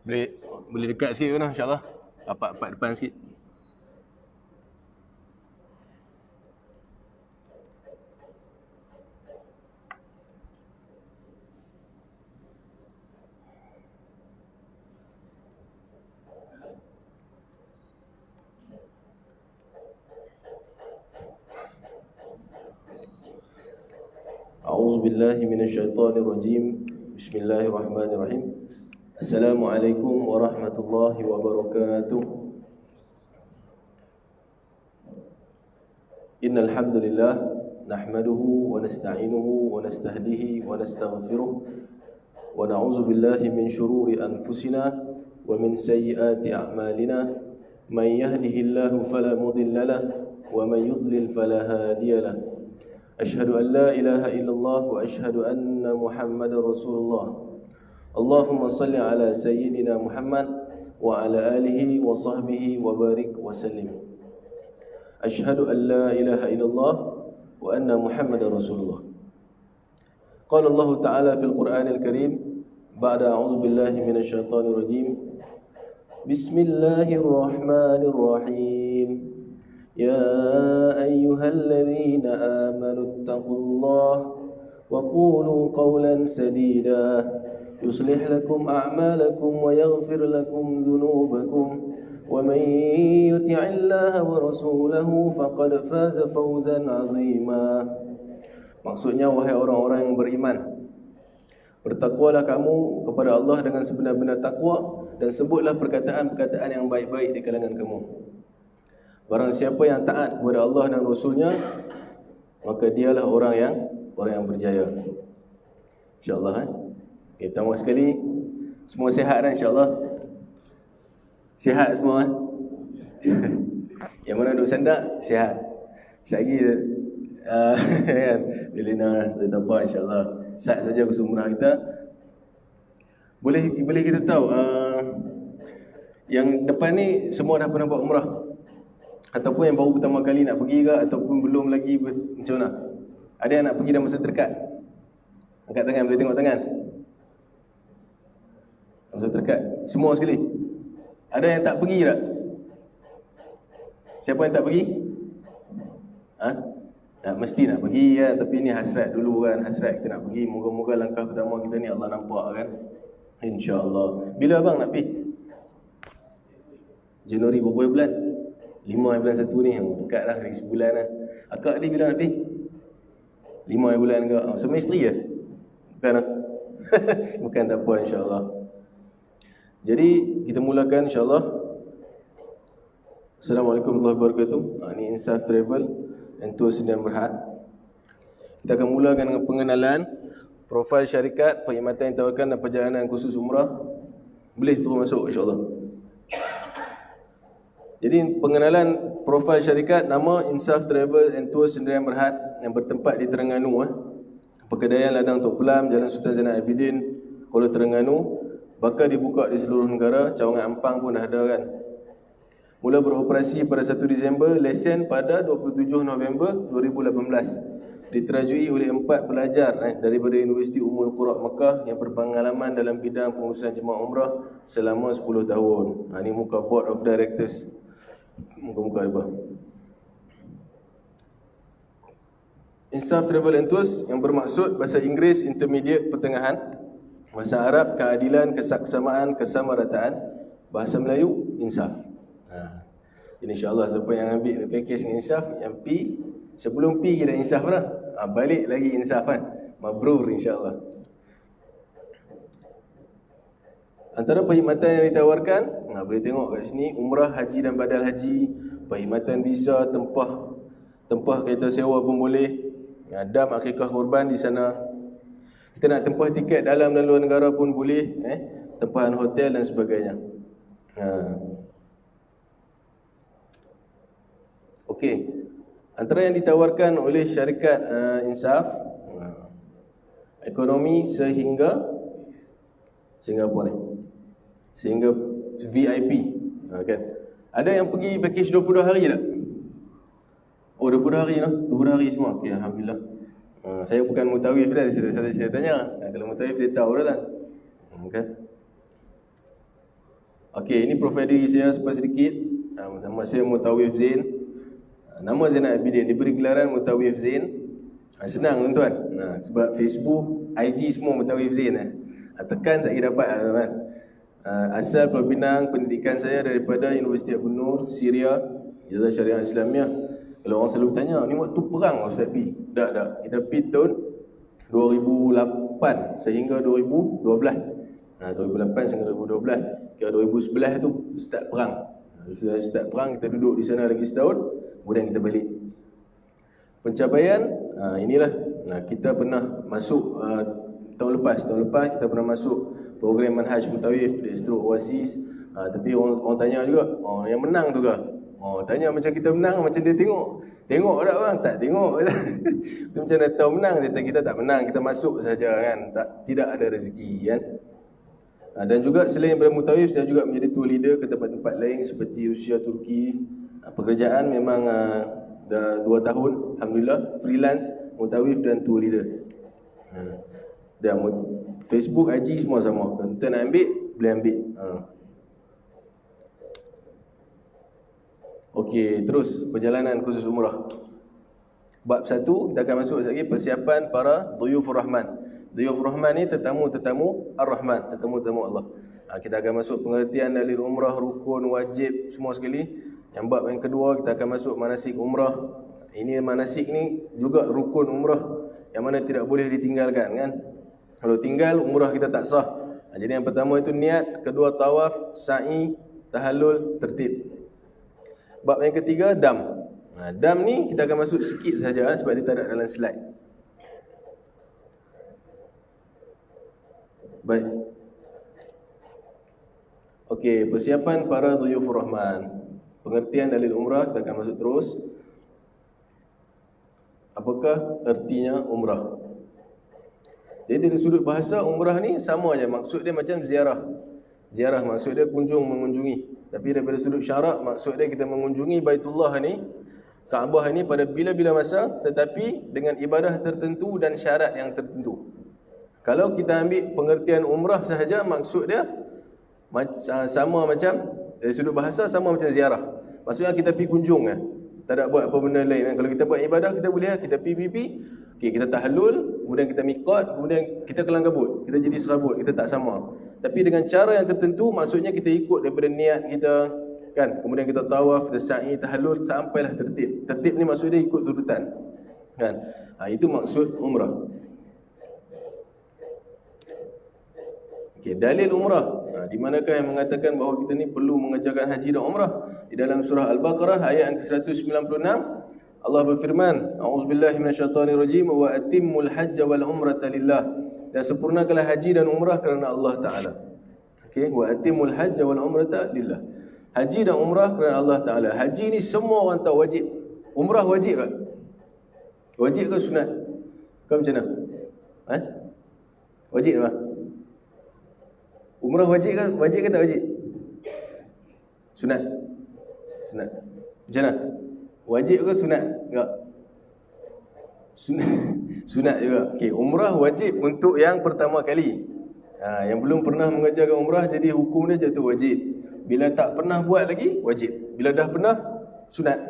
Boleh boleh dekat sikit ke, insya-Allah. Rapat depan sikit. A'udzu billahi minasyaitonir rajim. Bismillahirrahmanirrahim. Assalamualaikum warahmatullahi wabarakatuh. Innal hamdalillah nahmaduhu wa nasta'inuhu wa nastahdihi wa nastaghfiruh wa na'udzu billahi min shururi anfusina wa min sayyiati a'malina. Man yahdihillahu fala mudilla lahu wa man yudlil fala hadiya lahu. Asyhadu an la ilaha illallah wa asyhadu anna Muhammadar Rasulullah. Allahumma salli ala sayyidina Muhammad wa ala alihi wa sahbihi wa barik wa sallim. Asyhadu an la ilaha illallah wa anna Muhammadar Rasulullah. Qala Allah Ta'ala fil Qur'anil Karim ba'da a'udzu billahi minasy syaithanir rajim. Bismillahirrahmanirrahim. يا أيها الذين آمنوا اتقوا الله وقولوا قولا سديدا يصلح لكم أعمالكم ويغفر لكم ذنوبكم ومن يطع الله ورسوله فقد فاز فوزا عظيما. Maksudnya, wahai orang-orang yang beriman, bertakwalah kamu kepada Allah dengan sebenar-benar takwa, dan sebutlah perkataan-perkataan yang baik-baik di kalangan kamu. Barang siapa yang taat kepada Allah dan Rasulnya, maka dialah orang yang berjaya. InsyaAllah. Okay, pertama sekali, semua sihat kan insyaAllah? Sihat semua kan? Yang mana duduk sandak, sihat. Sekejap lagi Lina tak apa insyaAllah. Sihat saja usaha umrah kita. Boleh kita tahu yang depan ni semua dah pernah buat umrah? Ataupun yang baru pertama kali nak pergi ke, ataupun belum lagi, macam mana? Ada yang nak pergi dalam masa terdekat? Angkat tangan, boleh tengok tangan? Masa terdekat, semua sekali. Ada yang tak pergi tak? Siapa yang tak pergi? Mesti nak pergi kan, tapi ni hasrat dulu kan. Hasrat kita nak pergi, moga-moga langkah pertama kita ni Allah nampak kan, InsyaAllah. Bila abang nak pergi? Januari berapa bulan? 5 bulan 1 ni, dekat dah, lagi sebulan lah. Akak ni bila nak pergi? 5 bulan ke? Sama isteri ke? Bukan lah. Bukan, tak apa insyaAllah. Jadi kita mulakan insyaAllah. Assalamualaikum warahmatullahi wabarakatuh. Ini Insaf Travel and Tours Sdn Bhd. Kita akan mulakan dengan pengenalan profil syarikat, perkhidmatan yang ditawarkan dan perjalanan khusus umrah. Boleh terus masuk insyaAllah. Jadi pengenalan profil syarikat, nama Insaf Travel and Tours Sdn Bhd yang bertempat di Terengganu, Pegadaian Ladang Tok Pelam, Jalan Sultan Zainal Abidin, Kuala Terengganu. Bakal dibuka di seluruh negara, cawangan Ampang pun dah ada kan. Mula beroperasi pada 1 Disember, lesen pada 27 November 2018. Diterajui oleh 4 pelajar daripada Universiti Ummul Qura Mekah yang berpengalaman dalam bidang pengurusan jemaah umrah selama 10 tahun. Ini muka Board of Directors. Muka-muka apa? Insaf Travel and Tours yang bermaksud bahasa Inggeris intermediate pertengahan, bahasa Arab keadilan, kesaksamaan, kesamarataan, bahasa Melayu insaf. Jadi insyaAllah siapa yang ambil package dengan insaf, yang pi sebelum pi kita insaf dah, balik lagi insaf kan. Mabrur insyaAllah. Antara perkhidmatan yang ditawarkan, boleh tengok kat sini, umrah, haji dan badal haji, perkhidmatan visa, tempah kereta sewa pun boleh, dam akikah korban di sana. Kita nak tempah tiket dalam dan luar negara pun boleh, tempahan hotel dan sebagainya. Okey. Antara yang ditawarkan oleh syarikat Insaf, ekonomi sehingga apa ni? Sehingga VIP, kan? Ada yang pergi package 22 hari tak? Oh, 22 hari lah. 22 hari semua. Okey, alhamdulillah. Saya bukan mutawif dah, saya tanya. Kalau mutawif dia tahu dah lah. Okay. Okey, ini profil diri saya sedikit. Nama saya Mutawif Zain. Nama Zainal Abidin, diberi gelaran Mutawif Zain. Senang tuan-tuan. Sebab Facebook, IG semua Mutawif Zain. Tekan saya dapat tuan. Asal Pulau Pinang, pendidikan saya daripada Universiti Abu Nur, Syria, Ijazah Syariah Islamiah. Kalau orang selalu tanya, ni waktu perang Ustaz Pi? Tak. Kita pi tahun 2008 sehingga 2012. 2008 sehingga 2012. Kira 2011 tu start perang. Sudah start perang, kita duduk di sana lagi setahun, kemudian kita balik. Pencapaian, inilah. Kita pernah masuk tahun lepas kita pernah masuk program Manhaj Mutawif di Astro Oasis. Tapi orang tanya juga, yang menang tu ke? Tanya macam kita menang, macam dia tengok tak bang? Tak tengok. Itu macam dah tahu menang, kita tak menang, kita masuk saja kan. Tidak ada rezeki kan. Dan juga selain daripada Mutawif, saya juga menjadi tour leader ke tempat-tempat lain seperti Rusia, Turki. Pekerjaan memang dah 2 tahun, Alhamdulillah, freelance, Mutawif dan tour leader. Dan Facebook, IG semua sama. Tuan nak ambil, boleh ambil. Okey, terus perjalanan khusus umrah. Bab 1, kita akan masuk lagi persiapan para Dhuyufur Rahman. Dhuyufur Rahman ni tetamu Ar-Rahman, tetamu Allah. Kita akan masuk pengertian dalil umrah, rukun, wajib, semua sekali. Yang bab yang kedua, kita akan masuk manasik umrah. Ini manasik ni juga rukun umrah yang mana tidak boleh ditinggalkan kan. Kalau tinggal, umrah kita tak sah. Jadi yang pertama itu niat, kedua tawaf, sa'i, tahallul, tertib. Bab yang ketiga, dam. Dam ni kita akan masuk sikit saja sebab dia tak ada dalam slide. Baik. Okey, persiapan para Dhuyufur Rahman. Pengertian dalil umrah, kita akan masuk terus. Apakah artinya umrah? Jadi dari sudut bahasa, umrah ni sama aja. Maksud dia macam ziarah. Ziarah maksud dia mengunjungi. Tapi daripada sudut syarak, maksud dia kita mengunjungi Baitullah ni, Kaabah ni pada bila-bila masa, tetapi dengan ibadah tertentu dan syarat yang tertentu. Kalau kita ambil pengertian umrah sahaja, maksud dia sama macam, dari sudut bahasa sama macam ziarah. Maksudnya kita pergi kunjung kan. Tak ada buat apa benda lain kan. Kalau kita buat ibadah, kita boleh kita pergi. Okey, kita tahallul, kemudian kita miqat, kemudian kita kelang kabut, kita jadi serabut, kita tak sama. Tapi dengan cara yang tertentu, maksudnya kita ikut daripada niat kita kan. Kemudian kita tawaf, kita sa'i, tahallul sampailah tertib. Tertib ni maksud dia ikut turutan kan. Itu maksud umrah. Okey, dalil umrah. Di manakah yang mengatakan bahawa kita ni perlu mengerjakan haji dan umrah? Di dalam surah Al-Baqarah ayat yang ke-196, Allah berfirman, A'udzubillahi minasyaitonirrajim, wa atimmul hajja wal umrata lillah. Dan sempurnakanlah haji dan umrah kerana Allah Taala. Okey, wa atimmul hajja wal umrata lillah. Haji dan umrah kerana Allah Taala. Haji ni semua orang tahu wajib. Umrah wajib tak? Wajib ke sunat? Kau macam mana? Wajib tak? Umrah wajib ke? Wajib ke tak wajib? Sunat. Sunat. Macam mana? Wajib ke sunat? Tak. Sunat juga. Okey, umrah wajib untuk yang pertama kali. Yang belum pernah mengerjakan umrah, jadi hukum dia jatuh wajib. Bila tak pernah buat lagi, wajib. Bila dah pernah, sunat.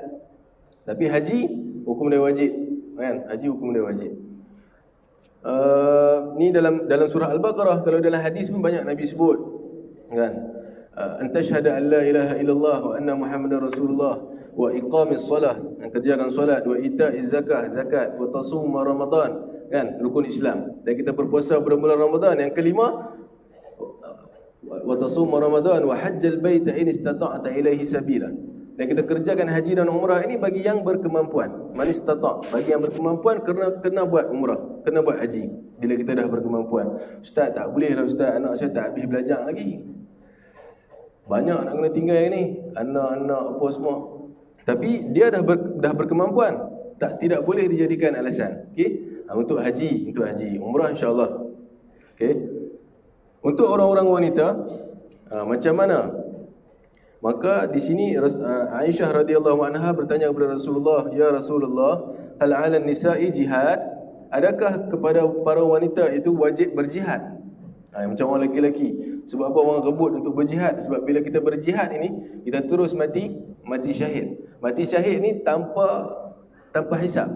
Tapi haji, hukum dia wajib. Kan? Haji hukum dia wajib. Ni dalam surah Al-Baqarah. Kalau dalam hadis pun banyak Nabi sebut kan, antashhada an la ilaha illallah wa anna muhammadar rasulullah wa iqamis salah, kerjakan solat, wa ita'iz zakat, wa tasum ramadan kan, rukun Islam, dan kita berpuasa pada bulan Ramadan. Yang kelima, wa tasum ramadan wa hajjal baita in istata'ta ilaihi sabila. Dan kita kerjakan haji dan umrah ini bagi yang berkemampuan. Man istata', bagi yang berkemampuan kena buat umrah, kena buat haji bila kita dah berkemampuan. Ustaz, tak boleh lah Ustaz, anak saya tak habis belajar lagi. Banyak nak kena tinggal ni, anak-anak apa semua. Tapi dia dah berkemampuan, tidak boleh dijadikan alasan. Okey, untuk haji, umrah insya-Allah. Okey. Untuk orang-orang wanita, macam mana? Maka di sini Aisyah radhiyallahu anha bertanya kepada Rasulullah, "Ya Rasulullah, hal 'alan nisa'i jihad?" Adakah kepada para wanita itu wajib berjihad? Macam orang lelaki-lelaki. Sebab apa orang rebut untuk berjihad? Sebab bila kita berjihad ini, kita terus mati syahid. Mati syahid ni tanpa hisap,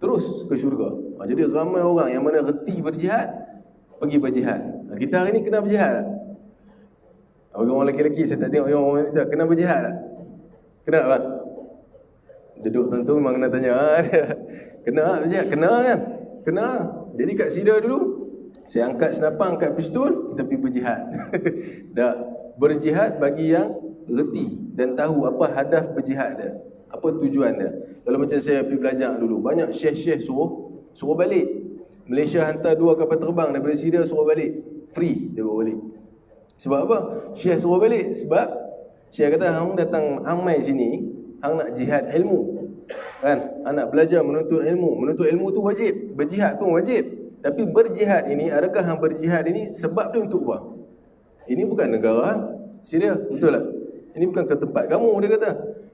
terus ke syurga. Jadi ramai orang yang mana reti berjihad, pergi berjihad. Kita hari ni kena berjihad tak? Orang lelaki-lelaki, saya tak tengok orang wanita, kena berjihad tak? Kena tak? Duduk tentu memang kena tanya. Kena tak berjihad? Kena kan? Kena. Jadi kat Syria dulu, saya angkat senapang, angkat pistol, kita pergi berjihad. Dah berjihad bagi yang reti dan tahu apa hadaf berjihad dia, apa tujuan dia. Kalau macam saya pergi belajar dulu, banyak syekh-syekh suruh balik. Malaysia hantar 2 kapal terbang daripada Syria, suruh balik. Free dia bawa balik. Sebab apa? Syekh suruh balik sebab syekh kata, hang datang hang mai sini, hang nak jihad ilmu. Kan? Hang nak belajar menuntut ilmu. Menuntut ilmu tu wajib, berjihad pun wajib. Tapi berjihad ini, adakah hang berjihad ini sebab dia untuk apa? Ini bukan negara Syria, betul tak? Ini bukan ke tempat kamu, dia kata.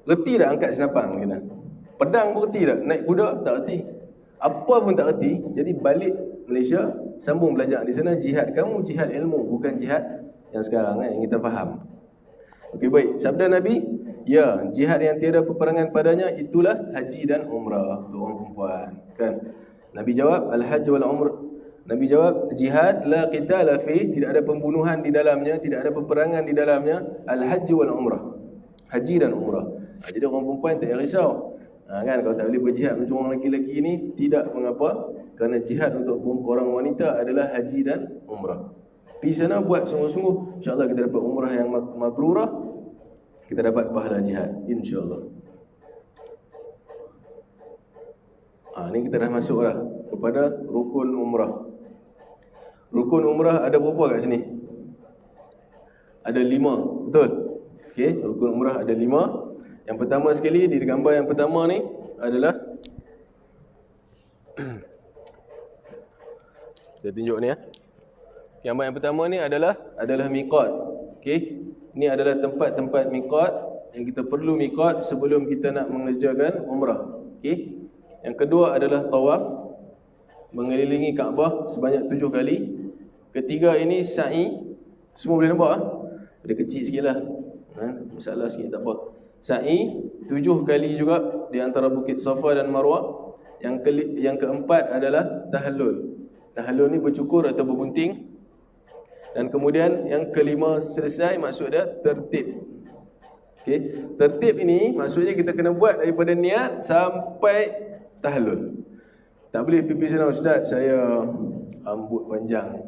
Reti tak angkat senapang, kata. Pedang pun reti tak? Naik kuda tak reti. Apa pun tak reti. Jadi balik Malaysia, sambung belajar di sana. Jihad kamu, jihad ilmu, bukan jihad yang sekarang yang kita faham. Okey, baik. Sabda Nabi, ya, jihad yang tiada peperangan padanya itulah haji dan umrah untuk orang perempuan, kan? Nabi jawab, al-hajj wal umrah. Nabi jawab, jihad la qitala fi, tidak ada pembunuhan di dalamnya, tidak ada peperangan di dalamnya. Al-hajj wal umrah, haji dan umrah. Jadi orang perempuan tak payah risau. Kan, kalau tak boleh berjihad macam orang lelaki-lelaki ni, tidak mengapa, kerana jihad untuk orang wanita adalah haji dan umrah. Pergi sana buat sungguh-sungguh, insya-Allah kita dapat umrah yang mabrurah, kita dapat pahala jihad, insya-Allah. Ni kita dah masuk dah kepada rukun umrah. Rukun umrah ada berapa kat sini? Ada 5, betul? Okey, rukun umrah ada 5. Yang pertama sekali, di gambar yang pertama ni adalah kita tunjuk ni ya. Gambar yang pertama ni adalah miqat. Okey, ni adalah tempat-tempat miqat yang kita perlu miqat sebelum kita nak mengerjakan umrah. Okey. Yang kedua adalah tawaf, mengelilingi Kaabah sebanyak 7 kali. Ketiga ini sa'i. Semua boleh nampak? Dia kecil sikit lah, masalah sikit, tak apa. Sa'i 7 kali juga di antara Bukit Safa dan Marwah. Yang keempat adalah tahallul. Tahallul ni bercukur atau bergunting. Dan kemudian yang kelima selesai, maksud dia tertib. Okay. Tertib ini maksudnya kita kena buat daripada niat sampai tahallul. Tak boleh pergi sana, ustaz, saya rambut panjang,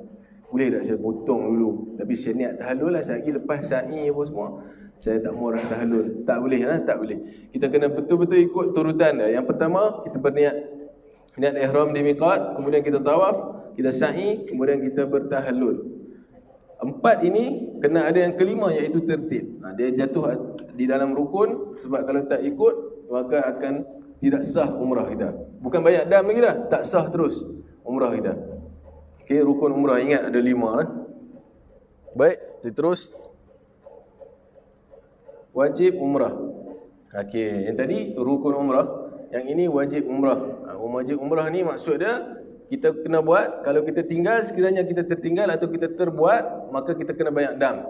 boleh tak saya potong dulu, tapi saya niat tahallul lah, saya lagi lepas sa'i apa semua, saya tak mau dah tahallul. Tak boleh lah, tak boleh. Kita kena betul-betul ikut turutan dia. Yang pertama, kita berniat, niat ihram di miqat, kemudian kita tawaf, kita sa'i, kemudian kita bertahallul. 4 ini kena ada yang kelima, iaitu tertib. Dia jatuh di dalam rukun, sebab kalau tak ikut maka akan tidak sah umrah kita. Bukan banyak dam lagi dah, tak sah terus umrah kita. Okey, rukun umrah ingat ada 5 . Baik, terus wajib umrah. Okey, yang tadi rukun umrah, yang ini wajib umrah. Wajib umrah ni maksud dia kita kena buat. Kalau kita tinggal, sekiranya kita tertinggal atau kita terbuat, maka kita kena banyak dam.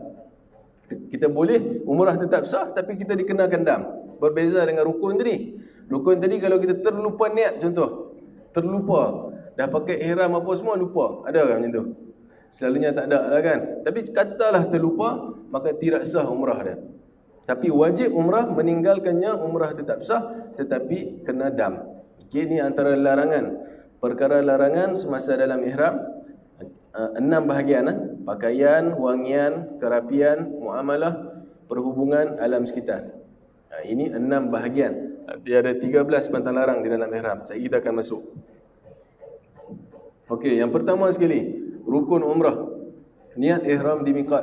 Kita boleh umrah tetap sah, tapi kita dikenakan dam. Berbeza dengan rukun tadi. Rukun tadi kalau kita terlupa niat, contoh, terlupa, dah pakai ihram apa semua, lupa. Ada kan macam tu? Selalunya tak ada lah kan. Tapi katalah terlupa, maka tidak sah umrah dia. Tapi wajib umrah, meninggalkannya umrah tetap sah, tetapi kena dam. Okey, ni antara larangan. Perkara larangan semasa dalam ihram, 6 bahagian. Pakaian, wangian, kerapian, muamalah, perhubungan, alam sekitar. Ini 6 bahagian. Dia ada 13 pantang larang di dalam ihram. Kita akan masuk. Okey, yang pertama sekali, rukun umrah, niat ihram di miqat.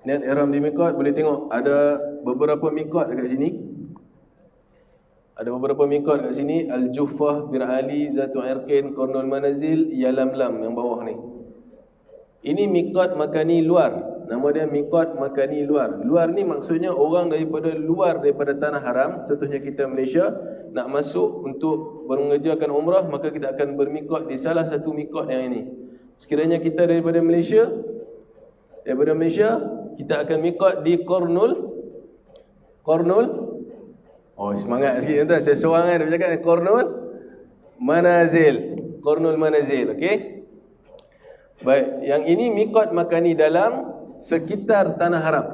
Niat ihram di miqat, boleh tengok ada beberapa miqat dekat sini. Ada beberapa miqat dekat sini, Al-Juhfah, Bir Ali, Zatu Irqin, Qarnul Manazil, Yalamlam yang bawah ni. Ini miqat makani luar. Nama dia miqat makani luar. Luar ni maksudnya orang daripada luar, daripada tanah haram. Contohnya kita Malaysia nak masuk untuk mengerjakan umrah, maka kita akan bermiqat di salah satu miqat yang ini. Sekiranya kita daripada Malaysia, kita akan mikot di Kornul. Oh, semangat sikit tuan. Saya seorang kan dia cakap Kornul Manazil. Okey. Baik, yang ini mikot makani dalam sekitar tanah haram.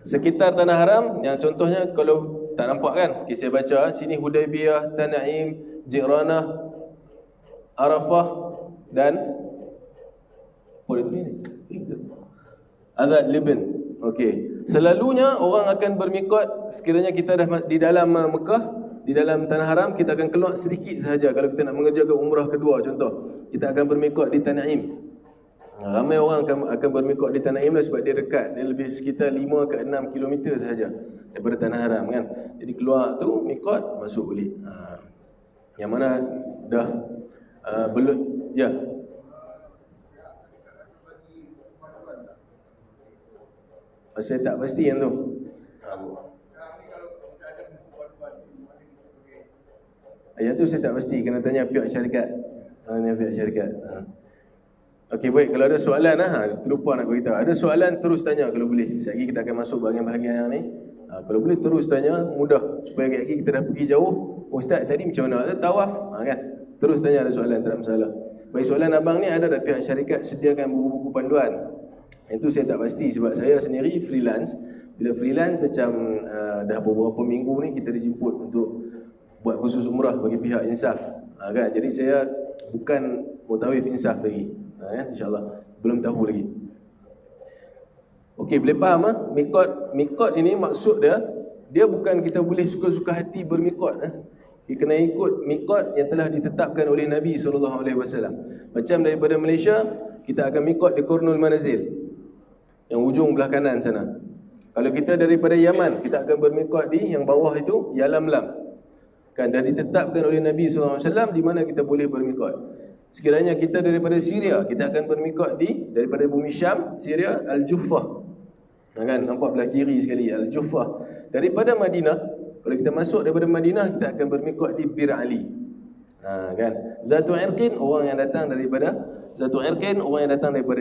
Sekitar tanah haram, yang contohnya kalau tak nampak kan, okay, saya baca sini Hudaibiyah, Tanaim, Jiranah, Arafah dan apa dia tulis ni? Azad Liban. Okey. Selalunya orang akan bermikot sekiranya kita dah di dalam Mekah, di dalam tanah haram, kita akan keluar sedikit sahaja. Kalau kita nak mengerjakan umrah kedua contoh, kita akan bermikot di Tanaim. Ramai orang akan bermikot di Tanaim lah sebab dia dekat. Dia lebih sekitar 5 ke 6 kilometer sahaja daripada tanah haram kan. Jadi keluar tu mikot, masuk boleh. Yang mana dah belum ya. Saya tak pasti yang tu. Yang tu saya tak pasti, kena tanya pihak syarikat. Okey, baik, kalau ada soalan terlupa nak beritahu. Ada soalan terus tanya kalau boleh. Sekejap lagi kita akan masuk bahagian-bahagian yang ni. Kalau boleh terus tanya, mudah supaya sekejap lagi kita dah pergi jauh. Ustaz tadi macam mana? Ada tawaf kan? Terus tanya, ada soalan, tak ada masalah. Baik, soalan abang ni ada tak pihak syarikat sediakan buku-buku panduan? Itu saya tak pasti sebab saya sendiri freelance. Bila freelance macam dah beberapa minggu ni kita dijemput untuk buat khusus umrah bagi pihak insaf. Kan? Jadi saya bukan mutawif insaf lagi. InsyaAllah belum tahu lagi. Okey, boleh faham mikot ini maksud dia bukan kita boleh suka-suka hati bermikot. Kita kena ikut mikot yang telah ditetapkan oleh Nabi SAW. Macam daripada Malaysia, kita akan mikot di Kornul Manazil, yang ujung belah kanan sana. Kalau kita daripada Yaman, kita akan bermikot di yang bawah itu, Yalamlam. Kan dah ditetapkan oleh Nabi SAW di mana kita boleh bermikot. Sekiranya kita daripada Syria, kita akan bermikot daripada bumi Syam, Syria, Al-Juhfah. Kan nampak belah kiri sekali, Al-Juhfah. Daripada Madinah, kalau kita masuk daripada Madinah, kita akan bermikot di Bir Ali. Kan Zatu Irqin, orang yang datang daripada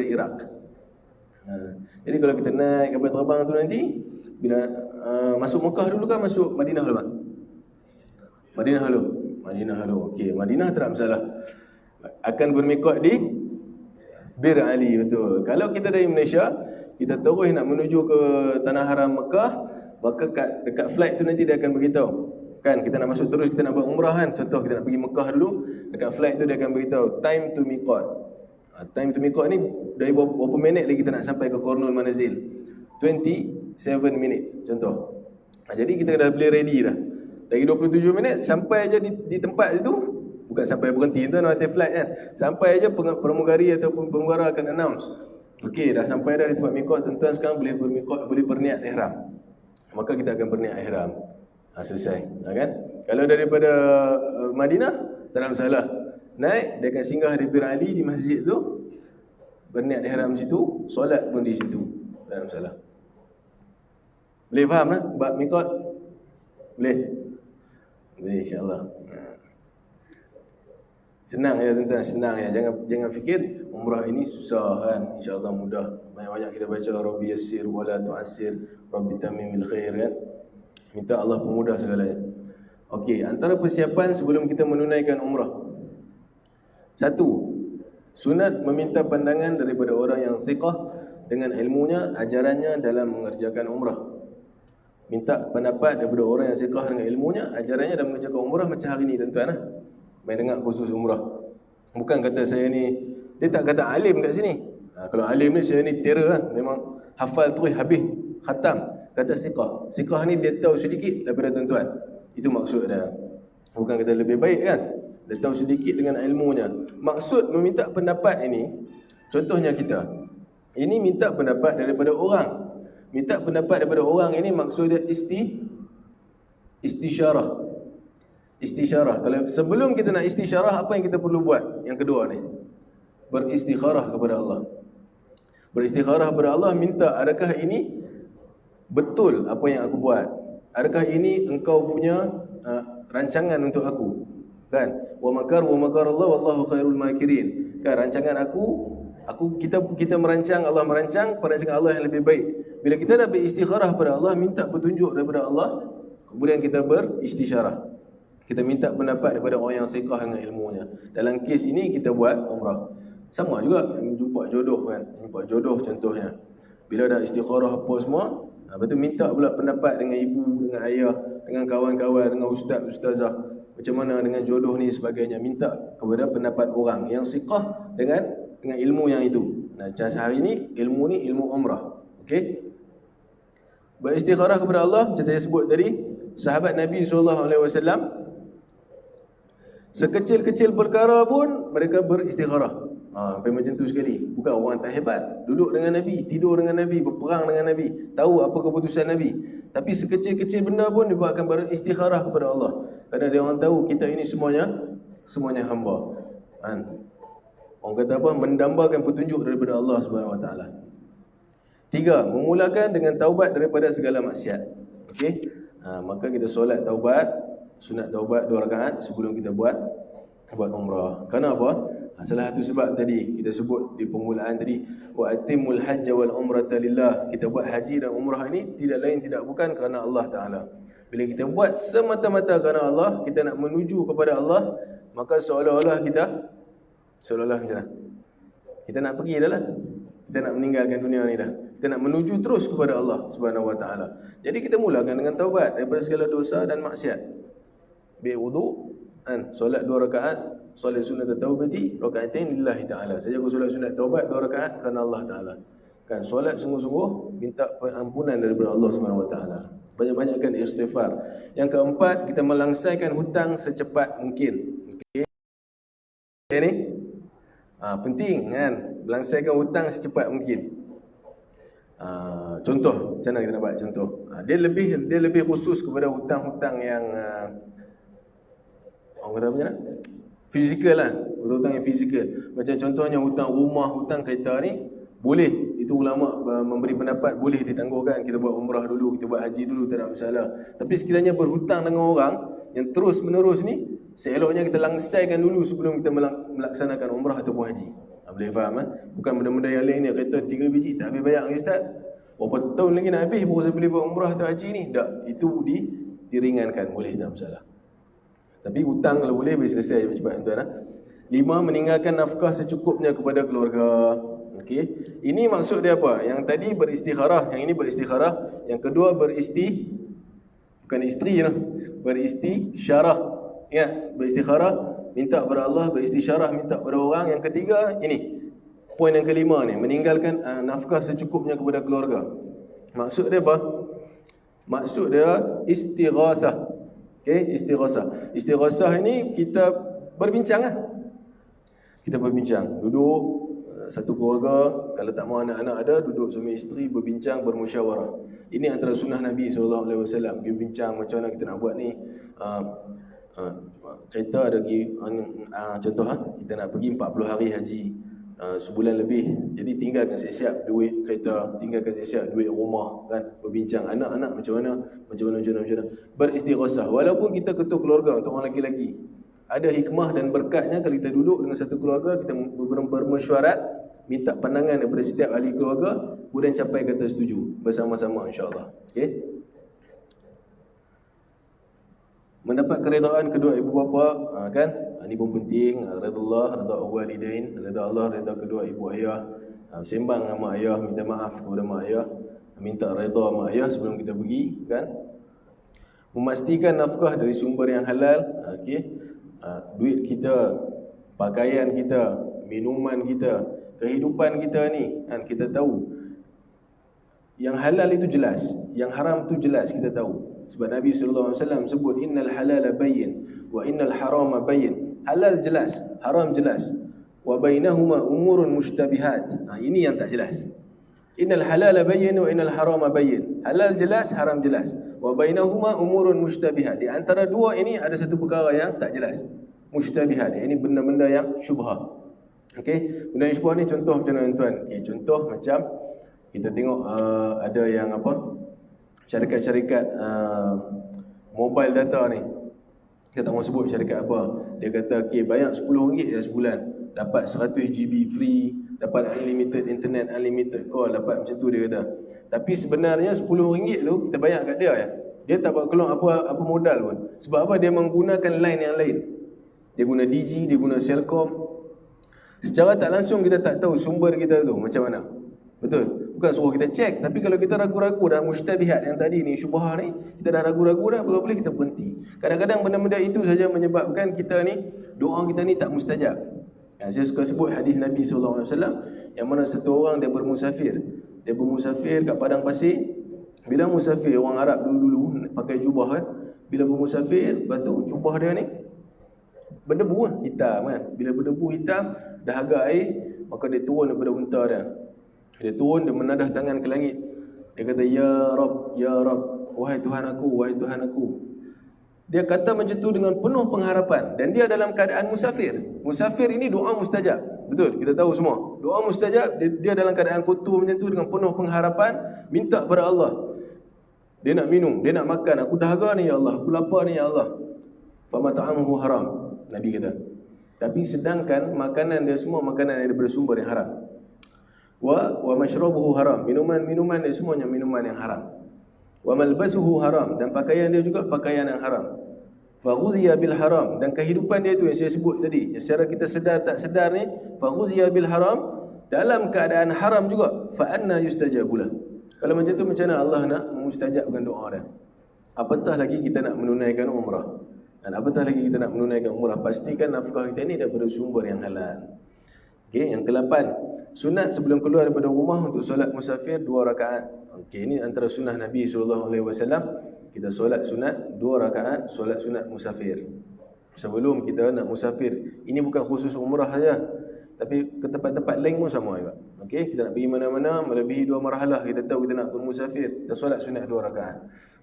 Iraq. Jadi kalau kita naik kapal terbang tu nanti, bila masuk Mekah dulu kan, masuk Madinah dulu kan? Madinah dulu. Okey, Madinah tak ada masalah. Akan bermikot di Bir Ali, betul. Kalau kita dari Malaysia, kita terus nak menuju ke tanah haram Mekah, maka dekat flight tu nanti dia akan beritahu. Kan kita nak masuk terus, kita nak buat umrah kan. Contoh kita nak pergi Mekah dulu, dekat flight tu dia akan beritahu time to mikot. Time to mikot ni dari berapa minit lagi kita nak sampai ke Kornul Manazil? 27 minutes contoh. Jadi kita dah boleh ready dah. Lagi 27 minit sampai aja di tempat itu. Bukan sampai berhenti tu nanti flight kan. Sampai aja pramugari ataupun pemugara akan announce, okey dah sampai dah di tempat mikot, tuan-tuan sekarang boleh bermikot, boleh berniat ihram. Maka kita akan berniat ihram. Selesai, kan? Kalau daripada Madinah, tak ada masalah. Naik, dia akan singgah di Bir Ali, di masjid tu, berniat ihram situ, solat pun di situ. Tak ada masalah. Boleh faham lah bab mikot? Boleh? Boleh, insyaAllah. Senang ya tuan-tuan, senang ya. Jangan fikir umrah ini susah kan. InsyaAllah mudah. Banyak-banyak kita baca Rabbi yassir wala tu'assir, Rabbi tamimil khair kan. Minta Allah pemudah segalanya. Okey, antara persiapan sebelum kita menunaikan umrah. 1. Sunat meminta pandangan daripada orang yang thiqah dengan ilmunya, ajarannya dalam mengerjakan umrah. Minta pendapat daripada orang yang thiqah dengan ilmunya, ajarannya dalam mengerjakan umrah macam hari ni tuan-tuan lah. Main dengar khusus umrah. Bukan kata saya ni, dia tak kata alim kat sini. Kalau alim ni saya ni terror lah. Memang hafal terus habis khatam. Kata siqah. Siqah ni dia tahu sedikit daripada tuan-tuan. Itu maksud dia. Bukan kata lebih baik kan. Dia tahu sedikit dengan ilmunya. Maksud meminta pendapat ini, contohnya kita, ini minta pendapat daripada orang. Minta pendapat daripada orang ini maksud dia istisyarah. Istisyarah. Kalau sebelum kita nak istisyarah, apa yang kita perlu buat? Yang kedua ni, beristikharah kepada Allah. Beristikharah kepada Allah, minta adakah ini betul apa yang aku buat? Adakah ini engkau punya rancangan untuk aku? Kan? Wa makar Allah wallahu khairul makirin. Kan rancangan aku Kita merancang, Allah merancang, perancangan Allah yang lebih baik. Bila kita dah beristikharah pada Allah, minta petunjuk daripada Allah, kemudian kita beristisyarah. Kita minta pendapat daripada orang yang siqah dengan ilmunya. Dalam kes ini kita buat umrah. Sama juga jumpa jodoh kan, jumpa jodoh contohnya. Bila dah istikharah apa semua, lepas tu minta pula pendapat dengan ibu, dengan ayah, dengan kawan-kawan, dengan ustaz, ustazah. Macam mana dengan jodoh ni sebagainya. Minta kepada pendapat orang yang siqah dengan ilmu yang itu. Nah, hari ni ilmu umrah. Okey. Beristikharah kepada Allah, macam saya sebut tadi, sahabat Nabi SAW, sekecil-kecil perkara pun mereka beristikharah. Sampai macam tu sekali. Bukan orang tak hebat, duduk dengan Nabi, tidur dengan Nabi, berperang dengan Nabi, tahu apa keputusan Nabi. Tapi sekecil-kecil benda pun dia akan beristikharah kepada Allah. Kerana dia orang tahu kita ini semuanya hamba. Orang kata apa? Mendambakan petunjuk daripada Allah Subhanahu Wa Taala. 3. Memulakan dengan taubat daripada segala maksiat. Okey. Maka kita solat taubat, sunat taubat 2 rakaat sebelum kita buat umrah. Kenapa? Salah satu sebab tadi kita sebut di permulaan tadi, wa atimul hajj wal umrata lillah. Kita buat haji dan umrah ini tidak lain tidak bukan kerana Allah Taala. Bila kita buat semata-mata kerana Allah, kita nak menuju kepada Allah, maka seolah-olah macam mana? Kita nak pergi dah lah. Kita nak meninggalkan dunia ni dah. Kita nak menuju terus kepada Allah Subhanahu Wa Taala. Jadi kita mulakan dengan taubat daripada segala dosa dan maksiat. Berwudu, solat 2 rakaat, solat sunat taubati, rakaatain lillahi taala. Saya jaga solat sunat taubat 2 rakaat kerana Allah Taala. Kan solat sungguh-sungguh minta pengampunan daripada Allah Subhanahu Wa Taala. Banyak-banyakkan istighfar. Yang keempat, kita melangsaikan hutang secepat mungkin. Okey. Ini penting kan, melangsaikan hutang secepat mungkin. Contoh, macam mana kita nak buat contoh? Dia lebih khusus kepada hutang-hutang yang orang kata macam mana? Fizikal lah, hutang yang fizikal. Macam contohnya hutang rumah, hutang kereta ni boleh, itu ulama memberi pendapat boleh ditangguhkan. Kita buat umrah dulu, kita buat haji dulu, tak ada masalah. Tapi sekiranya berhutang dengan orang yang terus menerus ni, seeloknya kita langsaikan dulu sebelum kita melaksanakan umrah ataupun haji. Boleh faham kan? Bukan benda-benda yang lain ni, kereta 3 biji tak habis bayar lagi ustaz. Berapa tahun lagi nak habis baru saya boleh buat umrah atau haji ni? Tak, itu diringankan, boleh, tak masalah. Tapi hutang kalau boleh selesai cepat tuan-tuan. 5. Meninggalkan nafkah secukupnya kepada keluarga. Okey. Ini maksud dia apa? Yang tadi beristikharah, yang ini beristikharah, yang kedua bukan isteri lah, beristisyarah. Ya, beristikharah minta kepada Allah, beristisyarah minta kepada orang. Yang ketiga ini, poin yang kelima ni, meninggalkan nafkah secukupnya kepada keluarga. Maksud dia apa? Maksud dia istighasah. Okey, istighasah ini kita berbincang lah. Kita berbincang, duduk satu keluarga, kalau tak mahu anak-anak ada, duduk suami isteri berbincang, bermusyawarah. Ini antara sunnah Nabi SAW. Berbincang macam mana kita nak buat ni. Kereta ada pergi, contoh kita nak pergi 40 hari haji, sebulan lebih. Jadi tinggalkan siap-siap duit kereta, tinggalkan siap-siap duit rumah kan. Berbincang anak-anak macam mana. Beristighasah. Walaupun kita ketua keluarga untuk orang lelaki-lelaki, ada hikmah dan berkatnya kalau kita duduk dengan satu keluarga, kita bermesyuarat, minta pandangan daripada setiap ahli keluarga, kemudian capai kata setuju bersama-sama insya-Allah. Okey. Mendapat keredaan kedua ibu bapa, kan? Ini pun penting. Redha Allah, redha walidain, redha Allah, redha kedua ibu ayah. Sembang dengan mak ayah, minta maaf kepada mak ayah, minta redha mak ayah sebelum kita pergi, kan? Memastikan nafkah dari sumber yang halal. Okey. Duit kita, pakaian kita, minuman kita, kehidupan kita ni kan, kita tahu yang halal itu jelas, yang haram itu jelas kita tahu. Sebab Nabi SAW sebut innal halala bayyin wa innal harama bayyin. Halal jelas, haram jelas. Wa bainahuma umurun mushtabihat. Ini yang tak jelas. Innal halala bayyin wa innal harama bayyin. Halal jelas, haram jelas. Wa bainahuma umurun mushtabihat. Di antara dua ini ada satu perkara yang tak jelas. Mushtabihat. Ini benda-benda yang syubhah. Okey, benda yang syubhah ni contoh macam mana tuan? Okey, contoh macam kita tengok ada yang apa? Syarikat-syarikat mobile data ni. Kita tak mau sebut syarikat apa. Dia kata, okay, bayar RM10 dah sebulan, dapat 100 GB free, dapat unlimited internet, unlimited call, dapat macam tu dia kata. Tapi sebenarnya RM10 tu kita bayar kat dia ya. Dia tak buat keluar apa modal pun. Sebab apa? Dia menggunakan line yang lain. Dia guna Digi, dia guna Celcom. Secara tak langsung kita tak tahu sumber kita tu macam mana. Betul? Bukan suruh kita cek, tapi kalau kita ragu-ragu dah mustabihat yang tadi ni, syubhah ni, kita dah ragu-ragu dah, baru boleh kita berhenti. Kadang-kadang benda-benda itu saja menyebabkan kita ni, doa kita ni tak mustajab. Saya suka sebut hadis Nabi SAW, yang mana satu orang dia bermusafir. Dia bermusafir kat padang pasir. Bila musafir, orang Arab dulu-dulu pakai jubah kan. Bila bermusafir, lepas tu jubah dia ni berdebu kan, hitam kan. Bila berdebu hitam, dahaga air, maka dia turun daripada unta dia. Dia turun, dia menadah tangan ke langit. Dia kata, Ya Rab, Ya Rab, wahai Tuhan aku, wahai Tuhan aku. Dia kata macam tu dengan penuh pengharapan. Dan dia dalam keadaan musafir. Musafir ini doa mustajab. Betul, kita tahu semua. Doa mustajab, dia dalam keadaan kotor macam tu dengan penuh pengharapan, minta kepada Allah. Dia nak minum, dia nak makan. Aku dahaga ni ya Allah, aku lapar ni ya Allah. Fama ta'amuhu haram, Nabi kata. Tapi sedangkan makanan dia semua makanan yang bersumber yang haram. Wa mashrabuhu haram, minuman dia semuanya minuman yang haram. Wa malbasuhu haram, dan pakaian dia juga pakaian yang haram. Fa ghuziya bil haram, dan kehidupan dia itu yang saya sebut tadi, yang secara kita sedar tak sedar ni, fa ghuziya bil haram, dalam keadaan haram juga. Fa anna yustajabulah. Kalau macam tu, macam mana Allah nak mustajabkan doa dia? Apatah lagi kita nak menunaikan umrah. Dan apatah lagi kita nak menunaikan umrah, pastikan nafkah kita ni daripada sumber yang halal. Okey, yang ke-8, sunat sebelum keluar daripada rumah untuk solat musafir 2 rakaat. Okey, ini antara sunnah Nabi SAW. Kita solat sunat 2 rakaat, solat sunat musafir. Sebelum kita nak musafir, ini bukan khusus umrah saja, tapi ke tempat-tempat lain pun sama juga. Okey, kita nak pergi mana-mana melebihi 2 marhalah, kita tahu kita nak bermusafir, kita solat sunat 2 rakaat.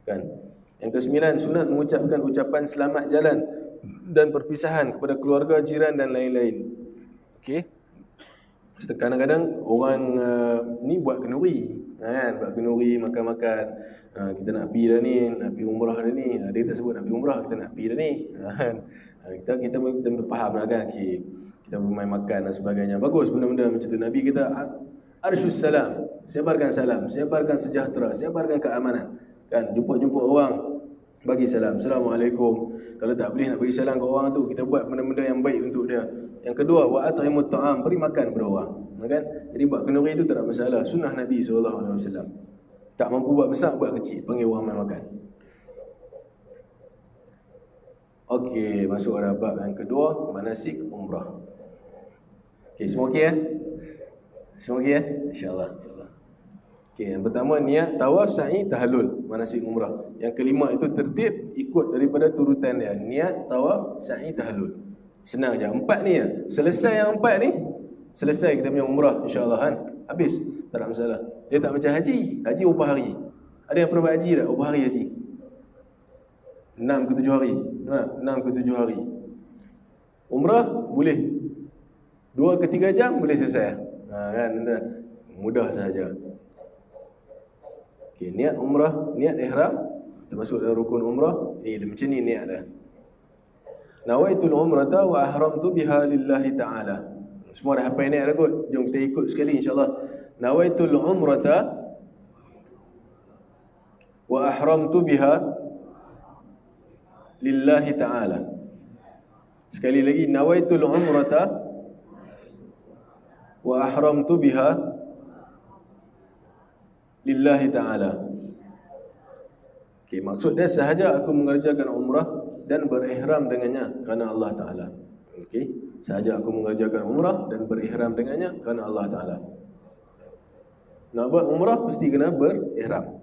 Kan? Yang ke-9, sunat mengucapkan ucapan selamat jalan dan perpisahan kepada keluarga, jiran dan lain-lain. Okey. Kadang-kadang orang ni buat kenduri, kan? Buat kenduri, makan-makan. Kita nak pergi dah ni, nak pergi umrah dah ni. Dia tak sebut nak pergi umrah, kita nak pergi dah ni. Kan? Kita faham lah kan. Okay. Kita bermain makan dan sebagainya. Bagus benda-benda macam tu. Nabi kita arsyus salam, sebarkan salam, sebarkan sejahtera, sebarkan keamanan. Kan? Jumpa orang, bagi salam. Assalamualaikum. Kalau tak boleh nak bagi salam ke orang tu, kita buat benda-benda yang baik untuk dia. Yang kedua, wa at'imut ta'am, beri makan kepada orang. Kan? Jadi buat kenduri itu tak ada masalah. Sunnah Nabi SAW. Tak mampu buat besar, buat kecil, panggil orang main makan. Okey, masuk pada bab yang kedua, manasik umrah. Okey, semua okey ya? Semua okey ya? InsyaAllah. Okey, yang pertama niat tawaf, sa'i, tahallul, manasik umrah. Yang kelima itu tertib ikut daripada turutan dia. Niat, tawaf, sa'i, tahallul. Senang je. 4 ni ya. Selesai yang 4 ni, selesai kita punya umrah insya-Allah kan. Habis, tak ada masalah. Dia tak macam haji. Haji berapa hari? Ada yang pernah buat haji tak? Berapa hari haji? 6 ke 7 hari. 6 ke 7 hari. Umrah boleh 2 ke 3 jam boleh selesai. Kan, mudah sahaja. Okey, niat umrah, niat ihram termasuk dalam rukun umrah. Ni macam ni niat dah. Nawaitul umrata wa ahramtu biha lillahi ta'ala. Semua dah hafal niat dah kot. Jom kita ikut sekali insya-Allah. Nawaitul umrata wa ahramtu biha lillahi ta'ala. Sekali lagi, nawaitul umrata wa ahramtu biha lillahi ta'ala. Okey, maksud dia sahaja aku mengerjakan umrah dan berihram dengannya kerana Allah Ta'ala. Okey, sahaja aku mengerjakan umrah dan berihram dengannya kerana Allah Ta'ala. Nak buat umrah mesti kena berihram.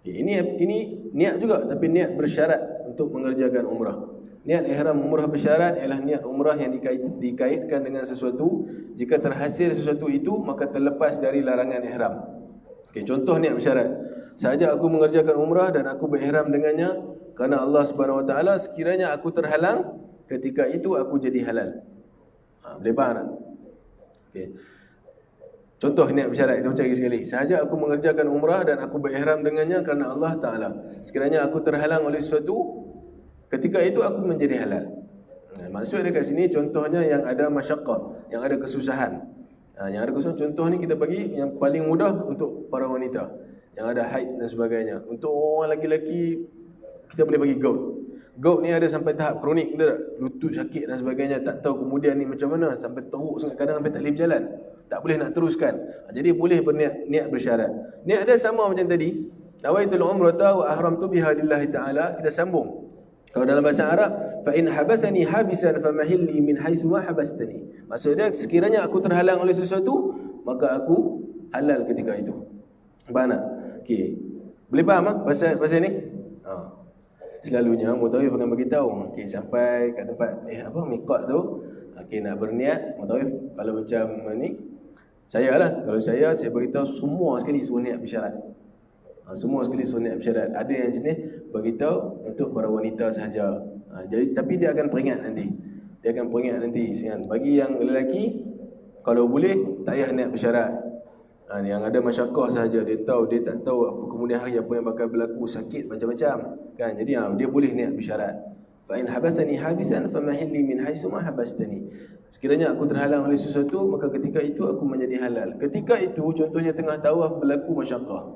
Okay, ini niat juga, tapi niat bersyarat untuk mengerjakan umrah. Niat ihram umrah bersyarat ialah niat umrah yang dikaitkan dengan sesuatu. Jika terhasil sesuatu itu, maka terlepas dari larangan ihram. Okay, contoh niat bersyarat. Sahaja aku mengerjakan umrah dan aku berihram dengannya kerana Allah Subhanahu Wa Taala, sekiranya aku terhalang, ketika itu aku jadi halal. Boleh faham tak? Okay. Contoh niat bersyarat, kita baca lagi sekali. Sahaja aku mengerjakan umrah dan aku berihram dengannya kerana Allah Ta'ala. Sekiranya aku terhalang oleh sesuatu, ketika itu aku menjadi halal. Maksud dekat sini contohnya yang ada masyaqqah, yang ada kesusahan. Yang ada kesusahan, contoh ni kita bagi yang paling mudah untuk para wanita yang ada haid dan sebagainya. Untuk orang lelaki kita boleh bagi gout. Gout ni ada sampai tahap kronik, betul tak? Lutut sakit dan sebagainya, tak tahu kemudian ni macam mana, sampai teruk sangat, kadang sampai tak boleh berjalan, tak boleh nak teruskan. Jadi boleh niat bersyarat. Niat dia sama macam tadi, nawaitul umrata wa ahramtu biha lillahi ta'ala. Kita sambung. Kalau dalam bahasa Arab, fa in habasani habisan famahilli min haitsu ma habastani. Maksudnya sekiranya aku terhalang oleh sesuatu, maka aku halal ketika itu. Faham tak? Okey. Boleh faham pasal ni? Selalunya mutawif akan beritahu, okey, sampai kat tempat miqat tu, okey, nak berniat mutawif. Kalau macam ni, kalau saya beritahu semua sekali suruh niat bersyarat. Semua sekali suruh niat bersyarat. Ada yang jenis beritahu untuk para wanita sahaja. Jadi tapi dia akan peringat nanti. Bagi yang lelaki, kalau boleh tak payah niat bersyarat. Yang ada masyaqqah sahaja, dia tak tahu apa kemudian hari apa yang bakal berlaku, sakit macam-macam kan. Jadi dia boleh niat bersyarat. Fa in habasani habisan famahilli min haitsu ma habastani. Sekiranya aku terhalang oleh sesuatu, maka ketika itu aku menjadi halal. Ketika itu contohnya tengah tawaf berlaku masyaqqah.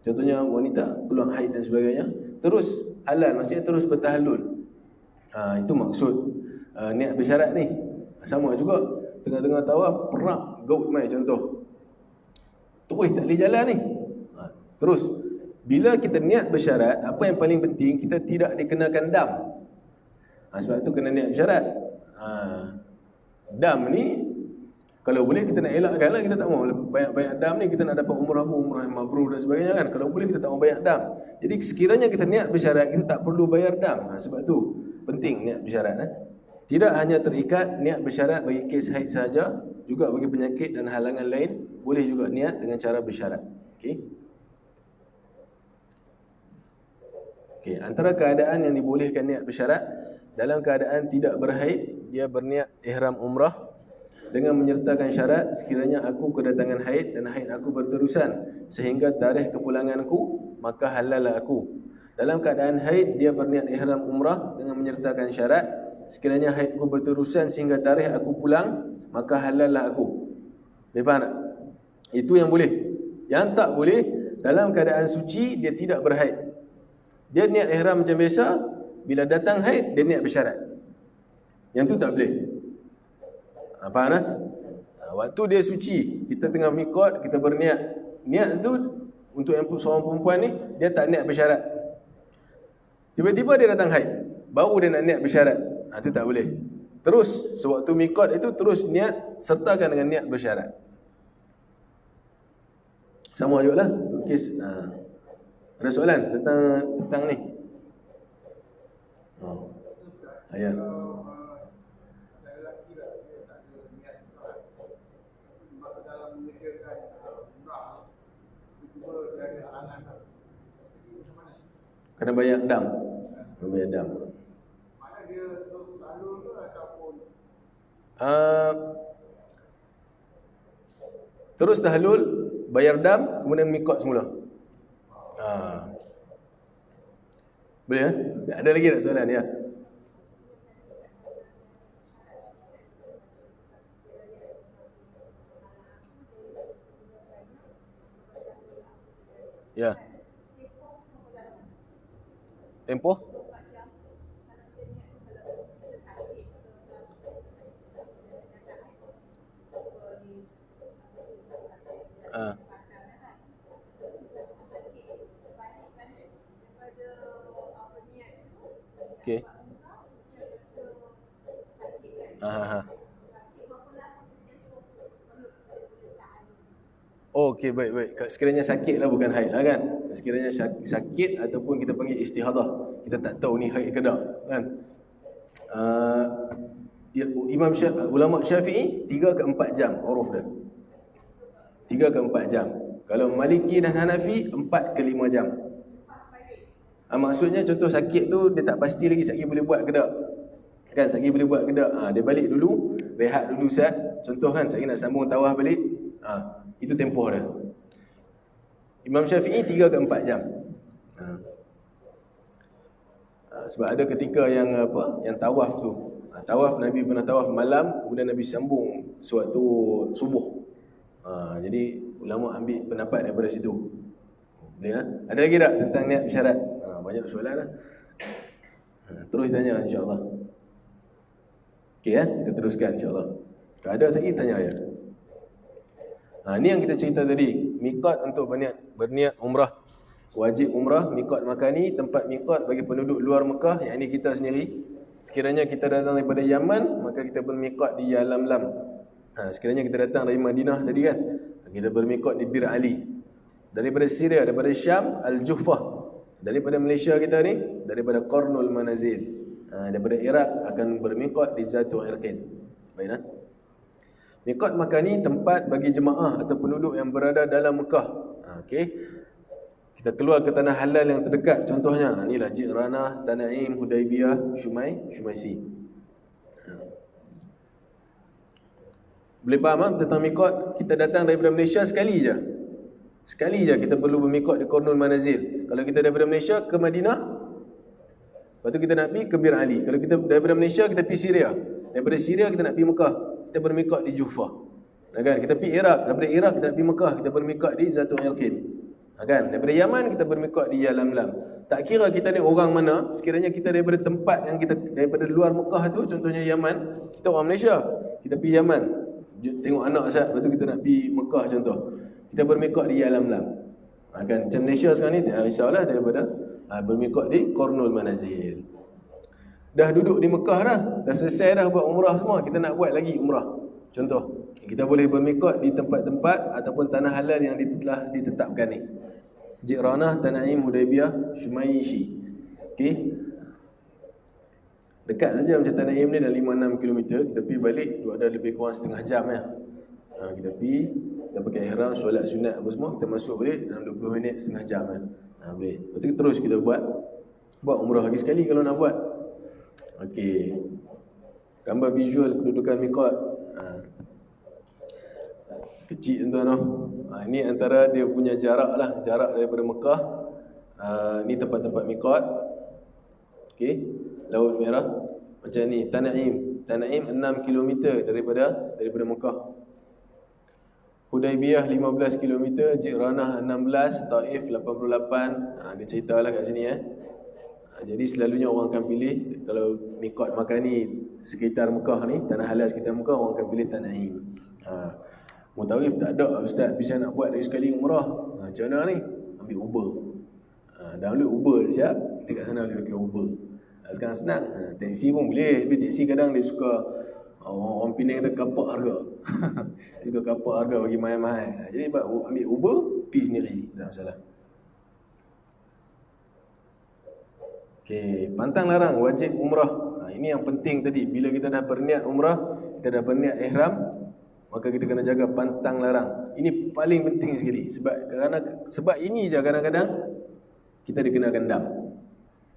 Contohnya wanita keluar haid dan sebagainya, terus halal, maksudnya terus bertahallul. Itu maksud niat bersyarat ni. Sama juga tengah-tengah tawaf perak gout mai contoh. Terus tak boleh jalan ni. Terus bila kita niat bersyarat, apa yang paling penting, kita tidak dikenakan dam. Sebab tu kena niat bersyarat. Dam ni kalau boleh kita nak elakkan lah, kita tak mau banyak dam ni, kita nak dapat umrah yang mabrur dan sebagainya kan. Kalau boleh kita tak mau banyak dam. Jadi sekiranya kita niat bersyarat, kita tak perlu bayar dam. Sebab tu penting niat bersyarat. Tidak hanya terikat niat bersyarat bagi kes haid sahaja, juga bagi penyakit dan halangan lain boleh juga niat dengan cara bersyarat. Okey, antara keadaan yang dibolehkan niat bersyarat, dalam keadaan tidak berhaid, dia berniat ihram umrah dengan menyertakan syarat, sekiranya aku kedatangan haid dan haid aku berterusan sehingga tarikh kepulanganku, maka halal aku. Dalam keadaan haid, dia berniat ihram umrah dengan menyertakan syarat, sekiranya haidku berterusan sehingga tarikh aku pulang, maka halal aku. Faham tak? Itu yang boleh. Yang tak boleh, dalam keadaan suci, dia tidak berhaid, dia niat ihram macam biasa, bila datang haid, dia niat bersyarat. Yang tu tak boleh. Faham tak? Waktu dia suci, kita tengah miqat, kita berniat. Niat tu, untuk yang seorang perempuan ni, dia tak niat bersyarat. Tiba-tiba dia datang haid, baru dia nak niat bersyarat. Itu tak boleh. Terus, sewaktu miqat itu, terus niat, sertakan dengan niat bersyarat. Sama juga lah untuk kes. Ada soalan tentang ni? Ya. Kena bayar dam. Mana dia terus lalu tu ataupun terus tahlul, bayar dam, kemudian miqat semula. Boleh ya? Ada lagi tak soalan ya? Ya. Tempoh? Okey. Oh, okey, baik. Sekiranya sakit lah, bukan haid lah kan. Sekiranya sakit ataupun kita panggil istihadah, kita tak tahu ni haid ke tak kan. Ulama Syafi'i 3 ke 4 jam uruf dia. 3 ke 4 jam. Kalau Maliki dan Hanafi 4 ke 5 jam. Maksudnya contoh sakit tu dia tak pasti lagi sakit boleh buat ke tak. Kan sakit boleh buat ke tak. Dia balik dulu, rehat dulu Ustaz. Contoh kan saya nak sambung tawaf balik. Itu tempoh dia. Imam Syafi'i 3 ke 4 jam. Sebab ada ketika yang yang tawaf tu. Tawaf, Nabi pernah tawaf malam, kemudian Nabi sambung sewaktu subuh. Jadi ulama ambil pendapat daripada situ. Boleh lah. Ada lagi tak tentang niat bersyarat? Banyak soalan lah. Terus tanya insyaAllah. Okey ya, kita teruskan insyaAllah. Kalau ada lagi tanya ya. Ni yang kita cerita tadi. Miqat untuk berniat umrah. Wajib umrah, miqat makani, tempat miqat bagi penduduk luar Mekah, yang ini kita sendiri. Sekiranya kita datang daripada Yaman, maka kita bermiqat di Yalamlam. Sekiranya kita datang dari Madinah tadi kan, kita bermiqat di Bir Ali. Daripada Syria, daripada Syam, Al-Juhfah. Daripada Malaysia kita ni, daripada Qarnul Manazil. Daripada Iraq akan bermiqat di Zatul Irqin. Baiklah. Miqat makani, tempat bagi jemaah atau penduduk yang berada dalam Mekah. Okey. Kita keluar ke tanah halal yang terdekat. Contohnya, inilah Ji'ranah, Tanaim, Hudaibiyah, Shumaisi. Boleh faham tentang miqat? Kita datang daripada Malaysia sekali je. Sekali je kita perlu bermiqat di Qarnul Manazil. Kalau kita daripada Malaysia ke Madinah, lepas tu kita nak pergi ke Bir Ali. Kalau kita daripada Malaysia, kita pergi Syria. Daripada Syria kita nak pergi Mekah, kita bermiqat di Juhfah. Kan? Kita pergi Iraq. Daripada Iraq kita nak pergi Mekah, kita bermiqat di Zatul Irqin. Kan? Daripada Yaman kita bermiqat di Yalamlam. Tak kira kita ni orang mana, sekiranya kita daripada tempat yang kita daripada luar Mekah tu, contohnya Yaman, kita orang Malaysia, kita pergi Yaman, tengok anak Ustaz, lepas tu kita nak pergi Mekah contoh, kita bermiqat di Yalamlam. Kan? Macam Malaysia sekarang ni, tak risaulah daripada bermiqat di Qarnul Manazil. Dah duduk di Mekah dah selesai dah buat umrah semua, kita nak buat lagi umrah. Contoh, kita boleh bermiqat di tempat-tempat ataupun tanah halal yang telah ditetapkan ni. Ji'ranah, Tanaim, Hudaibiyah, Shumaisi. Okey. Dekat saja macam Tanaim ni dah 5-6 km, kita pergi balik ada lebih kurang setengah jam ya. Kita pergi, kita pakai ihram, solat sunat apa semua, kita masuk balik dalam 20 minit, setengah jam ya. Boleh. Lepas tu terus kita buat umrah lagi sekali kalau nak buat. Okey. Gambar visual kedudukan miqat. Kecil tuan-tuan. Ini antara dia punya jarak lah, jarak daripada Mekah. Ni tempat-tempat miqat. Okey, Laut Merah. Macam ni, Tanaim 6 km daripada Mekah. Hudaibiyah 15 km, Ji'ranah 16, Taif 88. Dia ceritalah kat sini Jadi selalunya orang akan pilih, kalau miqat makani sekitar Mekah ni, tanah halal sekitar Mekah, orang akan pilih Tanaim. Mutawif tak ada, Ustaz bisa nak buat lagi sekali umrah. Macam mana ni? Ambil Uber. Download Uber siap, nanti kat sana boleh pakai Uber. Sekarang senang. Taksi pun boleh, tapi taksi kadang dia suka orang Penang kata kapak harga. Dia suka kapak harga bagi mahal-mahal. Jadi ambil Uber, pergi sendiri, tak masalah. Okey, pantang larang wajib umrah. Ini yang penting tadi. Bila kita dah berniat umrah, kita dah berniat ihram, maka kita kena jaga pantang larang. Ini paling penting sekali. Sebab ini je kadang-kadang kita dikenakan dam.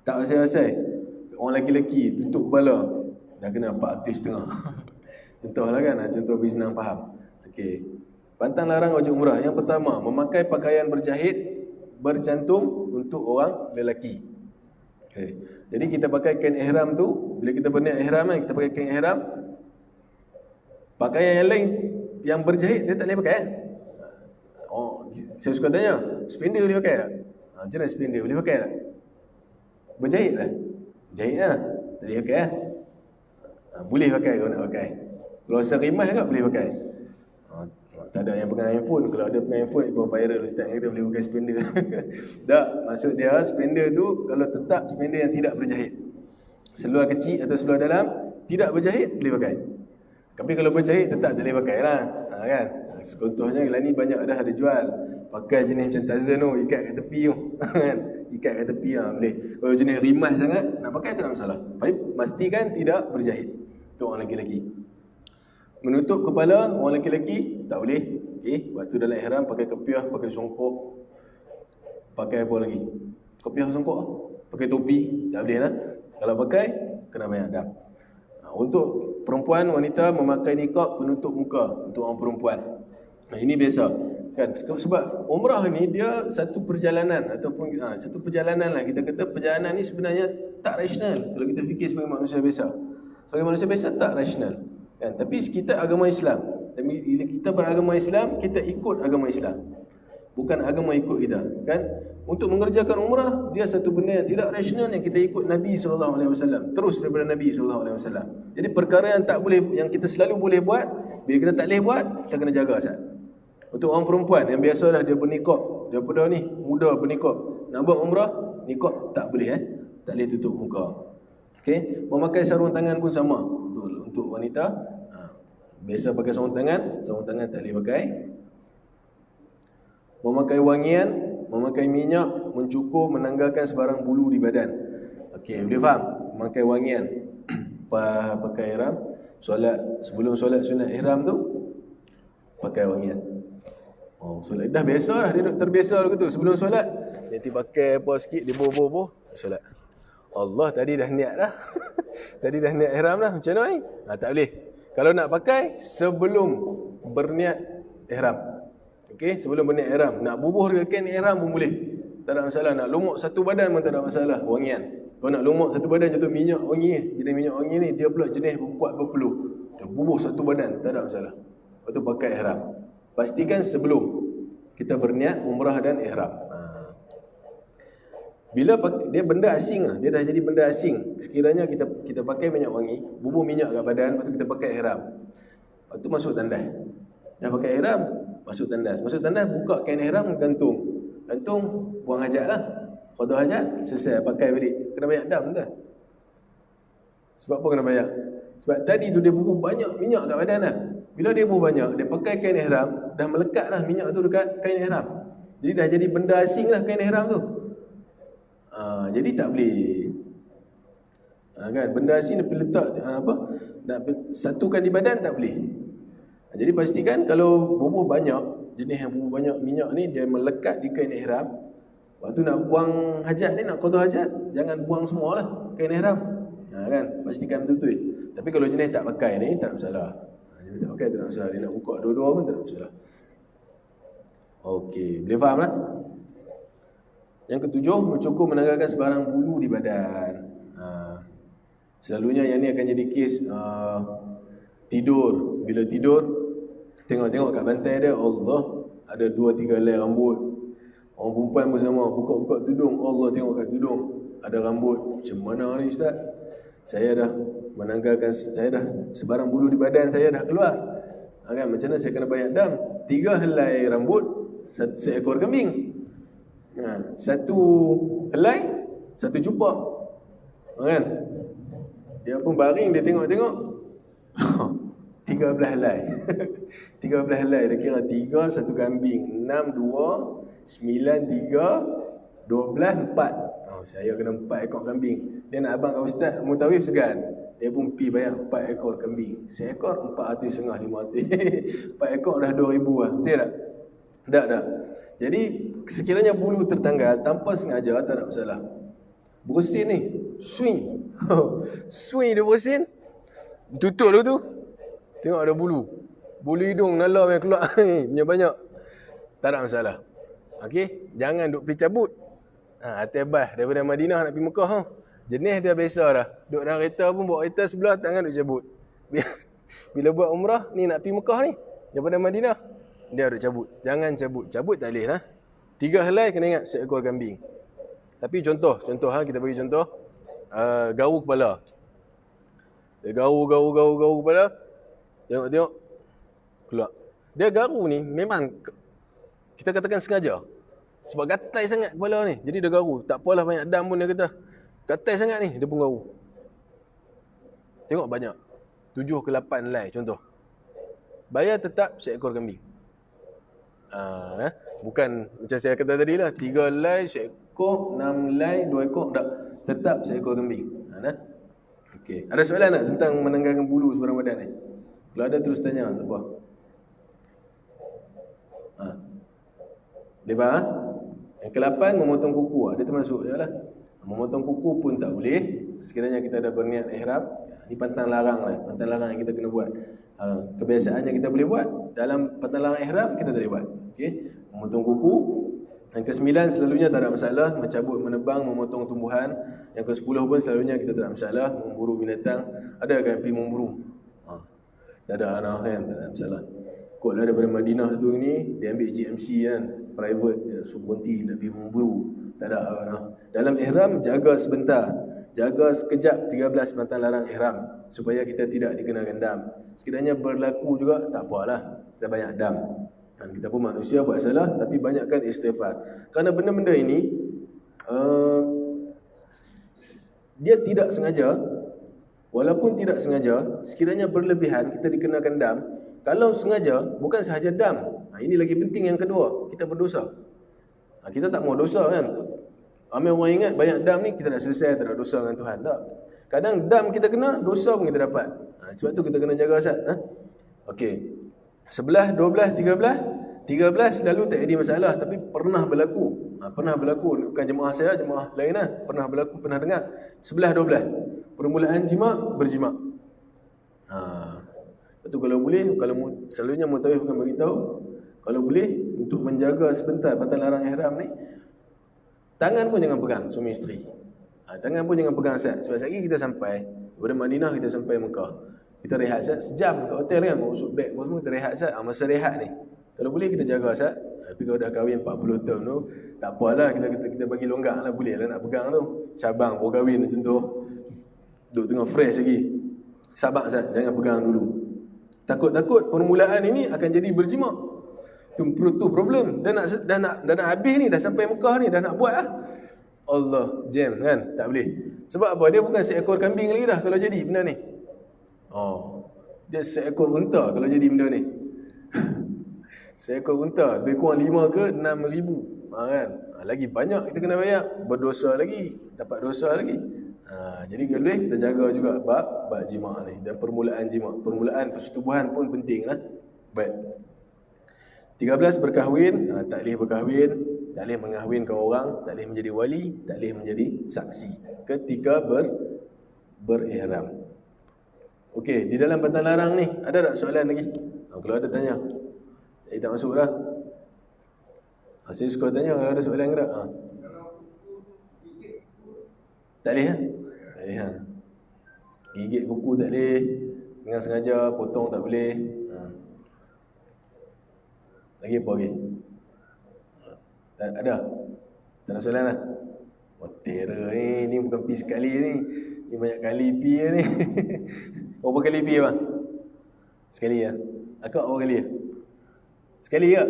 Tak asal-asal. Orang lelaki tutup kepala, dah kena 400.5. Contohlah kan, contoh bagi senang faham. Okey. Pantang larang wajib umrah. Yang pertama, memakai pakaian berjahit bercantum untuk orang lelaki. Okay. Jadi kita pakai kain ihram tu, bila kita berniat ihram kita pakai kain ihram. Pakaian yang lain yang berjahit dia tak boleh pakai. Saya suka tanya, spender boleh pakai tak? Macam mana spender boleh pakai tak? Berjahit lah. Jahit lah. Tak boleh pakai boleh pakai kalau nak pakai. Kalau rasa rimas juga boleh pakai. Tak ada yang pegang handphone. Kalau ada pegang handphone, itu viral Ustaz kita boleh pakai spender. Tak, maksud dia spender tu kalau tetap spender yang tidak berjahit. Seluar kecil atau seluar dalam tidak berjahit boleh pakai. Tapi kalau berjahit tetap tak boleh pakai lah. Kan? Contohnya lah ni banyak dah ada jual. Pakai jenis macam Tarzan tu, ikat kat tepi tu. Kan? Ikat kat tepi boleh. Kalau jenis rimas sangat, nak pakai tak ada masalah. Tapi pastikan tidak berjahit. Itu orang lelaki-lelaki. Menutup kepala orang lelaki-lelaki tak boleh. Okey, waktu dalam ihram pakai kepiah, pakai songkok. Pakai apa lagi? Kepiah, songkok, pakai topi, tak boleh lah. Kalau pakai kena bayar dam. Untuk perempuan wanita memakai niqab penutup muka untuk orang perempuan. Ini biasa. Kan sebab umrah ni dia satu perjalanan ataupun satu perjalanan lah, kita kata perjalanan ni sebenarnya tak rasional kalau kita fikir sebagai manusia biasa. Sebagai manusia biasa tak rasional kan, tapi kita agama Islam. Tapi bila kita beragama Islam, kita ikut agama Islam, bukan agama ikut kita kan. Untuk mengerjakan umrah, dia satu benda yang tidak rasional yang kita ikut Nabi SAW, terus daripada Nabi SAW. Jadi perkara yang tak boleh, yang kita selalu boleh buat, bila kita tak boleh buat, kita kena jaga Ustaz. Untuk orang perempuan yang biasa dah dia bernikah, daripada ni muda bernikah, nak buat umrah, nikah tak boleh tak boleh tutup muka. Okey, memakai sarung tangan pun sama. Untuk wanita biasa pakai sarung tangan tak boleh pakai. Memakai wangian, memakai minyak, mencukur, menanggalkan sebarang bulu di badan. Okey, boleh faham? Memakai wangian, pakai ihram, solat, sebelum solat sunat ihram tu pakai wangian. Solat dah biasa dah, dia terbiasa begitu. Sebelum solat nanti pakai apa sikit, dia bobo solat. Allah tadi dah niat dah. Tadi dah niat ihram dah. Macam mana ni? Tak boleh. Kalau nak pakai sebelum berniat ihram. Okey, sebelum berniat ihram. Nak bubuh dekat kain ihram pun boleh. Tak ada masalah. Nak lumuk satu badan pun tak ada masalah, wangian. Kalau nak lumuk satu badan contoh minyak wangi, jenis minyak wangi ni dia pula jenis kuat berpeluh. Dia bubuh satu badan, tak ada masalah. Lepas tu pakai ihram. Pastikan sebelum kita berniat umrah dan ihram. Bila dia benda asing lah, dia dah jadi benda asing. Sekiranya kita pakai minyak wangi, bubuh minyak kat badan, lepas tu kita pakai ihram. Lepas tu masuk tandas. Dah pakai ihram, masuk tandas. Masuk tandas, buka kain ihram, gantung. Gantung, buang hajat lah. Qada hajat, selesai, pakai balik. Kena banyak dam tuan. Sebab apa kena banyak? Sebab tadi tu dia bubuh banyak minyak kat badan lah. Bila dia bubuh banyak, dia pakai kain ihram, dah melekat lah minyak tu dekat kain ihram. Jadi dah jadi benda asing lah kain ihram tu. Jadi tak boleh. Kan, benda asing dia letak nak satukan di badan tak boleh. Jadi pastikan kalau bubuh banyak, jenis yang bubuh banyak minyak ni, dia melekat di kain ihram. Waktu nak buang hajat ni, nak qada hajat, jangan buang semualah kain ihram. Kan, pastikan betul-betul. Tapi kalau jenis tak pakai ni, tak ada masalah. Jenis tak pakai tak ada masalah. Dia nak buka dua-dua pun tak ada masalah. Okey, boleh faham lah? Yang ketujuh, mencukur, menanggalkan sebarang bulu di badan. Selalunya yang ni akan jadi kes tidur. Bila tidur, tengok kat bantai dia, Allah, ada 2-3 helai rambut. Orang perempuan pun sama, buka-buka tudung, Allah tengok kat tudung, ada rambut. Macam mana ni Ustaz? Saya dah menanggalkan, saya dah sebarang bulu di badan saya dah keluar. Kan, macam mana saya kena bayar dam? 3 helai rambut, seekor kambing. Satu helai, satu cupak. Kan? Dia pun baring, dia tengok-tengok. 13 helai. 13 helai, dia kira 3 satu kambing, 6 2 9 3 12 4. Saya kena 4 ekor kambing. Dia nak abang kat ustaz Mutawif segan. Dia pun pi bayar 4 ekor kambing. Seekor 450 500. 4 ekor dah 2000 lah. Betul tak? Tak. Jadi sekiranya bulu tertanggal tanpa sengaja tak ada masalah. Bersin ni, swing. Swing dia bersin. Tutup dulu tu. Tengok ada bulu. Bulu hidung nala yang keluar ni banyak. Tak ada masalah. Okey, jangan duk pergi cabut. Atas bas daripada Madinah nak pergi Mekah jenis dia biasa dah. Duk dalam kereta pun bawa kereta sebelah, tangan duk cabut. Bila buat umrah ni nak pergi Mekah ni daripada Madinah, dia duk cabut. Jangan cabut. Cabut tak boleh lah. 3 helai kena ingat seekor kambing. Tapi contoh kita bagi contoh garu kepala. Dia garu kepala. Tengok keluar. Dia garu ni memang kita katakan sengaja. Sebab gatai sangat kepala ni. Jadi dia garu. Tak apalah banyak dam pun dia kata. Gatai sangat ni, dia pun garu. Tengok banyak. 7 ke 8 helai contoh. Bayar tetap seekor kambing. Bukan macam saya kata tadi lah. 3 helai seekor, 6 helai 2 ekor. Tak. Tetap seekor kambing. Okey. Ada soalan tak tentang menanggalkan bulu sebarang badan ni? Kalau ada terus tanya. Tak apa. Boleh faham? Yang ke-8, memotong kuku. Dia termasuk je lah. Memotong kuku pun tak boleh. sekiranya kita dah berniat ihram, ni pantang larang lah, pantang larang yang kita kena buat. Kebiasaan yang kita boleh buat, dalam pantang larang ihram kita tak boleh buat. Okey, memotong kuku. Yang ke-9 selalunya tak ada masalah, mencabut, menebang, memotong tumbuhan. Yang ke-10 pun selalunya kita tak ada masalah, memburu binatang. Ada kan pergi memburu? Tak ada anak kan, tak ada masalah. Kot lah daripada Madinah tu ni, dia ambil GMC kan, private, so berhenti nak pergi memburu. Tak ada anak. Dalam ihram, jaga sebentar. Jaga sekejap 13 pantang larang ihram, supaya kita tidak dikenakan dam. Sekiranya berlaku juga, tak apalah, kita banyak dam. Dan kita pun manusia buat salah, tapi banyakkan istighfar. Kerana benda-benda ini, dia tidak sengaja. Walaupun tidak sengaja, sekiranya berlebihan, kita dikenakan dam. Kalau sengaja, bukan sahaja dam. Ini lagi penting yang kedua, kita berdosa. Kita tak mau dosa kan. Ramai orang ingat banyak dam ni kita nak selesai, tak nak dosa dengan Tuhan. Tak. Kadang dam kita kena, dosa pun kita dapat. Sebab tu kita kena jaga Ustaz. Okey. 11, 12, 13 lalu tak jadi masalah, tapi pernah berlaku. Pernah berlaku, bukan jemaah saya, jemaah lain lah. Pernah berlaku, pernah dengar. 11, 12. Permulaan jima' berjima'. Betul, kalau boleh, kalau selalunya mutawif akan beritahu, kalau boleh untuk menjaga sebentar pantang larang ihram ni, tangan pun jangan pegang suami isteri. Tangan pun jangan pegang Ustaz. Sebab lagi kita sampai daripada Madinah, kita sampai Mekah. Kita rehat Ustaz sejam kat hotel kan, masuk beg semua, kita rehat Ustaz. Masa rehat ni, kalau boleh kita jaga Ustaz. Tapi kalau dah kahwin 40 tahun tu, tak apalah, kita bagi longgar lah, boleh lah nak pegang tu. Cabang baru kahwin macam tu, duduk tengah fresh lagi. Sabar Ustaz, jangan pegang dulu. Takut-takut permulaan ini akan jadi berjima'. Tu problem. Dah nak habis ni, dah sampai Mekah ni, dah nak buat lah. Allah, jam kan, tak boleh. Sebab apa? Dia bukan seekor kambing lagi dah kalau jadi benda ni. Dia seekor unta kalau jadi benda ni. Seekor unta, lebih kurang 5 ke 6 ribu. Kan? Lagi banyak kita kena bayar, berdosa lagi, dapat dosa lagi. Jadi kalau boleh kita jaga juga bab jima' ni dan permulaan jima'. Permulaan persetubuhan pun penting lah. Baik. 13 berkahwin, tak boleh berkahwin, tak boleh mengahwinkan orang, tak boleh menjadi wali, tak boleh menjadi saksi ketika berihram. Okey, di dalam pantang larang ni ada tak soalan lagi? Kalau ada tanya. Saya tak masuk dah. Saya suka tanya kalau ada soalan ke tak? Tak boleh tak boleh. Gigit kuku tak boleh, dengan sengaja potong tak boleh. Lagi apa lagi? Tak ada? Tak ada soalan lah? Terror ni bukan pi sekali ni. Ni banyak kali pi ni. Berapa kali pi bang? Sekali ya? Akak berapa kali ya? Sekali ke?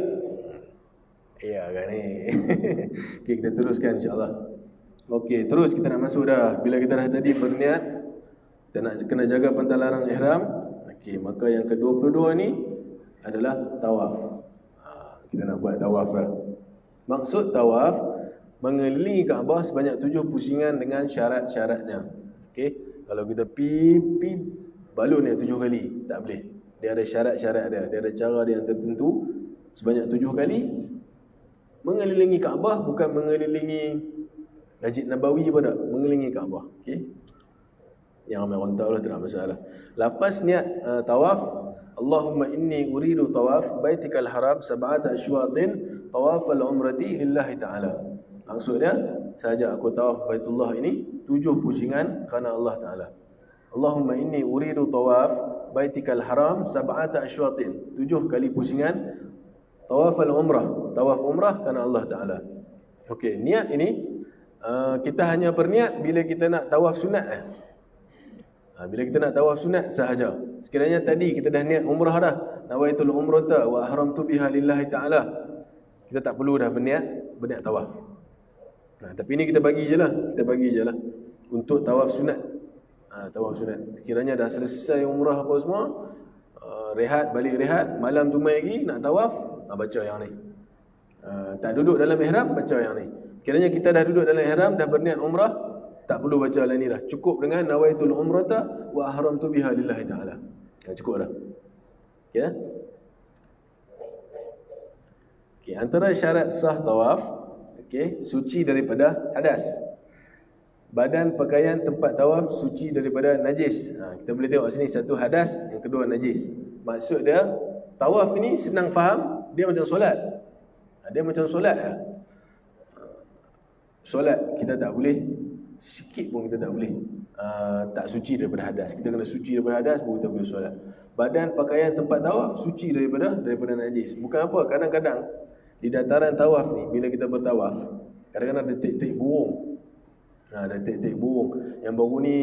Ya kan ni. Okay, kita teruskan insyaAllah. Okey, terus kita nak masuk dah. Bila kita dah tadi berniat, kita nak kena jaga pantang larang ihram. Okey, maka yang ke-22 ni adalah tawaf. Kita nak buat tawaf lah. Maksud tawaf, mengelilingi Kaabah sebanyak 7 pusingan dengan syarat-syaratnya. Okey, kalau kita pi balun yang 7 kali, tak boleh. Dia ada syarat-syarat dia ada cara dia yang tertentu. Sebanyak 7 kali mengelilingi Kaabah, bukan mengelilingi Masjid Nabawi pun tak, mengelilingi Kaabah. Okey. Yang ramai orang tahu lah, tak ada masalah. Lafaz niat tawaf, Allahumma inni uridu tawaf baitikal haram sab'ata asywatin tawafal umrati lillahi ta'ala. Maksudnya, sahaja aku tawaf Baitullah ini 7 pusingan kerana Allah Ta'ala. Allahumma inni uridu tawaf baitikal haram sab'ata asywatin, 7 kali pusingan tawafal umrah, tawaf umrah kerana Allah Ta'ala. Okey, niat ini kita hanya berniat bila kita nak tawaf sunat. Bila kita nak tawaf sunat sahaja. Sekiranya tadi kita dah niat umrah dah, nawaitul umrata wa ahramtu biha lillahi ta'ala, kita tak perlu dah berniat tawaf. Tapi ini kita bagi je lah untuk tawaf sunat. Tawaf sunat. Sekiranya dah selesai umrah apa semua, balik rehat, malam tu mai lagi nak tawaf, baca yang ni. Tak duduk dalam ihram, baca yang ni. Kiranya kita dah duduk dalam ihram, dah berniat umrah, tak perlu baca lain ni dah. Cukup dengan nawaitul umrata wa ahramtu biha lillahi ta'ala. Cukup dah. Okay? Okay, antara syarat sah tawaf, okay, suci daripada hadas. Badan, pakaian, tempat tawaf suci daripada najis. Kita boleh tengok sini, satu hadas, yang kedua najis. Maksud dia, tawaf ni senang faham, dia macam solat. Dia macam solat lah. Solat kita tak boleh, sikit pun kita tak boleh tak suci daripada hadas. Kita kena suci daripada hadas baru kita boleh solat. Badan, pakaian, tempat tawaf suci daripada najis. Bukan apa, kadang-kadang di dataran tawaf ni, bila kita bertawaf, kadang-kadang ada tik-tik burung. Ada tik-tik burung. Yang baru ni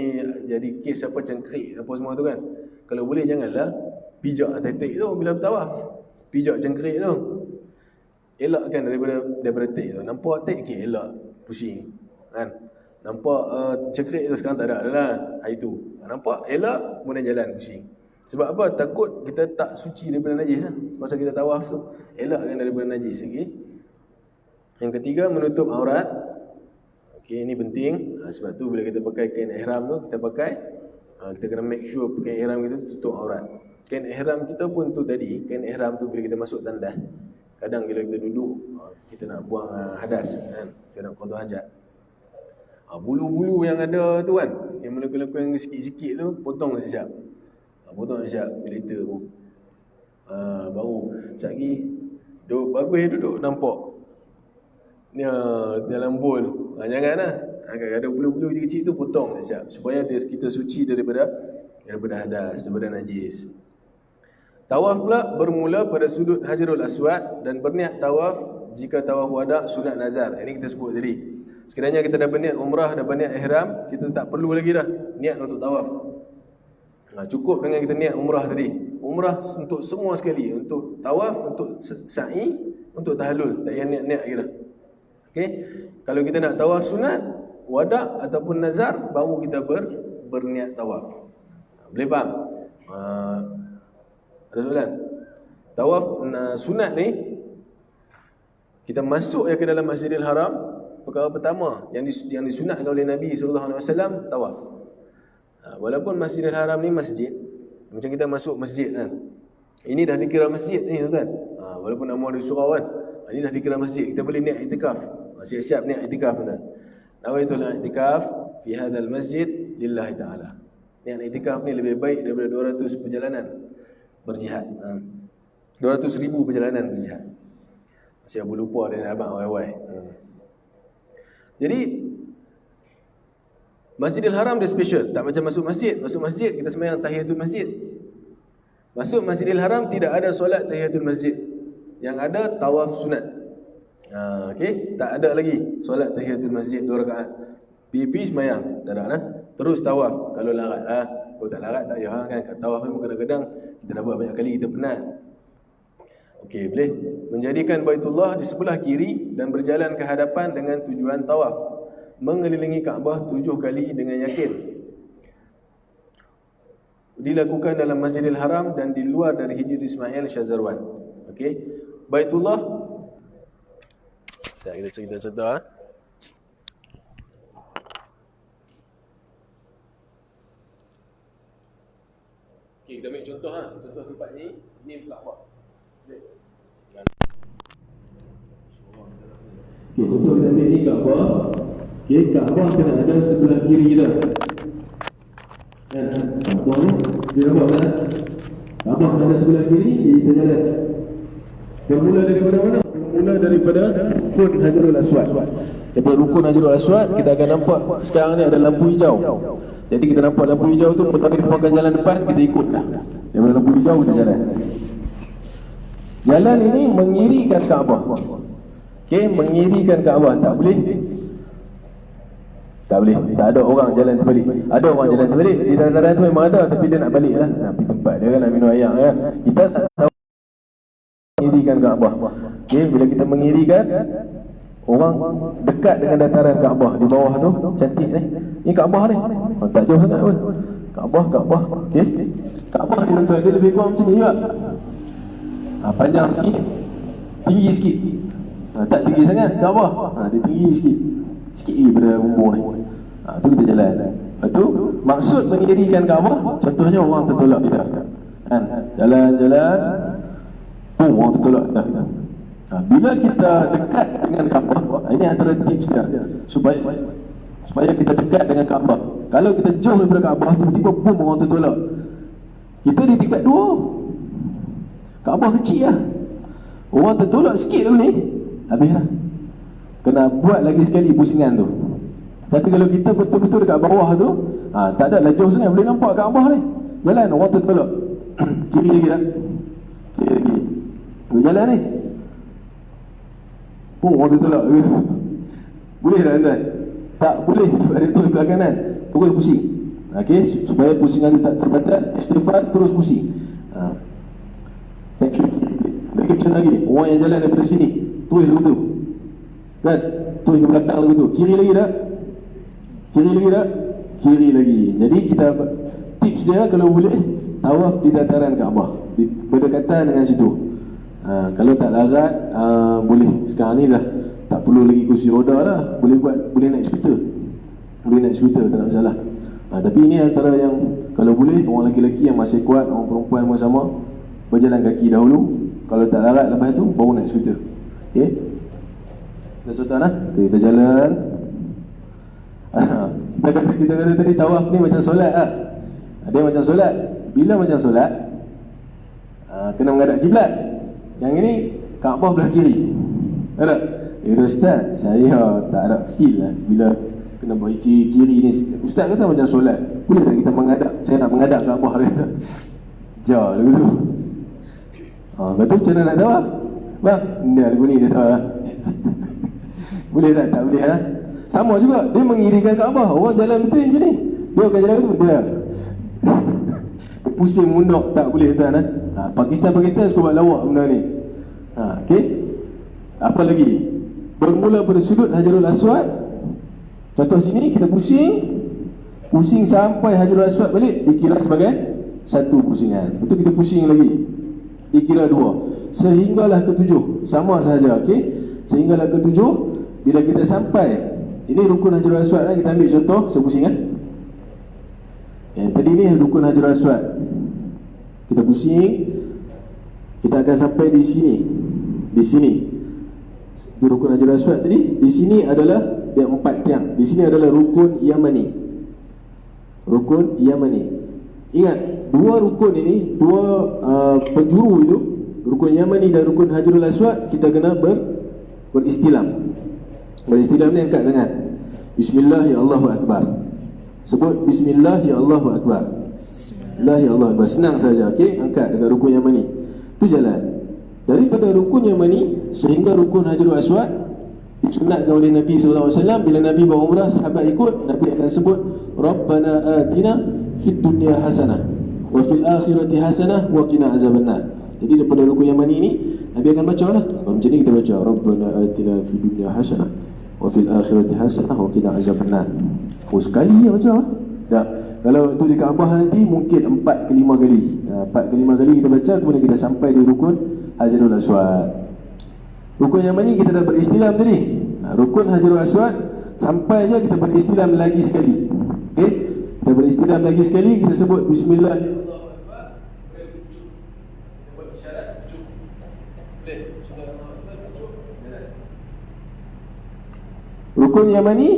jadi kes apa, cengkerik apa semua tu kan. Kalau boleh janganlah pijak tik-tik tu bila bertawaf. Pijak cengkerik tu, elakkan daripada tik tu. Nampak tik, okay, elak, pusing kan. Nampak cengkerik tu sekarang tak ada lah. Hari tu nampak elak, kemudian jalan pusing. Sebab apa? Takut kita tak suci daripada najis lah. Masa kita tawaf tu, elakkan daripada najis. Okay? Yang ketiga, menutup aurat. Okay, ini penting. Sebab tu bila kita pakai kain ihram tu, kita kena make sure kain ihram kita tutup aurat. Kain ihram kita pun tu tadi, kain ihram tu bila kita masuk tandas, kadang bila kita duduk, kita nak buang hadas kan, kita nak qada hajat. Bulu-bulu yang ada tu kan, yang melaku-laku yang sikit-sikit tu, potong sekejap. Potong sekejap, militer pun. Baru sekejap lagi bagus duduk nampak ni dalam bowl. Janganlah. Ada bulu-bulu kecil-kecil tu potong sekejap supaya kita suci daripada hadas, daripada najis. Tawaf pula bermula pada sudut Hajarul Aswad dan berniat tawaf jika tawaf wada' sunat nazar. Ini kita sebut tadi. Sekiranya kita dah berniat umrah, dah berniat ihram, kita tak perlu lagi dah niat untuk tawaf. Cukup dengan kita niat umrah tadi. Umrah untuk semua sekali, untuk tawaf, untuk sa'i, untuk tahallul, tak payah niat-niat lagi dah. Okey. Kalau kita nak tawaf sunat, wada' ataupun nazar, baru kita berniat tawaf. Boleh faham? Ada soalan? Tawaf sunat ni, kita masuk ke dalam Masjidil Haram, perkara pertama yang disunatkan oleh Nabi SAW, tawaf. Walaupun Masjidil Haram ni masjid, macam kita masuk masjid kan, ini dah dikira masjid ni tuan. Walaupun nama dia surau kan, ini dah dikira masjid. Kita boleh niat iktikaf. Siap-siap niat iktikaf tuan. Nawaitul i'tikaf fi hadzal masjid lillahi ta'ala. Niat iktikaf ni lebih baik daripada 200 perjalanan berjihad. 200,000 perjalanan berjihad. Masih aku lupa dari abang wai-wai. Jadi Masjidil Haram dia special. Tak macam masuk masjid. Masuk masjid kita sembahyang tahiyatul masjid. Masuk Masjidil Haram tidak ada solat tahiyatul masjid. Yang ada tawaf sunat. Okey, tak ada lagi solat tahiyatul masjid 2 rakaat. Pergi sembahyang, tak ada lah. Terus tawaf kalau larat lah. Kalau tak larat tak payah kan. Kat tawaf pun kadang-kadang kita dah buat banyak kali, kita penat. Okey, boleh menjadikan Baitullah di sebelah kiri dan berjalan ke hadapan dengan tujuan tawaf. Mengelilingi Kaabah 7 kali dengan yakin. Dilakukan dalam Masjidil Haram dan di luar dari Hijr Ismail Syazarwan. Okey. Baitullah, saya kita cerita contoh. Okey, kita ambil contoh Contoh tempat ni, ini Kaabah. Okey, contoh kita ambil ni Kaabah. Okey, Kaabah kena ada sebelah kiri kita. Kaabah ni, dia nampak kan? Kaabah kena ada sebelah kiri, kita jalan. Bermula daripada mana? Bermula daripada Rukun Hajarul Aswad. Daripada Rukun Hajarul Aswad, kita akan nampak sekarang ni ada lampu hijau. Jadi kita nampak lampu hijau tu, merupakan jalan depan, kita ikutlah. Daripada lampu hijau kita jalan. Jalan ini mengirikan Kaabah. Okey, mengirikan Kaabah. Tak boleh. Tak ada orang jalan terbalik. Ada orang jalan terbalik. Di dalam tu memang ada, tapi dia nak balik lah. Nak pergi tempat dia kan, nak minum air kan. Kita tak tahu mengirikan Kaabah. Okey, bila kita mengirikan, orang dekat dengan dataran Kaabah. Di bawah tu, cantik ni. Ni Kaabah ni. Tak jauh sangat pun. Kaabah. Okey. Kaabah ni tuan, dia lebih kurang macam ni juga. Panjang sikit, tinggi sikit. Tak tinggi sangat Kaabah. Dia tinggi sikit daripada bumbung ni. Tu kita jalan. Lepas tu maksud mengirikan Kaabah, contohnya orang tertolak kita kan, jalan-jalan, orang tertolak kita. Bila kita dekat dengan Kaabah, ini antara tips dia supaya supaya kita dekat dengan Kaabah. Kalau kita jauh daripada Kaabah, tiba-tiba boom, orang tertolak. Kita di tingkat 2, Kaabah kecil lah, orang tertolak sikit lah ni, habis lah. Kena buat lagi sekali pusingan tu. Tapi kalau kita betul-betul dekat bawah tu, tak ada lah jauh sangat, boleh nampak Kaabah ni. Jalan, orang tertolak. Kiri lagi tak? Kiri lagi. Jalan ni, orang tertolak. Boleh tak tuan? Tak boleh, sebab dia terus belah kanan, terus pusing. Okey, supaya pusingan tu tak terbatal, istighfar, terus pusing. Lagi macam lagi ni, orang yang jalan daripada sini terus lagu tu, kan? Terus ke belakang lagu tu. Kiri lagi tak? Kiri lagi tak? Kiri lagi. Jadi kita tips dia, kalau boleh tawaf di dataran Kaabah, berdekatan dengan situ. Kalau tak larat, boleh. Sekarang ni dah tak perlu lagi kursi roda dah, boleh buat, boleh naik skuter. Boleh naik skuter, tak ada masalah. Tapi ini antara yang, kalau boleh, orang lelaki yang masih kuat, orang perempuan pun sama, berjalan kaki dahulu. Kalau tak larat, lepas tu baru naik skuter. Okey, dah contoh lah. Okay, kita jalan. Kita kata tadi tawaf ni macam solat lah. Dia macam solat. Bila macam solat, kena menghadap kiblat. Yang ini Kaabah belah kiri. Ada? Ustaz, saya tak ada feel lah bila kena buat kiri ni. Ustaz kata macam solat, boleh tak kita menghadap? Saya nak menghadap Kaabah dia. Jauh lagu tu. Kata macam mana nak tawaf? Bang, dia lagu ni dia tahu lah. Boleh tak? Tak boleh lah. Sama juga, dia mengirikan Kaabah. Orang jalan betul macam ni, dia akan jalan betul. Dia pusing mundak, tak boleh tuan lah. Pakistan suka buat lawak benda ni. Okey, apa lagi? Bermula pada sudut Hajarul Aswad. Contoh sini kita pusing sampai Hajarul Aswad balik, dikira sebagai satu pusingan. Betul, kita pusing lagi, dikira 2, sehinggalah ke-7. Sama sahaja. Okey, sehinggalah ke-7. Bila kita sampai, ini rukun Hajarul Aswad kan? Kita ambil contoh sepusing kan? Tadi ni rukun Hajarul Aswad. Kita pusing, kita akan sampai di sini. Di sini itu rukun Hajarul Aswad tadi. Di sini adalah dia 4 tiang. Di sini adalah rukun Yamani. Rukun Yamani. Ingat, 2 rukun ini, 2 penjuru itu, rukun Yamani dan rukun Hajarul Aswad, kita kena beristilam. Beristilam ni angkat tangan. Bismillah ya Allahu Akbar. Sebut Bismillah ya Allahu Akbar. Bismillah ya Allahu Akbar. Senang saja. Okey, angkat dekat rukun Yamani. Tu jalan daripada rukun Yamani sehingga rukun Hajarul Aswad. Disunatkan oleh Nabi SAW. Bila Nabi berumrah, sahabat ikut, Nabi akan sebut Rabbana atina fid dunya hasanah wa fil akhirati hasanah wa qina azabannar. Jadi daripada rukun Yamani ni Nabi akan baca lah. Kalau macam ni kita baca Rabbana atina fid dunya hasanah wa fil akhirati hasanah wa qina azabannar. Sekali je baca. Tak. Kalau tu di Kaabah nanti mungkin 4 ke 5 kali. 4 ke 5 kali kita baca, kemudian kita sampai di rukun Hajarul Aswad. Rukun yang mana kita dah beristilam tadi. Rukun Hajarul Aswad, sampai je kita beristilam lagi sekali. Okey, kita beristilam lagi sekali, kita sebut Bismillah. Rukun Yamani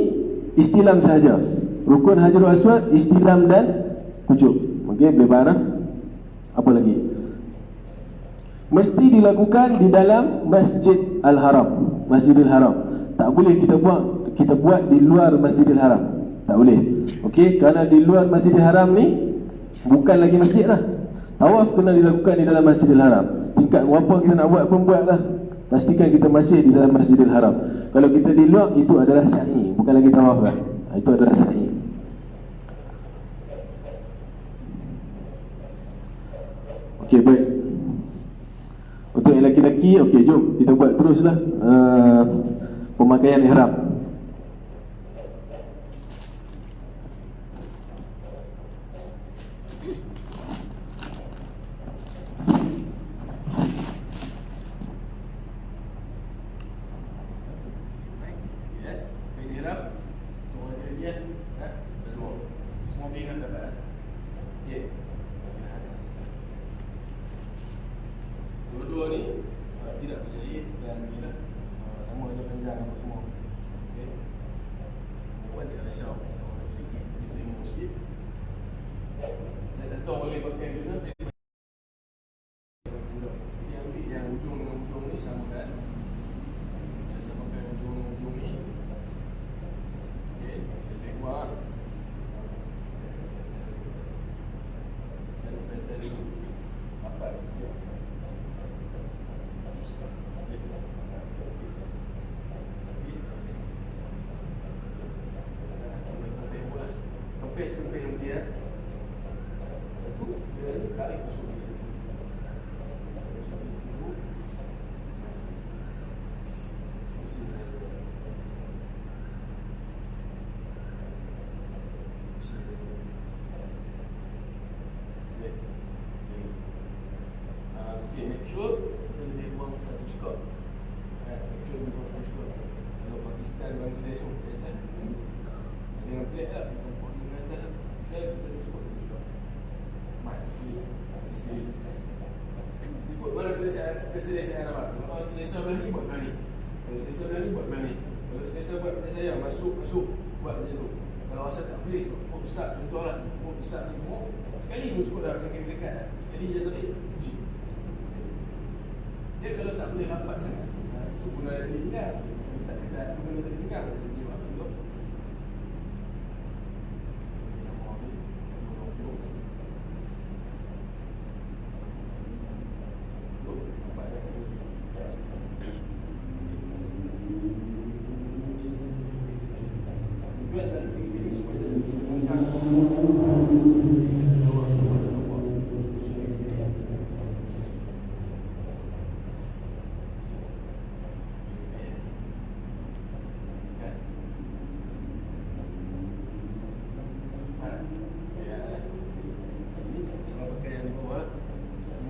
istilam sahaja. Rukun Hajarul Aswad istilam dan kucuk. Okey, boleh faham? Apa lagi? Mesti dilakukan di dalam Masjid Al-Haram, Masjidil Haram. Tak boleh kita buat di luar Masjidil Haram. Tak boleh. Okey, kerana di luar Masjidil Haram ni bukan lagi masjid lah. Tawaf kena dilakukan di dalam Masjidil Haram. Tingkat berapa kita nak buat pun buatlah. Pastikan kita masih di dalam Masjidil Haram. Kalau kita di luar, itu adalah sa'i, bukan lagi tawaf lah. Itu adalah sa'i. Okey, baik. Untuk yang lelaki-lelaki, okey, jom kita buat teruslah pemakaian ihram. Dua-dua ni tidak berjahit dan sama aja panjang apa semua. Okey. Buat dia risau. Kita tengok sikit. Saya tak tahu boleh pakai tu nak. Dia ambil yang ujung dengan ujung ni samakan. Samakan ujung dengan ujung ni. Okey, kita tengok. Dan pattern ni apa dia? Kempis yang dia itu dia tarik masuk di situ. Masuk di situ. Pusing saja. Pusing saja. Okay, make sure kita lebih buang satu cukup. Make sure lebih buang satu cukup. Kalau Pakistan, Bangladesh pun kita jangan pelik lah. Kita cuba juga. Mat sikit. Ikut mana keselesaan apa? Kalau selesa belah ni buat belah ni. Kalau selesa belah ni buat belah ni. Kalau selesa buat macam saya masuk buat macam tu. Kalau asal tak boleh sebab besar contohlah. Besar ni semua sekali pun cukup dah macam dekat. Sekali je tarik uji. Dia kalau tak boleh rapat sangat, tu guna dari pinggang. Tak guna dari pinggang. Jadi waktu tu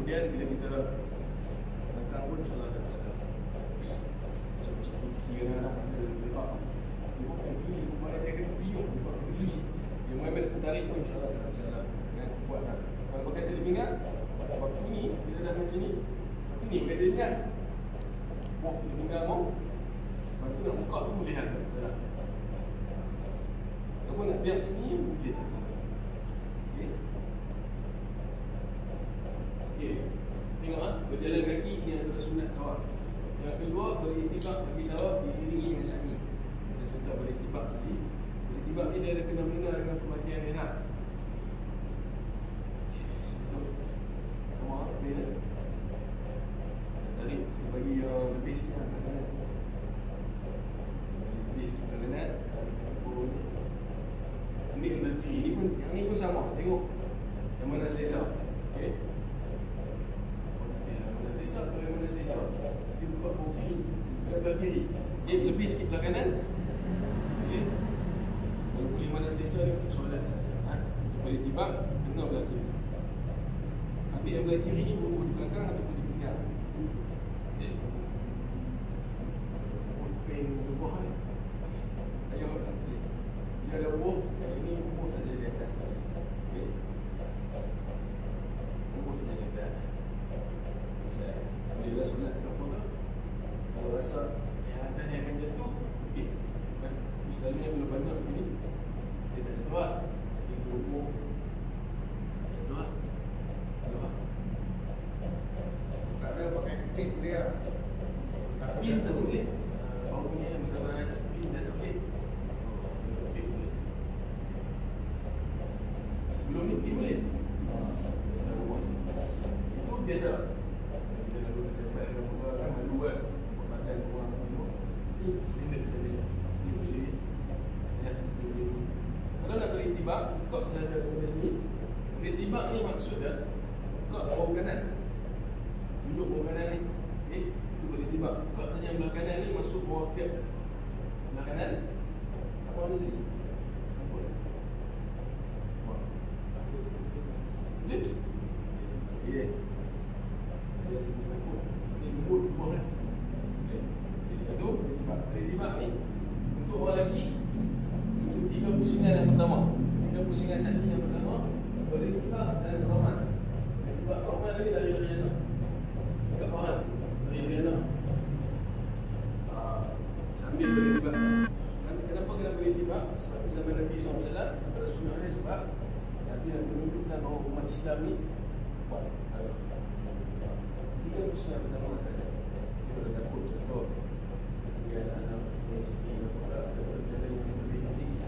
kemudian bila kita tekan pun insyaAllah ada masalah. Macam kira nak lepak dia bukan kiri, bukan dia kata piung, bukan kata sisi. Dia main-main tertarik pun insyaAllah ada masalah. Buat tak. Kalau pakai tali pinggang, waktu ni bila dah macam ni, waktu ni pakai tali pinggang, buat tali pinggang mau, lepas tu nak buka pun boleh ada masalah. Ataupun nak biar sini boleh. Tengok berjalan kaki dia adalah sunat tawaf. Yang kedua, beritibat bagi tawaf diiringi dengan sa'i. Kita contoh beritibat tadi. Beritibat ni dia ada kena-mena dengan pembagian ihram. Sama bila tarik bagi yang lebih sikit kanan. Lebih sikit kanan. Ambil yang kiri ni pun, yang ni pun sama. Tengok yang mana selesa. Okey. Selesa atau yang mana selesa. Dia buka bawah kiri, belah kiri. Okay, lebih sikit belah kanan. Okay. Kalau boleh mana selesa dia untuk solat. Boleh tibak, kena belah kiri. Ambil yang belah kiri ni buruh di belakang ataupun di pinggang. Okay. Kain buah ni. Ayo, okay. Bila ada buah, ini buah saja di atas. Okay. Buah saja di atas. Bila dah solat apa tak? Kalau rasa yang atas ni akan jatuh, okey. Misalnya bila banyak begini, dia tak jatuh lah. Dia berumur jatuh lah. Tak ada pakai pin dia. Pin tak boleh. Baru punya yang bersama pin dah tak boleh. Pin boleh. Sebelum ni pin boleh. Itu biasa. Kalau nak beritibat, kau sahaja dari sini. Beritibat ni maksud dia kau bawah kanan. Duduk bawah kanan ni. Okey, itu beritibat. Kau sahaja yang belah kanan ni masuk bawah tiap. Belah kanan. Apa ni tadi? Apa? Boleh? Okey. Saya sebut satu. Ini lembut bawah kan. Itu beritibat ni untuk orang lagi untuk 3 pusingan yang pertama. 3 pusingan sakit yang pertama beritibat dan roman. Beritibat roman ni dari Riana. Dekat Pahan dari Riana. Sambil beritibat. Kenapa kena beritibat? Sebab tu zaman Islam ni buat. Tiga pusingan pertama saja. Dia takut contoh dia anak isteri ada berjalan yang lebih tinggi.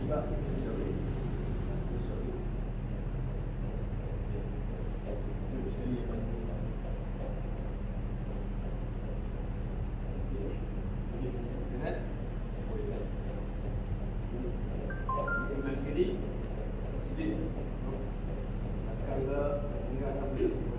Sebab sorry. Sekali yang mana ini dengan boleh kan ini belah kiri sedih kalau enggak ambil ini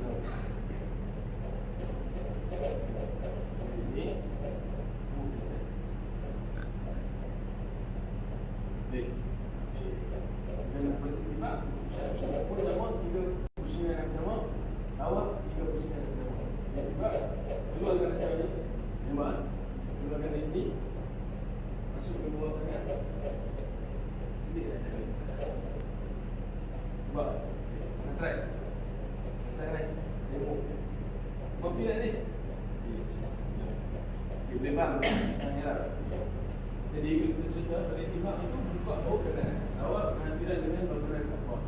dan nak bertimbang pun sama tiga pusingan yang pertama awak tiga pusingan yang pertama tiba keluarkan saja nampak keluarkan dari sini masuk ke bawah tangan sedikit dah nampak nak try naik tengok mampu tak ni boleh faham jadi sudah beritimbang itu buka bawah kanan awak berhentiran dengan bangunan kat bawah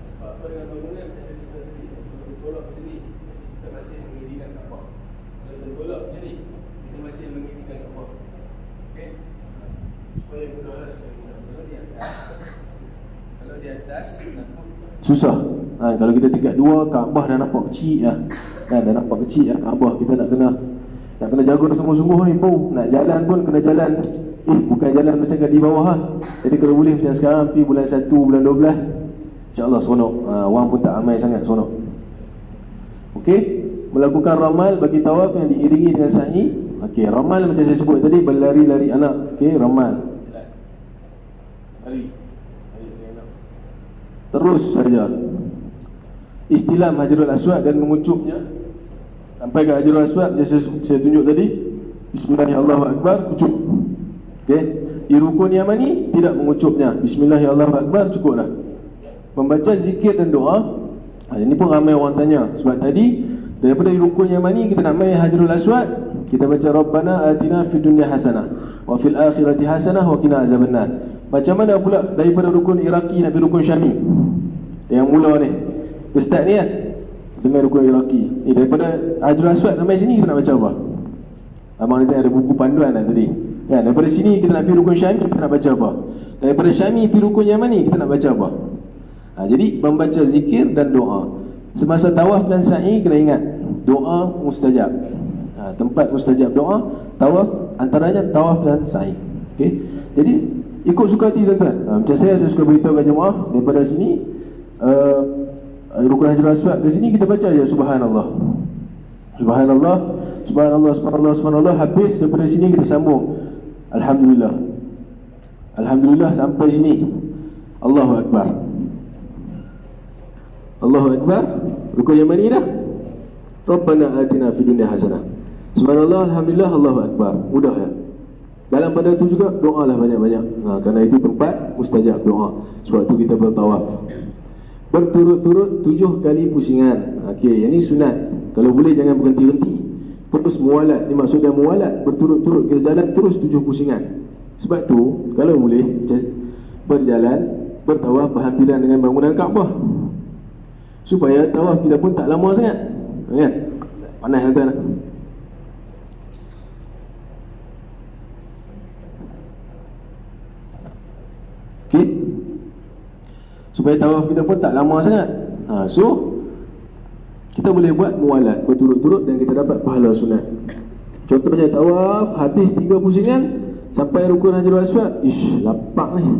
sebab apa dengan bangunan saya sudah tadi tergolak macam ni kita masih mengizinkan kat bawah kalau tergolak macam ni kita masih mengizinkan kat bawah ok supaya mudah kalau di atas takut susah kalau kita tingkat dua Kaabah dah nampak kecil dah nampak kecil Kaabah kita nak kena jaga sungguh-sungguh ni nak jalan pun kena jalan bukan jalan macam kat di bawah jadi kalau boleh macam sekarang pergi bulan 1 bulan 12 InsyaAllah seronok wang pun tak ramai sangat seronok Okey, melakukan ramal bagi tawaf yang diiringi dengan sa'i. Okey, ramal macam saya sebut tadi berlari-lari anak. Okey, ramal lari anak terus saja istilam Hajarul Aswad dan mengucupnya sampai ke Hajarul Aswad yang saya tunjuk tadi. Bismillahirrahmanirrahim, ucup. Okey, di rukun Yamani tidak mengucupnya. Bismillahirrahmanirrahim, cukup dah. Membaca zikir dan doa. Ini pun ramai orang tanya. Sebab tadi daripada rukun Yamani kita nak main Hajarul Aswad, kita baca Rabbana atina fid dunya hasanah wa fil akhirati hasanah wa qina azabannar. Macam mana pula daripada rukun Iraqi nak pergi rukun Syami? Yang mula ni dia start ni kan dengan rukun Iraqi ni, daripada Hajarul Aswad sampai sini kita nak baca apa? Abang ni ada buku panduan dah tadi kan? Daripada sini kita nak pergi rukun Syami, kita nak baca apa? Daripada Syami pergi rukun Yamani, kita nak baca apa? Jadi membaca zikir dan doa semasa tawaf dan sa'i. Kena ingat doa mustajab. Tempat mustajab doa tawaf, antaranya tawaf dan sa'i. Okay? Jadi ikut suka hati tuan-tuan. Macam saya suka beritahu ke jemaah daripada sini rukun Hajarul Aswad ke sini kita baca je subhanallah, subhanallah, subhanallah, subhanallah, subhanallah. Habis daripada sini kita sambung alhamdulillah, alhamdulillah sampai sini Allahu Akbar, Allahu Akbar. Rukun Yamani dah. Rabbana atina fid dunya hasanah. Subhanallah, alhamdulillah, Allahu Akbar. Mudah ya. Dalam pada itu juga doalah banyak-banyak. Kerana itu tempat mustajab doa. Sebab tu kita bertawaf berturut-turut 7 kali pusingan. Okey, yang ni sunat. Kalau boleh jangan berhenti-henti. Terus muwalat. Ni maksudnya muwalat, berturut-turut kita jalan terus 7 pusingan. Sebab tu kalau boleh berjalan bertawaf berhampiran dengan bangunan Kaabah, supaya tawaf kita pun tak lama sangat kan? Panas tuan-tuan. Okey, supaya tawaf kita pun tak lama sangat. So kita boleh buat muwalat berturut-turut dan kita dapat pahala sunat. Contohnya tawaf habis 3 pusingan sampai rukun Hajarul Aswad, lapak ni.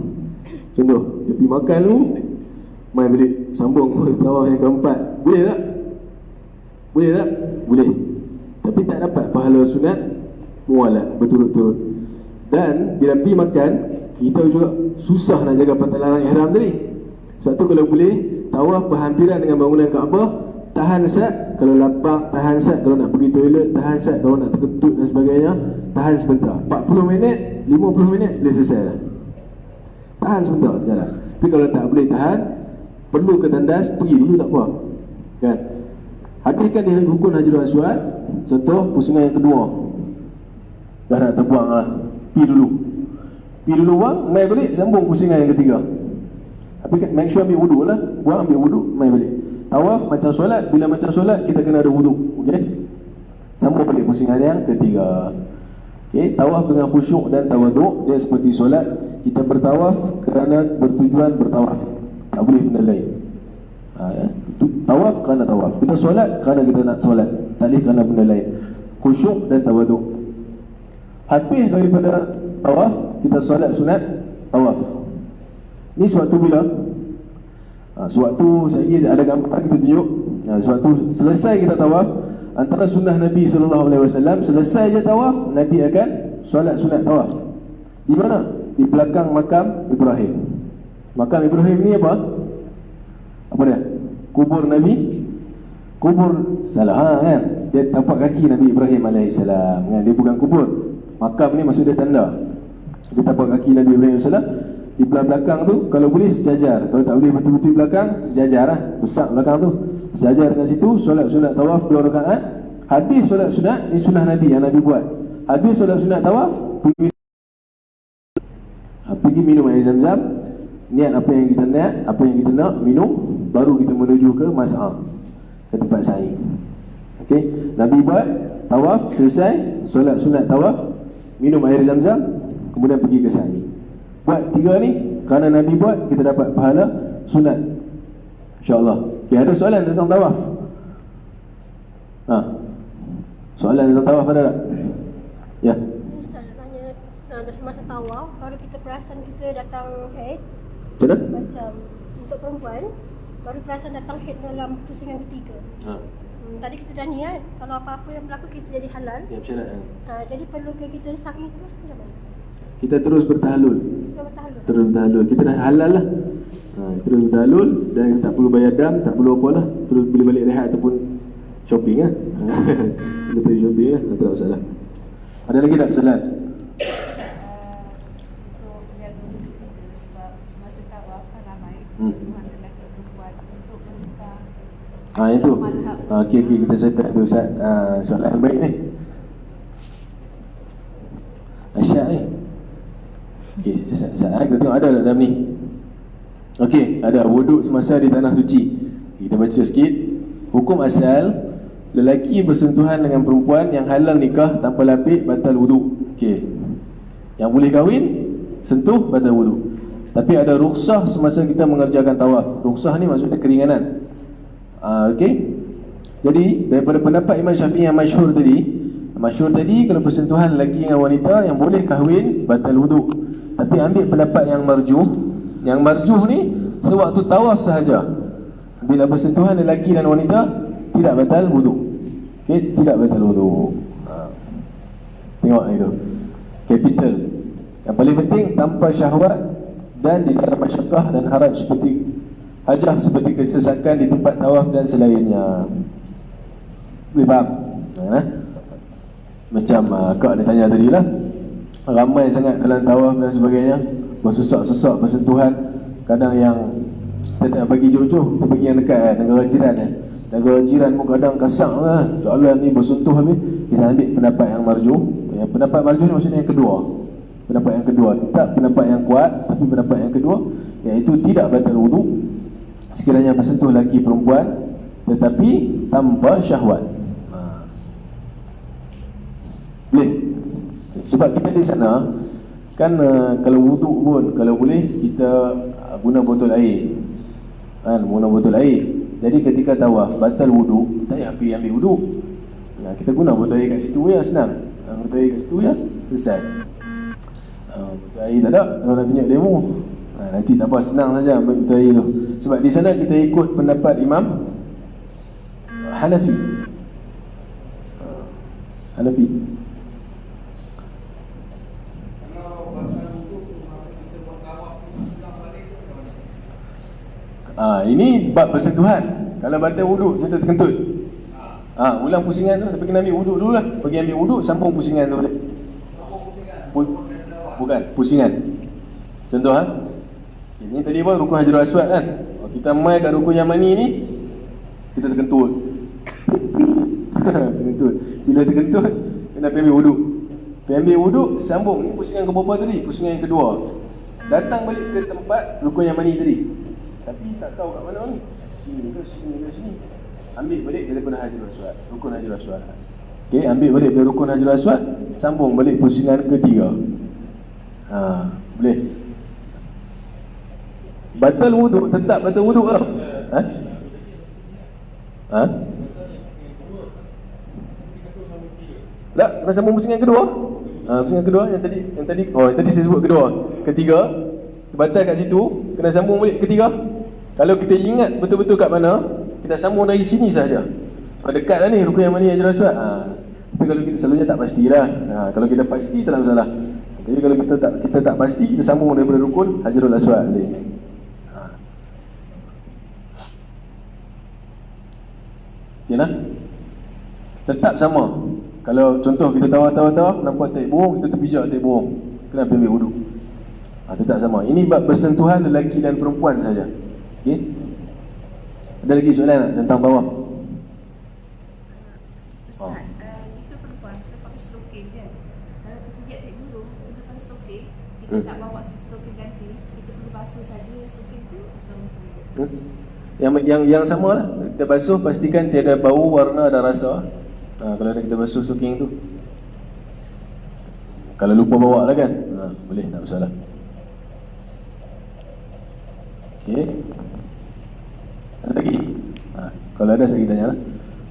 Contoh dia pergi makan dulu, main balik sambung tawaf yang keempat. Boleh tak? Boleh tak? Boleh. Tapi tak dapat pahala sunat muwalat berturut-turut. Dan bila pergi makan, kita juga susah nak jaga pantalaran ihram tadi. Sebab tu kalau boleh tawaf berhampiran dengan bangunan Kaabah, tahan sat kalau lapar, tahan sat kalau nak pergi toilet, tahan sat kalau nak terketut dan sebagainya, tahan sebentar. 40 minit, 50 minit boleh selesai dah. Tahan sebentar jalan. Tapi kalau tak boleh tahan, perlu ke tandas, pergi dulu tak apa kan. Habiskan di rukun Hajarul Aswad. Contoh pusingan yang kedua dah nak terbuang lah, pergi dulu buang, mai balik sambung pusingan yang ketiga. Tapi make sure ambil wudu lah, buang ambil wudu, mai balik. Tawaf macam solat, bila macam solat kita kena ada wuduk. Okey. Sambung balik pusingan yang ketiga. Okey, tawaf dengan khusyuk dan tawaduk, dia seperti solat. Kita bertawaf kerana bertujuan bertawaf. Tak boleh benda lain. Tawaf kerana tawaf. Kita solat kerana kita nak solat. Tak boleh kerana benda lain. Khusyuk dan tawaduk. Habis daripada tawaf, kita solat sunat tawaf. Ni sewaktu bila? Sewaktu saya ada gambar kita tunjuk. Sewaktu selesai kita tawaf, antara sunnah Nabi SAW, selesai je tawaf, Nabi akan solat sunat tawaf. Di mana? Di belakang makam Ibrahim. Makam Ibrahim ni apa? Apa dia? Kubur Nabi. Kubur salah kan? Dia tapak kaki Nabi Ibrahim AS kan? Dia bukan kubur. Makam ni maksud dia tanda. Dia tapak kaki Nabi Ibrahim AS. Di belakang tu kalau boleh sejajar. Kalau tak boleh betul-betul belakang, sejajar lah. Besar belakang tu. Sejajar dengan situ, solat sunat tawaf 2 rakaat. Habis solat sunat, ni sunnah Nabi yang Nabi buat. Habis solat sunat tawaf, pergi minum air zam-zam. Niat apa yang kita niat, apa yang kita nak minum, baru kita menuju ke mas'ah, ke tempat sa'i. Okey, Nabi buat tawaf, selesai solat sunat tawaf, minum air zam-zam, kemudian pergi ke sa'i. Buat 3 ni kerana Nabi buat, kita dapat pahala sunat, InsyaAllah. Okey, ada soalan tentang tawaf? Soalan tentang tawaf ada tak? Ya. Ustaz tanya, semasa tawaf, baru kita perasan kita datang head. Macam mana? Macam untuk perempuan, baru perasan datang head dalam pusingan ketiga. Tadi kita dah niat, kalau apa-apa yang berlaku kita jadi halal. Ya, macam mana? Jadi perlu ke kita sa'i terus macam mana? Kita terus bertahlul. Terus bertahlul. Kita dah halal lah. Terus bertahlul dan tak perlu bayar dam, tak perlu apa lah. Terus boleh balik rehat ataupun shopping lah. Kita pergi shopping lah, tak ada masalah. Ada lagi tak soalan? Untuk menjaga wuduk kita, sebab semasa tawaf kan ramai sentuhan lelaki perempuan untuk menukar Itu. mazhab. Okey, kita catat tu Ustaz. Soalan yang baik ni. Asyik ni. Okey, Ustaz, kita tengok ada tak dalam ni? Okey, ada wuduk semasa di tanah suci. Kita baca sikit. Hukum asal, lelaki bersentuhan dengan perempuan yang halal nikah tanpa lapik batal wuduk. Okey. Yang boleh kahwin, sentuh batal wuduk. Tapi ada rukhsah semasa kita mengerjakan tawaf. Rukhsah ni maksudnya keringanan. Okey. Jadi daripada pendapat Imam Syafi'i yang masyhur tadi, kalau persentuhan lelaki dengan wanita yang boleh kahwin batal wuduk. Tapi ambil pendapat yang marjuh. Yang marjuh ni sewaktu tawaf sahaja. Bila bersentuhan lelaki dan wanita tidak batal wuduk. Okey, tidak batal wuduk. Tengok itu. Capital. Yang paling penting tanpa syahwat dan di dalam masyaqqah dan haraj seperti hajah, seperti kesesakan di tempat tawaf dan selainnya. Boleh faham? Macam Kak dia tanya tadi lah, ramai sangat dalam tawaf dan sebagainya, bersesak-sesak, bersentuhan. Kadang yang kita tak bagi jauh-jauh, kita bagi yang dekat negara jiran negara jiran pun kadang kasar lah. Soalan ni bersentuh habis. Kita ambil pendapat yang marjuh. Yang pendapat marjuh ni maksudnya yang kedua. Pendapat yang kedua, tak pendapat yang kuat, tapi pendapat yang kedua, iaitu tidak batal wuduk sekiranya bersentuh lelaki perempuan tetapi tanpa syahwat. Boleh. Sebab kita di sana kan, kalau wuduk pun kalau boleh kita guna botol air. Guna botol air. Jadi ketika tawaf batal wuduk, tak payah pergi ambil wuduk. Kita guna botol air kat situ ya, senang. Botol air kat situ ya, selesai. Botol air tak ada, kalau nak tunjuk demo, nanti tak apa, senang saja ambil botol air tu. Sebab di sana kita ikut pendapat Imam Hanafi. Ini bab bersentuhan. Kalau batal wuduk contoh terkentut, ulang pusingan tu, tapi kena ambil wuduk dulu lah. Pergi ambil wuduk, sambung pusingan tu balik. Bukan, pusingan. Contoh ini tadi apa, rukun Hajarul Aswad kan. Kita mai kat rukun Yamani ni, kita terkentut. Terkentut. Bila terkentut, kena pergi ambil wuduk. Pergi ambil wuduk, sambung. Ni pusingan ke berapa tadi? Pusingan yang kedua. Datang balik ke tempat rukun Yamani tadi, tapi tak tahu kat mana ni. sini ke sini. Ambil balik daripada Hajarul Aswad, rukun Hajarul Aswad. Okey, ambil balik dari rukun Hajarul Aswad, sambung balik pusingan ketiga. Boleh. Batal wuduk, tetap batal wuduk tau. Tak, kena sambung pusingan kedua. Pusingan kedua yang tadi saya sebut kedua. Ketiga, batal kat situ, kena sambung balik ketiga. Kalau kita ingat betul-betul kat mana, kita sambung dari sini saja. Dekat lah ni rukun yang mana Hajarul Aswad. Tapi kalau kita selalunya tak pastilah. Kalau kita pasti tak ada masalah. Jadi kalau kita tak pasti, kita sambung daripada rukun Hajarul Aswad boleh. Okay lah. Tetap sama. Kalau contoh kita tawaf nampak taik burung, kita terpijak taik burung, kena ambil wuduk. Tetap sama. Ini bab bersentuhan lelaki dan perempuan saja. Okey. Ada lagi soalan tak tentang tawaf? Ustaz, kita perempuan kita pakai stokin kan. Kalau terpijak taik burung, kita pakai stokin, kita tak bawa stokin ganti, kita perlu basuh saja stokin tu atau macam mana? Yang sama lah. Kita basuh, pastikan tiada bau, warna dan rasa. Kalau kita basuh stoking tu. Kalau lupa bawa lah kan, boleh, tak masalah. Okey. Ada lagi? Kalau ada saya tanya lah.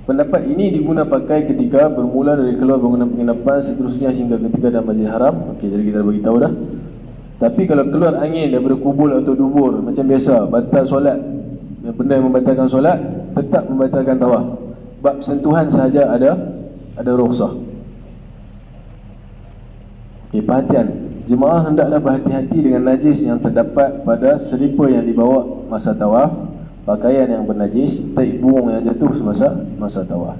Pendapat ini diguna pakai ketika bermula dari keluar bangunan penginapan, seterusnya hingga ketika dalam Masjid Haram. Okey, jadi kita bagi tahu dah. Tapi kalau keluar angin daripada kubur atau dubur, macam biasa, batal solat, benda yang membatalkan solat, tetap membatalkan tawaf. Bab sentuhan sahaja ada rukhsah. Okey, perhatian. Jemaah hendaklah berhati-hati dengan najis yang terdapat pada selipar yang dibawa masa tawaf, pakaian yang bernajis, taik burung yang jatuh semasa tawaf.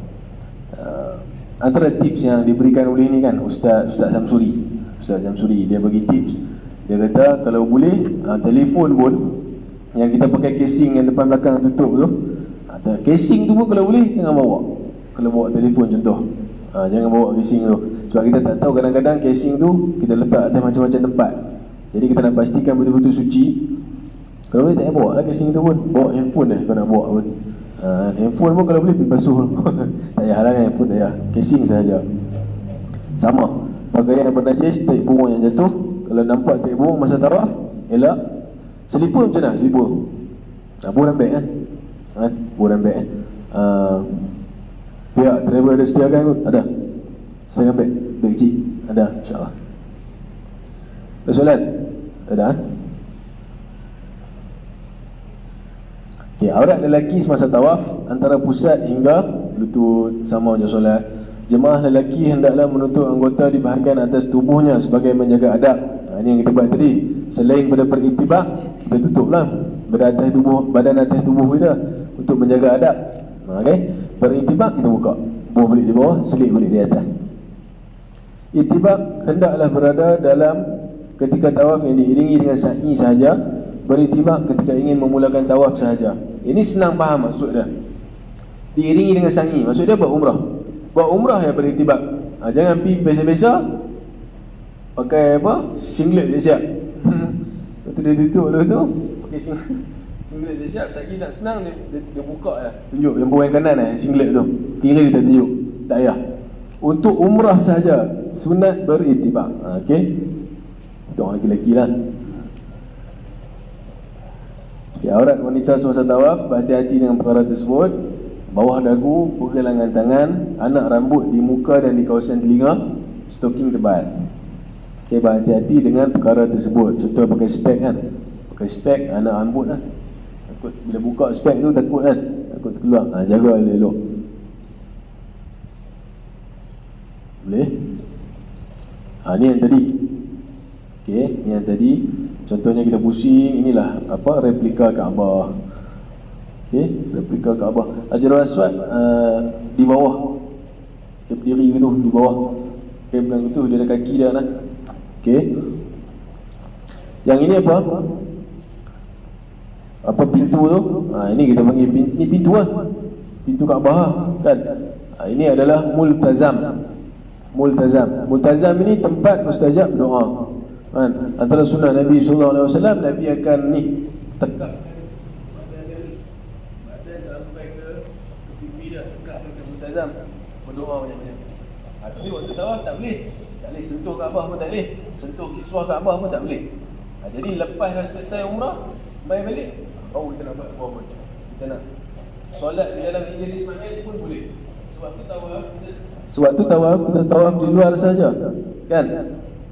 Antara tips yang diberikan oleh ni kan Ustaz Samsuri, dia bagi tips. Dia kata kalau boleh telefon pun yang kita pakai casing yang depan belakang tutup tu, casing tu pun kalau boleh jangan bawa. Kalau bawa telefon contoh, jangan bawa casing tu. Sebab kita tak tahu, kadang-kadang casing tu kita letak atas macam-macam tempat. Jadi kita nak pastikan betul-betul suci. Kalau boleh tak payah bawa lah casing tu pun. Bawa handphone lah kalau nak bawa pun. Handphone pun kalau boleh pergi basuh. Tak payah lah kan handphone, tak payah. Casing sahaja. Sama, pakaian yang bernajis, taik burung yang jatuh. Kalau nampak taik burung masa tawaf, elak. Selipar macam mana? Selipar buran beg kan? Buran beg kan? Pihak travel ada sediakan kot? Ada? Saya beg kecil? Ada, insyaAllah. Ada soalan? Ada? Okay, aurat lelaki semasa tawaf antara pusat hingga lutut, sama je solat. Jemaah lelaki hendaklah menutup anggota di bahagian atas tubuhnya sebagai menjaga adab. Ini yang kita buat tadi. Selain pada berintibak, kita tutuplah badan atas tubuh kita untuk menjaga adab. Okay? Berintibak kita buka, buah balik di bawah, selit balik di atas. Intibak hendaklah berada dalam ketika tawaf yang diiringi dengan sa'i sahaja. Berintibak ketika ingin memulakan tawaf sahaja. Ini senang faham maksud dia. Diiringi dengan sa'i, maksud dia buat umrah. Buat umrah ya berintibak. Jangan pergi biasa-biasa pakai apa? Singlet je siap. Lepas tu dia tutup dulu tu, pakai singlet dia siap. Sekali nak senang dia buka lah, tunjuk yang bawah yang kanan singlet tu. Kira dia tak tunjuk, tak payah. Untuk umrah sahaja sunat berintibak. Okey, untuk lelaki lah. Okay, aurat wanita semasa tawaf, berhati-hati dengan perkara tersebut. Bawah dagu, pergelangan tangan, anak rambut di muka dan di kawasan telinga, stoking tebal. Okay, berhati-hati dengan perkara tersebut. Contoh pakai spek kan, pakai spek, anak rambut lah. Takut bila buka spek tu takut kan, takut terkeluar. Jaga elok-elok. Boleh? Ni yang tadi. Okay, ni yang tadi. Contohnya kita pusing, inilah apa, replika Kaabah. Okey, replika Kaabah. Hajarul Aswad di bawah. Dia berdiri gitu di bawah. Okey, bukan gitu, dia ada kaki dia lah. Okey. Yang ini apa? Apa pintu tu? Ini kita panggil ini pintu lah. Pintu Kaabah kan. Ini adalah multazam. Multazam ini tempat mustajab doa. Antara sunnah Nabi SAW, Nabi akan ni tegak badan Multazam berdoa banyak-banyak. Tapi waktu tawaf tak boleh. Tak boleh sentuh Kaabah pun tak boleh. Sentuh kiswah Kaabah pun tak boleh. Jadi lepas dah selesai umrah, mai balik, baru kita nak buat apa pun. Kita nak solat di dalam Hijr Ismail pun boleh. Sebab tu tawaf kita tawaf di luar saja. Kan?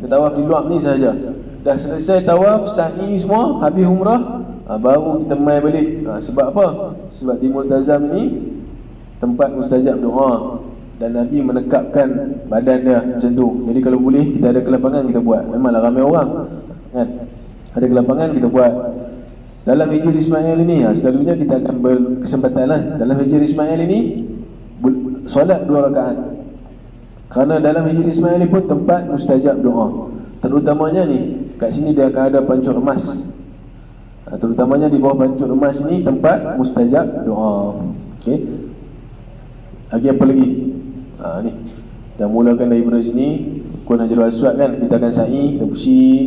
Kita tawaf di luar ni saja. Dah selesai tawaf, sa'i semua, habis umrah, baru kita mai balik. Sebab apa? Sebab di Multazam ni tempat mustajab doa, dan Nabi menekapkan badan dia macam tu. Jadi kalau boleh kita ada kelapangan kita buat. Memanglah ramai orang kan, ada kelapangan kita buat. Dalam Hijr Ismail ini selalunya kita akan berkesempatan lah. Dalam Hijr Ismail ini solat 2 rakaat. Kerana dalam Hijr Ismail ini pun tempat mustajab doa. Terutamanya ni, kat sini dia akan ada pancur emas. Terutamanya di bawah pancur emas ini tempat mustajab doa. Okey. Lagi apa lagi? Ni. Dah mulakan daripada sini, rukun Hajarul Aswad kan, kita akan sa'i, kita pusing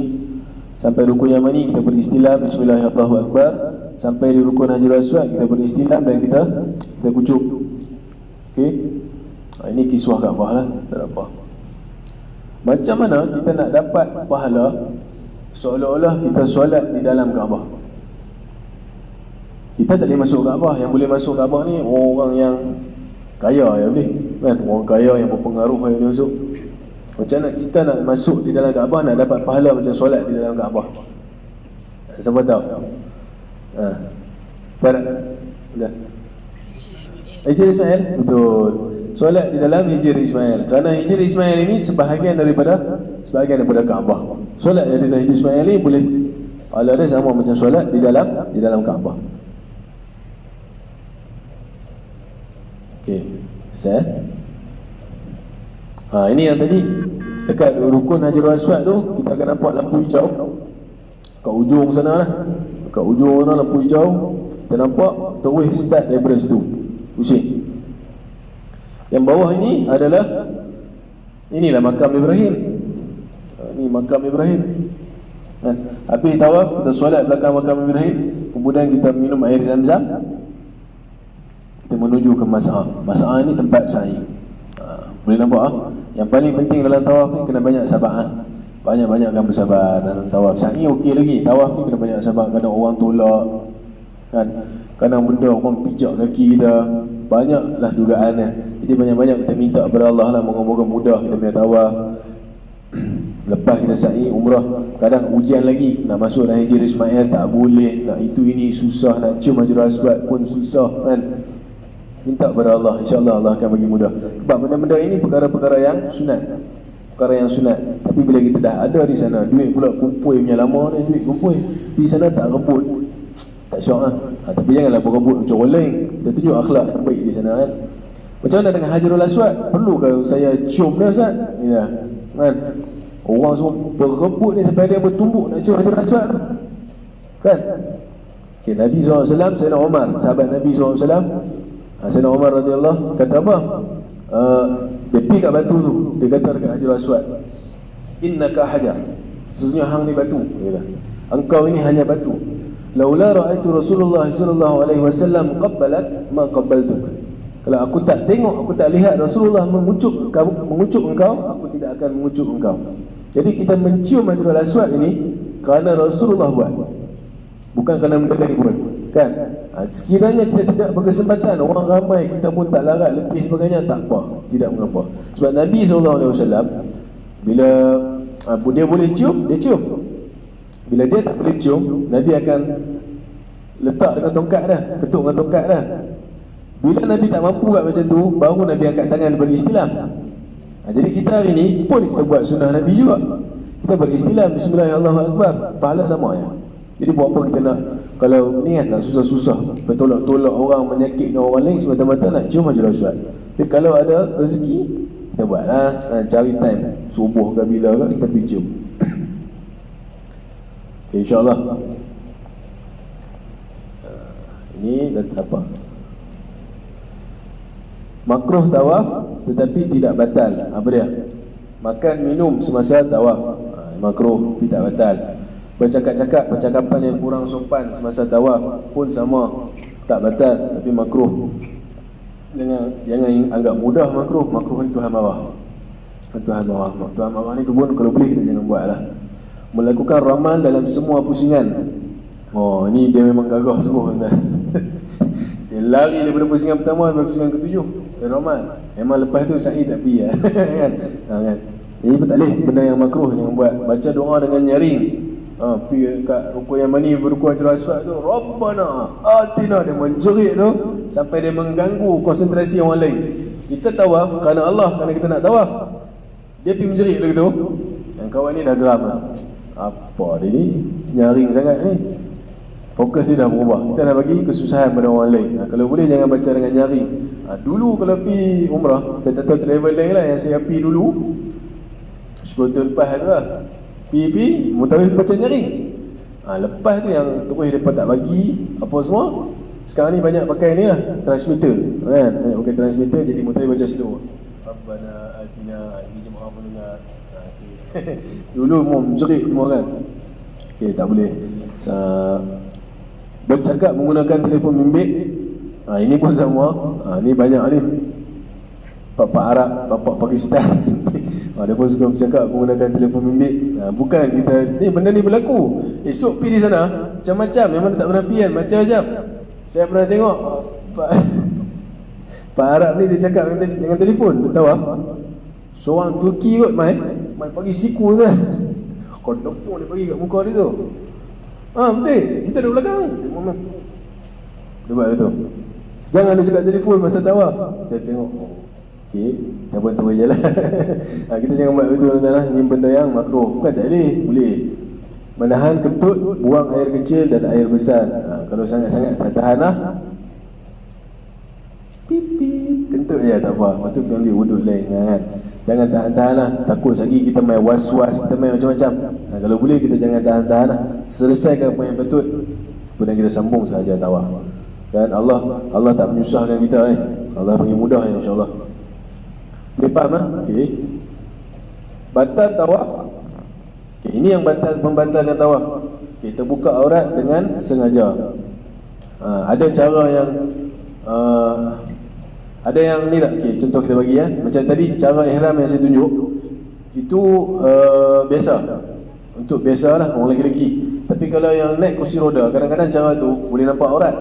sampai rukun yang mana kita beristilam bismillahirrahmanirrahim. Sampai di rukun Hajarul Aswad kita beristilam dan kita kucuk. Okey. Ini kiswah Kaabah lah, tak ada apa. Macam mana kita nak dapat pahala seolah-olah kita solat di dalam Kaabah? Kita tak boleh masuk Kaabah. Yang boleh masuk Kaabah ni orang yang kaya yang boleh kan, orang kaya yang berpengaruh yang boleh masuk. Macam mana kita nak masuk di dalam Kaabah, nak dapat pahala macam solat di dalam Kaabah? Siapa tahu? Tak nak? Dah. Hijr Ismail? Betul. Solat di dalam Hijr Ismail. Kerana Hijr Ismail ini sebahagian daripada Kaabah. Solat di dalam Hijr Ismail ni boleh pahala dia sama macam solat di dalam Kaabah. Okey. Saya. Ini yang tadi dekat rukun Hajarul Aswad tu kita akan nampak lampu hijau kat ujung sana lah. Kat ujung sana lampu hijau kita nampak, terus start daripada situ. Pusing. Yang bawah ini adalah, inilah makam Ibrahim. Ini makam Ibrahim. Habis tawaf kita solat belakang makam Ibrahim, kemudian kita minum air Zam-Zam, kita menuju ke Mas'ah. Mas'ah ini tempat sa'i. Boleh nampak Yang paling penting dalam tawaf ni kena banyak sabar. Banyak-banyakkan bersabar dalam tawaf. Sa'i okey lagi, tawaf ni kena banyak sabar. Kadang orang tolak kan, kadang benda orang pijak kaki kita, banyaklah dugaan dia. Jadi banyak-banyak kita minta kepada Allah lah, moga-moga mudah kita punya tawaf. Lepas kita sa'i umrah, kadang ujian lagi, nak masuk dalam Hijr Ismail tak boleh, nak itu ini susah, nak cium Hajarul Aswad pun susah kan. Minta kepada Allah, insya-Allah Allah akan bagi mudah. Sebab benda-benda ini perkara-perkara yang sunat. Perkara yang sunat. Tapi bila kita dah ada di sana, duit pula kumpul punya lama ni, duit kumpul. Di sana tak rebut. Tak syok lah. Tapi janganlah berebut macam orang lain. Kita tunjuk akhlak yang baik di sana kan. Macam mana dengan Hajarul Aswad? Perlu ke saya cium dia Ustaz? Ya. Kan? Orang semua berebut ni sampai dia bertumbuk nak cium Hajarul Aswad. Kan? Okay, Nabi SAW, Sayyidina Umar, sahabat Nabi SAW, Sayyidina Umar radhiyallahu kata apa? Dia pergi kat batu tu, dia kata dekat Hajarul Aswad, innaka hajar, sesungguhnya hang ni batu. Dia kata, engkau ini hanya batu. Laula ra'aitu Rasulullah sallallahu alaihi wasallam qabbalak ma qabbaltuk. Kalau aku tak tengok, aku tak lihat Rasulullah mengucup engkau, aku tidak akan mengucup engkau. Jadi kita mencium Hajarul Aswad ini kerana Rasulullah buat, bukan kerana mereka buat, kan? Sekiranya kita tidak berkesempatan, orang ramai kita pun tak larat, letih sebagainya, tak apa, tidak mengapa. Sebab Nabi SAW bila dia boleh cium, dia cium. Bila dia tak boleh cium, Nabi akan letak dengan tongkat dah, ketuk dengan tongkat dah. Bila Nabi tak mampu buat macam tu, baru Nabi angkat tangan beristilam. Jadi kita hari ni pun kita buat sunnah Nabi juga. Kita beristilam, bismillahirrahmanirrahim, pahala sama ya. Jadi buat apa kita nak, kalau ni kan nak susah-susah bertolak-tolak orang, menyakitkan orang lain semata-mata nak cium Hajarul Aswad. Tapi kalau ada rezeki, kita buatlah, cari time subuh ke bila ke kita pergi cium. Okay, InsyaAllah. Ini apa? Makruh tawaf tetapi tidak batal. Apa dia? Makan minum semasa tawaf, makruh tidak batal. Bercakap-cakap percakapan yang kurang sopan semasa tawaf pun sama, tak batal tapi makruh. Jangan anggap mudah makruh. Makruh ni Tuhan marah. Tuhan marah ni pun kalau boleh kita jangan buat lah. Melakukan ramal dalam semua pusingan. Oh, ni dia memang gagah sungguh tuan. Dia lari daripada pusingan pertama sampai pusingan ke-7. Dia ramal. Memang lepas tu sa'i tak pergi lah. Kan? Kan? Jadi tak boleh benda yang makruh jangan buat. Baca doa dengan nyaring. Pergi kat rukun yang mani berrukun Hajar Aswad tu, Rabbana atina, dia menjerit tu sampai dia mengganggu konsentrasi orang lain. Kita tawaf kerana Allah, kerana kita nak tawaf. Dia pergi menjerit lagi tu. Yang kawan ni dah geram lah. Apa dia ni? Nyaring sangat ni. Fokus dia dah berubah. Kita nak bagi kesusahan pada orang lain. Kalau boleh jangan baca dengan nyaring. Dulu kalau pergi umrah, saya tak tahu travel lain lah, yang saya pergi dulu 10 tahun lepas tu lah, pergi mutawif baca nyaring. Lepas tu yang terus mereka tak bagi apa semua. Sekarang ni banyak pakai ni lah, transmitter kan? Banyak pakai transmitter, jadi mutawif baca slow. Rabbana atina, ini jemaah mendengar. Dulu mau menjerit semua kan. Okey, tak boleh. Bercakap menggunakan telefon bimbit. Ini pun sama. Ni banyak ni. Bapak Arab, bapak Pakistan. Dia pun suka bercakap menggunakan telefon bimbit. Bukan kita, ni benda ni berlaku. Esok pergi di sana macam-macam. Memang tak pernah pergi kan, macam-macam. Saya pernah tengok Pak Arab ni dia cakap dengan telefon, dia tahu lah. Seorang Turki kot main bagi siku tu kan. Kau depung dia bagi kat muka dia tu. Betul, kita duduk belakang ni. Dia buat tu. Jangan dia cakap telefon masa tawaf. Kita tengok, okey, kita bantu je lah. Kita jangan buat betul tuan-tuan lah. Ini benda yang makruh. Bukan tak boleh. Menahan kentut, buang air kecil dan air besar. Kalau sangat-sangat tak tahan lah, pipi, kentut je tak apa. Lepas tu ambil wuduk lain kan. Jangan tahan-tahan lah. Takut lagi kita main was-was, kita main macam-macam. Kalau boleh kita jangan tahan-tahan lah. Selesaikan apa yang betul, kemudian kita sambung sahaja tawaf. Dan Allah tak menyusahkan kita Allah bagi mudah insya-Allah. Boleh faham lah? Okey. Batal tawaf. Okey, ini yang membatalkan tawaf. Kita buka aurat dengan sengaja. Ada cara yang ada yang ni tak? Okay, contoh kita bagi macam tadi cara ihram yang saya tunjuk itu biasa. Untuk biasa lah orang lelaki. Tapi kalau yang naik kursi roda, kadang-kadang cara tu boleh nampak aurat.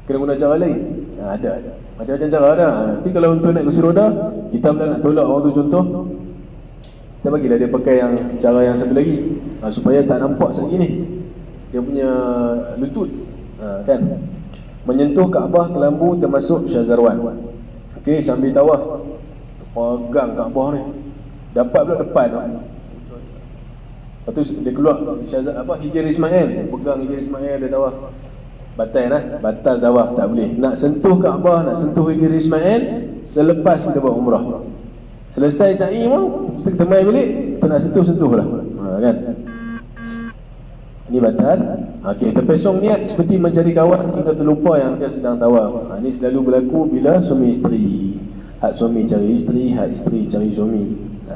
Kena guna cara lain. Ada macam-macam cara ada. Tapi kalau untuk naik kursi roda, kita pula nak tolak orang tu contoh, kita bagilah dia pakai yang cara yang satu lagi, supaya tak nampak sekali ni dia punya lutut, kan. Menyentuh Kaabah kelambu termasuk Syazarwan. Okey, sambil tawaf pegang Kaabah ni, dapat pula depan. Lepas tu dia keluar Hijr Ismail, pegang Hijr Ismail, dia tawaf. Batal lah, batal tawaf, tak boleh. Nak sentuh Kaabah, nak sentuh Hijr Ismail selepas kita buat umrah. Selesai sa'i pun kita main balik, kita nak sentuh lah, kan. Ini batal. Okey, terpesong niat seperti mencari kawan hingga terlupa yang dia sedang tawaf. Ini selalu berlaku bila suami isteri. Hak suami cari isteri, hak isteri cari suami.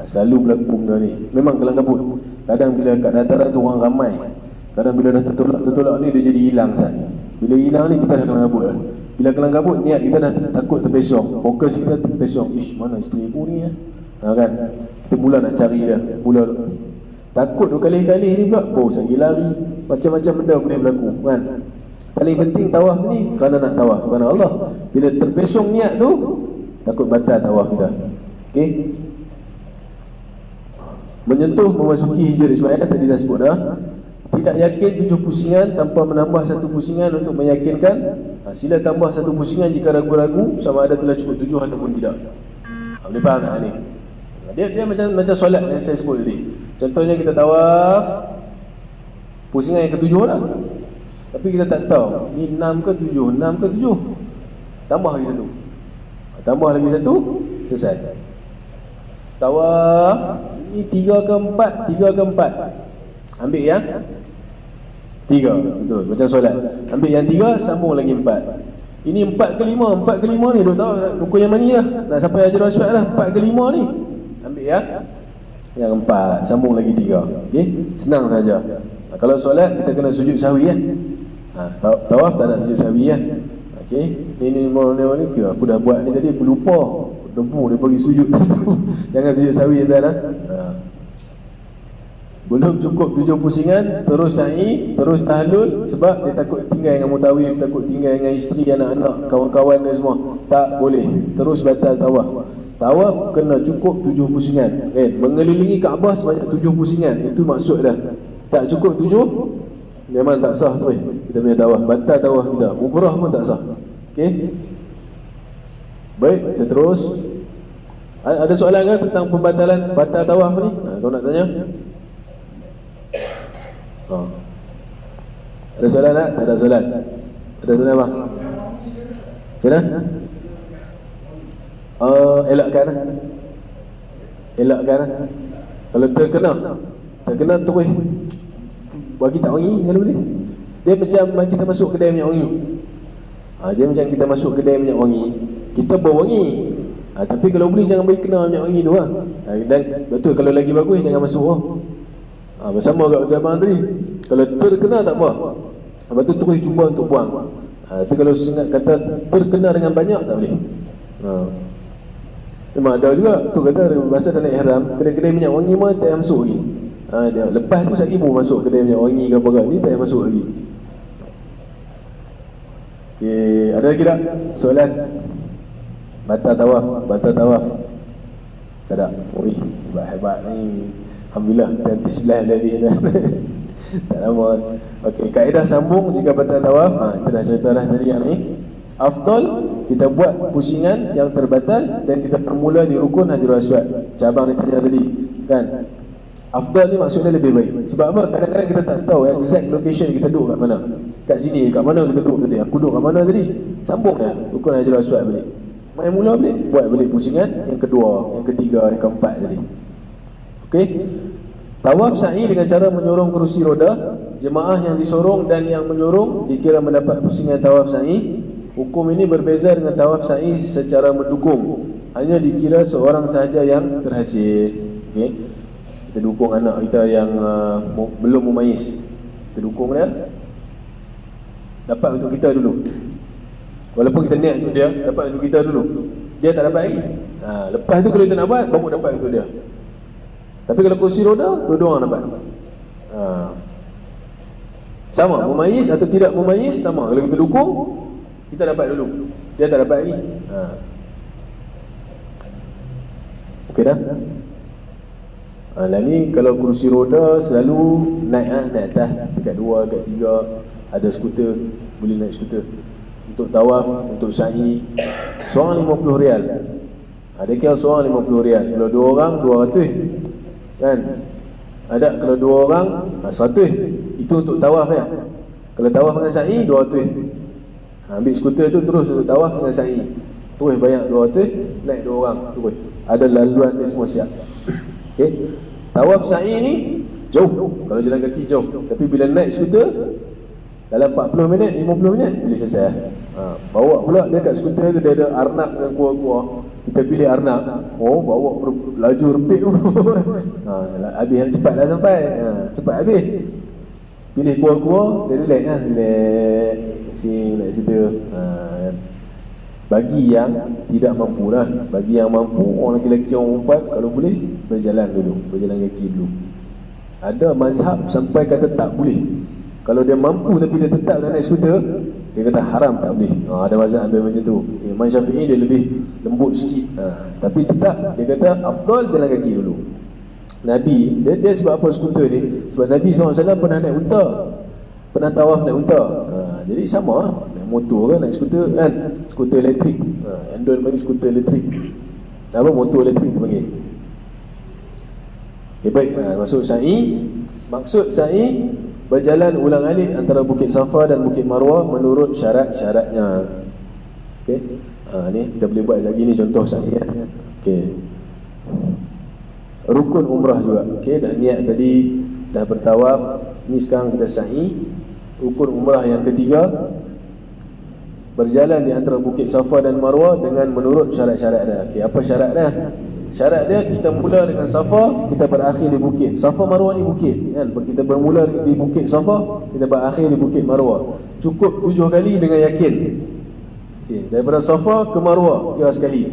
Selalu berlaku benda ni. Memang kelang kabut. Kadang bila kat dataran tu orang ramai, kadang bila dah tertolak ni dia jadi hilang kan. Bila hilang ni kita dah kelang kabut. Bila kelang kabut, niat kita dah takut terpesong. Fokus kita terpesong. Mana isteri aku ni kan. Kita mula nak cari dia. Takut berkali-kali ni pula, lagi lari. Macam-macam benda boleh berlaku kan. Paling penting tawaf ni kerana nak tawaf kerana Allah. Bila terpesong niat tu, takut batal tawaf kita. Okey. Menyentuh memasuki Hijr Ismail tadi dah sebut dah. Tidak yakin 7 pusingan tanpa menambah 1 pusingan untuk meyakinkan. Sila tambah 1 pusingan jika ragu-ragu sama ada telah cukup 7 ataupun tidak. Boleh faham tak ni? Dia macam solat yang saya sebut tadi. Contohnya kita tawaf pusingan yang ke-7 lah, tapi kita tak tahu ni 6 ke 7, 6 ke 7. Tambah lagi 1. Tambah lagi 1, selesai. Tawaf ni 3 ke 4, 3 ke 4. Ambil yang 3, betul, macam solat. Ambil yang 3, sambung lagi 4. Ini 4 ke 5, 4 ke 5 ni dah tahu rukun yang mana lah. Nak sampai Hajar Aswad lah, 4 ke 5 ni. Ambil yang 4, sambung lagi 3. Okey, senang saja. Kalau solat kita kena sujud sahwi kan. Tawaf tak nak sujud sahwi kan. Okey, ni aku dah buat ni tadi, aku lupa. Debu dia bagi sujud. Jangan sujud sawi tuan lah. Belum cukup 7 pusingan, terus sa'i, terus tahlul, sebab dia takut tinggal dengan mutawif, takut tinggal dengan isteri, anak-anak, kawan-kawan dia semua. Tak boleh, terus batal tawaf. Tawaf kena cukup 7 pusingan, kan? Mengelilingi Kaabah sebanyak 7 pusingan, itu maksud dah. Tak cukup 7, memang tak sah tu. Kita punya tawaf, batal tawaf kita. Umrah pun tak sah. Okey. Baik, kita terus. Ada soalan ke tentang pembatalan batal tawaf ni? Kau nak tanya? Ada soalan tak? Tak ada soalan. Ada soalan apa? Kena? Elakkan lah. Elakkan lah. Kalau terkena terus bagi tak wangi kalau boleh. Dia macam kita masuk kedai minyak wangi. Dia macam kita masuk kedai minyak wangi, kita berwangi. Tapi kalau boleh jangan bagi kena minyak wangi tu lah. Dan betul, kalau lagi bagus jangan masuk lah. Bersama kat macam abang tadi, kalau terkena tak apa, lepas tu terus cuba untuk buang. Tapi kalau sengat kata terkena dengan banyak, tak boleh. Memang ada juga tu kata masa dalam ihram, kedai-kedai minyak wangi pun tak payah masuk lagi. Lepas tu 1,000 masuk kedai minyak wangi ke apa ni, tak payah masuk lagi. Okay, ada lagi tak soalan? Batal tawaf. Tak ada. Oi, hebat ni. Alhamdulillah, kita ke-11 tadi dah. Tak lama. Okey, kaedah sambung jika batal tawaf. Kita dah cerita dah tadi yang ni. Afdal kita buat pusingan yang terbatal dan kita bermula di rukun Hajarul Aswad. Cabang ni tanya tadi, kan? Afdal ni maksudnya lebih baik. Sebab apa? Kadang-kadang kita tak tahu exact location kita duduk kat mana. Kat sini, kat mana kita duduk tadi? Aku duduk kat mana tadi? Sambung dah rukun Hajarul Aswad balik. Main mula balik, buat balik pusingan yang kedua, yang ketiga, yang keempat tadi. Okey. Tawaf sa'i dengan cara menyorong kerusi roda. Jemaah yang disorong dan yang menyorong dikira mendapat pusingan tawaf sa'i. Hukum ini berbeza dengan tawaf sa'i secara mendukung. Hanya dikira seorang sahaja yang terhasil. Okey. Kita dukung anak kita yang belum mumayyiz. Kita dukung dia, dapat untuk kita dulu. Walaupun kita niat untuk dia, dapat untuk kita dulu. Dia tak dapat lagi. Lepas tu kalau kita nak buat, baru dapat untuk dia. Tapi kalau kursi roda, dua-dua orang dapat. Sama, mumayyiz atau tidak mumayyiz sama. Kalau kita dukung, kita dapat dulu. Dia tak dapat lagi. Okey dah. Lah ni kalau kursi roda selalu naik atas, dekat 2, dekat 3. Ada skuter, boleh naik skuter. Untuk tawaf, untuk sa'i, seorang RM50. Ada kira seorang RM50. Kalau 2 orang 200, kan? Ada kalau 2 orang 100. Itu untuk tawaf ya. Kalau tawaf dengan sa'i 200. Ambil skuter tu terus untuk tawaf dengan sa'i, terus bayar 200, naik 2 orang terus. Ada laluan dia semua siap. Okey. Tawaf sa'i ni jauh. Kalau jalan kaki jauh. Tapi bila naik skuter dalam 40 minit, 50 minit boleh selesai. Bawa pula dia kat skuter tu, dia ada arnab dengan kuah-kuah. Kita pilih arnab. Bawa laju rempit tu. Habis yang cepat dah sampai. Cepat habis. Pilih kuah-kuah, dia relax lah. Relax. Sing naik skuter. Bagi yang tidak mampu lah. Bagi yang mampu, orang lelaki, orang perempuan, kalau boleh berjalan dulu, berjalan kaki dulu. Ada mazhab sampai kata tak boleh. Kalau dia mampu tapi dia tetap nak naik skuter, dia kata haram, tak boleh. Ada mazhab ambil macam tu. Imam Syafi'i dia lebih lembut sikit. Tapi tetap dia kata afdal jalan kaki dulu. Nabi dia sebab apa skuter ni? Sebab Nabi SAW pernah naik unta, pernah tawaf naik unta. Jadi sama lah, naik motor kan, naik skuter kan, skuter elektrik. Andon panggil skuter elektrik. Apa motor elektrik dia panggil. Okay, baik. Maksud sa'i, berjalan ulang-alik antara Bukit Safa dan Bukit Marwah menurut syarat-syaratnya. Okey. Ni kita boleh buat lagi ni contoh sa'i ya. Okey. Rukun umrah juga. Okey, dah niat tadi, dah bertawaf. Ni sekarang kita sa'i. Rukun umrah yang ketiga, berjalan di antara Bukit Safa dan Marwah dengan menurut syarat-syarat dia. Okey, apa syarat dia? Syarat dia, kita mula dengan Safa, kita berakhir di Bukit Safa. Marwah ni bukit kan? Kita bermula di Bukit Safa, kita berakhir di Bukit Marwah. Cukup 7 kali dengan yakin. Okey, daripada Safa ke Marwah kira sekali.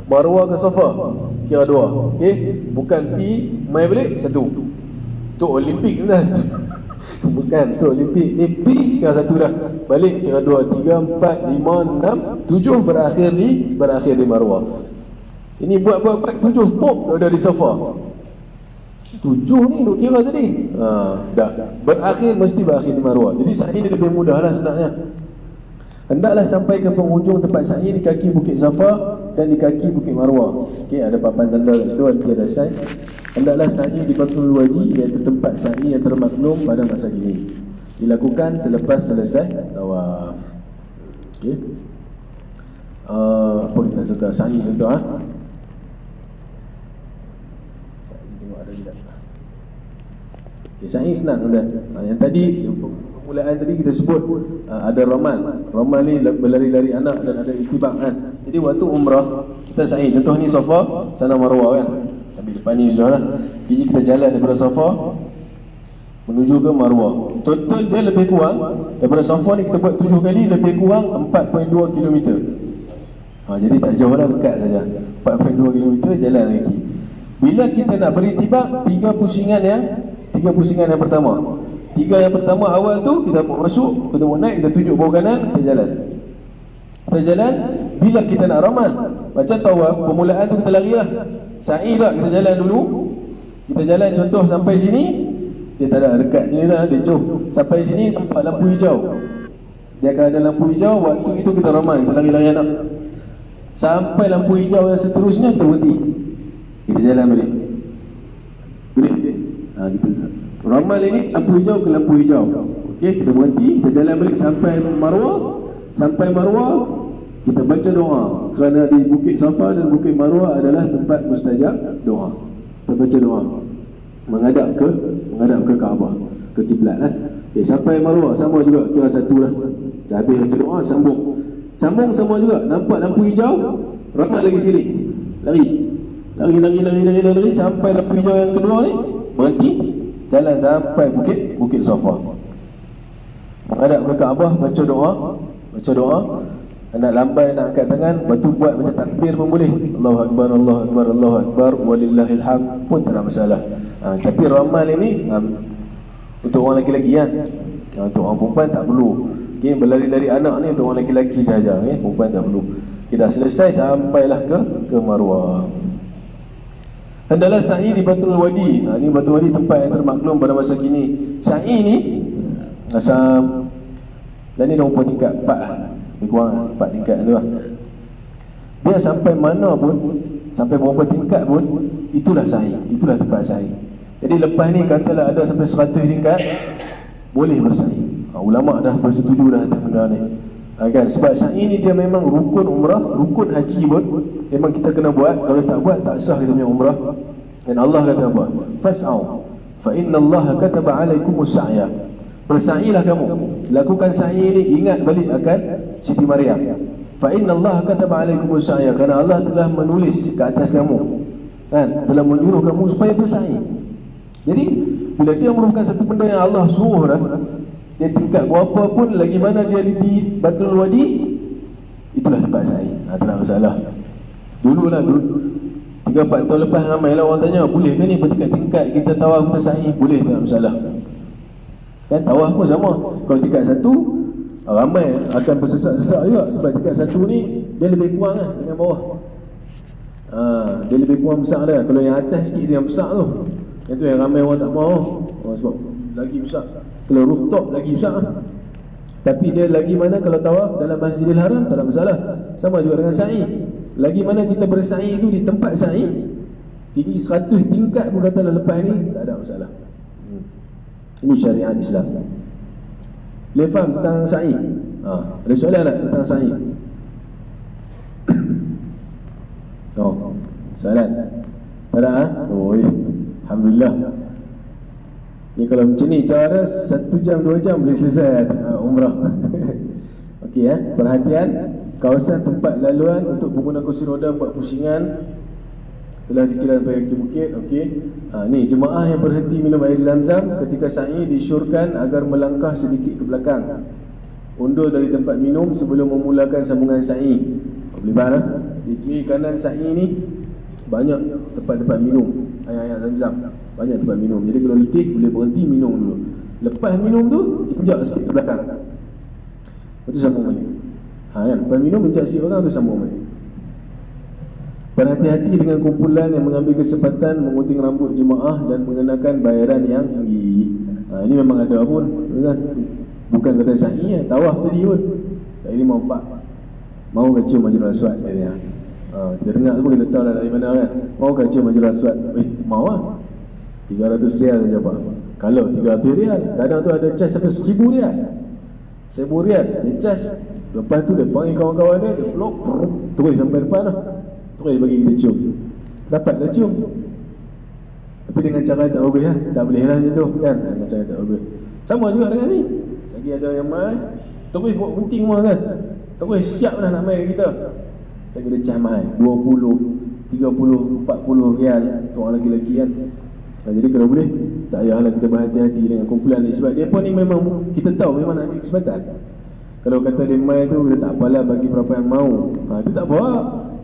Marwah ke Safa kira 2. Okey, bukan pi mai balik 1. Tu Olimpik kan. Bukan tu Olimpik. Ni pi kira 1 dah. Balik kira 2, 3, 4, 5, 6, 7 berakhir di Marwah. Ini buat 7 stop dah di Safa. 7 ni duk kira tadi. Dah. Berakhir mesti berakhir di Marwah. Jadi sa'i ni lebih mudah lah sebenarnya. Hendaklah sampai ke penghujung tempat sa'i di kaki Bukit Safa dan di kaki Bukit Marwah. Okey, ada papan tanda kat situ, ada sign. Hendaklah sa'i di Batul Wadi, iaitu tempat sa'i yang termaklum pada masa kini, dilakukan selepas selesai tawaf. Okey. Apa kita serta sa'i contoh Tengok ada tidak. Okey, sa'i senang tuan. Yang tadi permulaan tadi kita sebut ada ramal. Ramal ni berlari-lari anak dan ada itibak kan. Jadi waktu umrah kita sa'i. Contoh ni Safa, sana Marwah kan. Sambil depan ni sudah lah. Jadi kita jalan daripada Safa menuju ke Marwah. Total dia lebih kurang daripada Safa ni kita buat 7 kali, lebih kurang 4.2 km. Jadi tak jauh lah, dekat saja. 4.2 km jalan lagi. Bila kita nak beritibak, 3 pusingan yang pertama. 3 yang pertama awal tu kita masuk, kita mau naik, kita tunjuk bawah kanan, kita jalan. Bila kita nak ramal, macam tawaf, permulaan tu kita lari lah. Sa'i tak, kita jalan dulu. Kita jalan contoh sampai sini, dia tak ada dekat ni lah, dia jauh. Sampai sini nampak lampu hijau. Dia akan ada lampu hijau, waktu itu kita ramal, kita lari-lari anak. Sampai lampu hijau yang seterusnya kita berhenti. Kita jalan balik. Boleh? Gitu. Ramal ini lampu hijau ke lampu hijau. Okey, kita berhenti, kita jalan balik sampai Marwah. Sampai Marwah, kita baca doa. Kerana di Bukit Safa dan Bukit Marwah adalah tempat mustajab doa. Kita baca doa menghadap ke Kaabah, ke kiblat kan. Okey, sampai Marwah sama juga kira 1 lah. Dah habis baca doa, sambung sama juga. Nampak lampu hijau, ramal lagi sekali. Lari sampai lampu hijau yang kedua ni, berhenti. Jalan sampai Bukit Safa. Menghadap ke Kaabah, baca doa. Nak lambai, nak angkat tangan, lepas tu buat macam takbir pun boleh. Allahu Akbar, Allahu Akbar, Allahu Akbar, walillahil hamd pun tak ada masalah. Tapi ramal ini untuk orang lelaki kan. Untuk orang perempuan tak perlu. Okay, berlari-lari anak ni untuk orang lelaki saja. Perempuan tak perlu. Dah selesai sampailah ke Marwah. Hendaklah sa'i di Batul Wadi. Ini Batul Wadi tempat yang termaklum pada masa kini. Sa'i ni dan ni dah umpah tingkat 4 lah. Lebih kurang 4 tingkat tu lah. Dia sampai mana pun, sampai berapa tingkat pun, itulah sa'i, itulah tempat sa'i. Jadi lepas ni katalah ada sampai 100 tingkat, boleh bersa'i. Ulama' dah bersetuju dah atas benda ni. Kan? Sebab sa'i ni dia memang rukun umrah, rukun haji pun memang kita kena buat. Kalau tak buat tak sah kita punya umrah. Dan Allah kata apa? Fas'au fa inna Allah kataba alaikumus sa'ya. Bersa'ilah kamu, lakukan sa'i ini, ingat balik akan Siti Maryam. Fa inna Allah kataba alaikumus sa'ya, kerana Allah telah menulis ke atas kamu, kan, telah menyuruh kamu supaya bersa'i. Jadi bila dia merupakan satu benda yang Allah suruh dah, dia tingkat berapa pun, lagi mana dia di Batul Wadi, itulah tempat sa'i. Tak ada masalah. Dulu 3-4 tahun lepas ramailah orang tanya, boleh ke ni bertingkat-tingkat kita tawaf bersa'i? Boleh, tak ada masalah. Kan tawaf pun sama. Kalau tingkat 1 ramai akan bersesak-sesak juga. Sebab tingkat 1 ni dia lebih kurang lah dengan bawah. Dia lebih kurang besar dia. Kalau yang atas sikit dia yang besar tu. Yang tu yang ramai orang tak mahu. Sebab lagi besar. Kalau rooftop lagi besar. Tapi dia lagi mana kalau tawaf dalam Masjidil Haram tak ada masalah. Sama juga dengan sa'i. Lagi mana kita bersa'i itu di tempat sa'i, tinggi 100 tingkat pun katalah lepas ni, tak ada masalah. Ini syariat Islam. Boleh faham tentang sa'i? Ada soalan tak tentang sa'i? Soalan? Tak ada? Alhamdulillah. Ni kalau macam ni cara 1 jam 2 jam boleh selesai umrah. Okey perhatian, kawasan tempat laluan untuk pengguna kursi roda buat pusingan telah dikira sampai ke bukit. Okey. Ni jemaah yang berhenti minum air Zam-Zam ketika sa'i disyorkan agar melangkah sedikit ke belakang. Undur dari tempat minum sebelum memulakan sambungan sa'i. Boleh faham tak? Di kiri kanan sa'i ni banyak tempat-tempat minum, air Zam-Zam, banyak tempat minum. Jadi kalau letih boleh berhenti minum dulu. Lepas minum tu injak sikit ke belakang, lepas tu sambung balik. Kan? Lepas minum injak sikit ke belakang, tu sambung balik. Berhati-hati dengan kumpulan yang mengambil kesempatan mengunting rambut jemaah dan mengenakan bayaran yang tinggi. Ini memang ada pun, kan? Bukan kata sa'i, tawaf tadi pun. Sa'i ni mau cium Hajarul Aswad dia. Kita dengar tu pun kita tahu dah dari mana kan. Mau cium Hajarul Aswad? Mau lah. 300 rial saja Pak. Kalau 300 rial, kadang tu ada charge sampai 1000 rial. 1000 rial dia charge. Lepas tu dia panggil kawan-kawan dia peluk, terus sampai depan lah. Terus bagi kita cium. Dapat dah cium. Tapi dengan cara tak bagus lah. Tak boleh lah macam tu kan, dengan cara tak bagus. Sama juga dengan ni. Lagi ada yang mai, terus buat gunting semua kan. Terus siap dah nak main kita. Saya kena camai 20, 30, 40 rial tu orang lelaki kan. Jadi kalau boleh tak payahlah kita berhati-hati dengan kumpulan ni. Sebab dia pun ni memang kita tahu memang nak ambil kesempatan. Kalau kata dia mai tu dia tak apalah bagi berapa yang mau. Itu tak apa.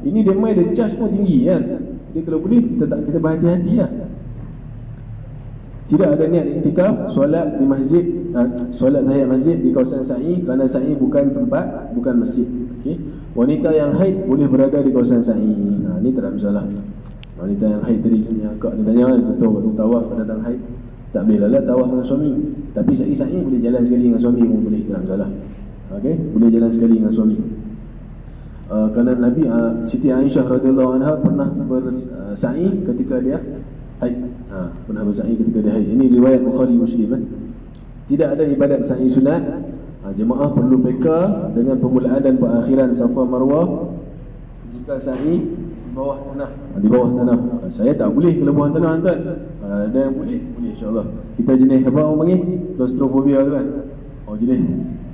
Ini dia mai dia charge pun tinggi kan. Jadi kalau boleh kita berhati-hati lah. Tidak ada niat iktikaf, solat di masjid, solat tahiyat masjid di kawasan sa'i, kerana sa'i bukan tempat, bukan masjid. Okey. Wanita yang haid boleh berada di kawasan sa'i. Ini tak ada masalah. Wanita yang haid tadi yang akak dia tanya kan, contoh waktu tawaf datang haid, tak boleh lah tawaf dengan suami. Tapi sa'i boleh jalan sekali dengan suami pun boleh, tak ada masalah. Okey, boleh jalan sekali dengan suami. Kerana Nabi Siti Aisyah radhiyallahu anha pernah bersa'i ketika dia haid. Pernah bersa'i ketika dia haid. Ini riwayat Bukhari Muslim. Tidak ada ibadat sa'i sunat. Jemaah perlu peka dengan permulaan dan perakhiran Safa Marwah jika sa'i di bawah tanah. Di bawah tanah. Saya tak boleh kalau bawah tanah tuan. Ada yang boleh? Boleh insya-Allah. Kita jenis apa orang panggil? Claustrophobia tu kan. Jenis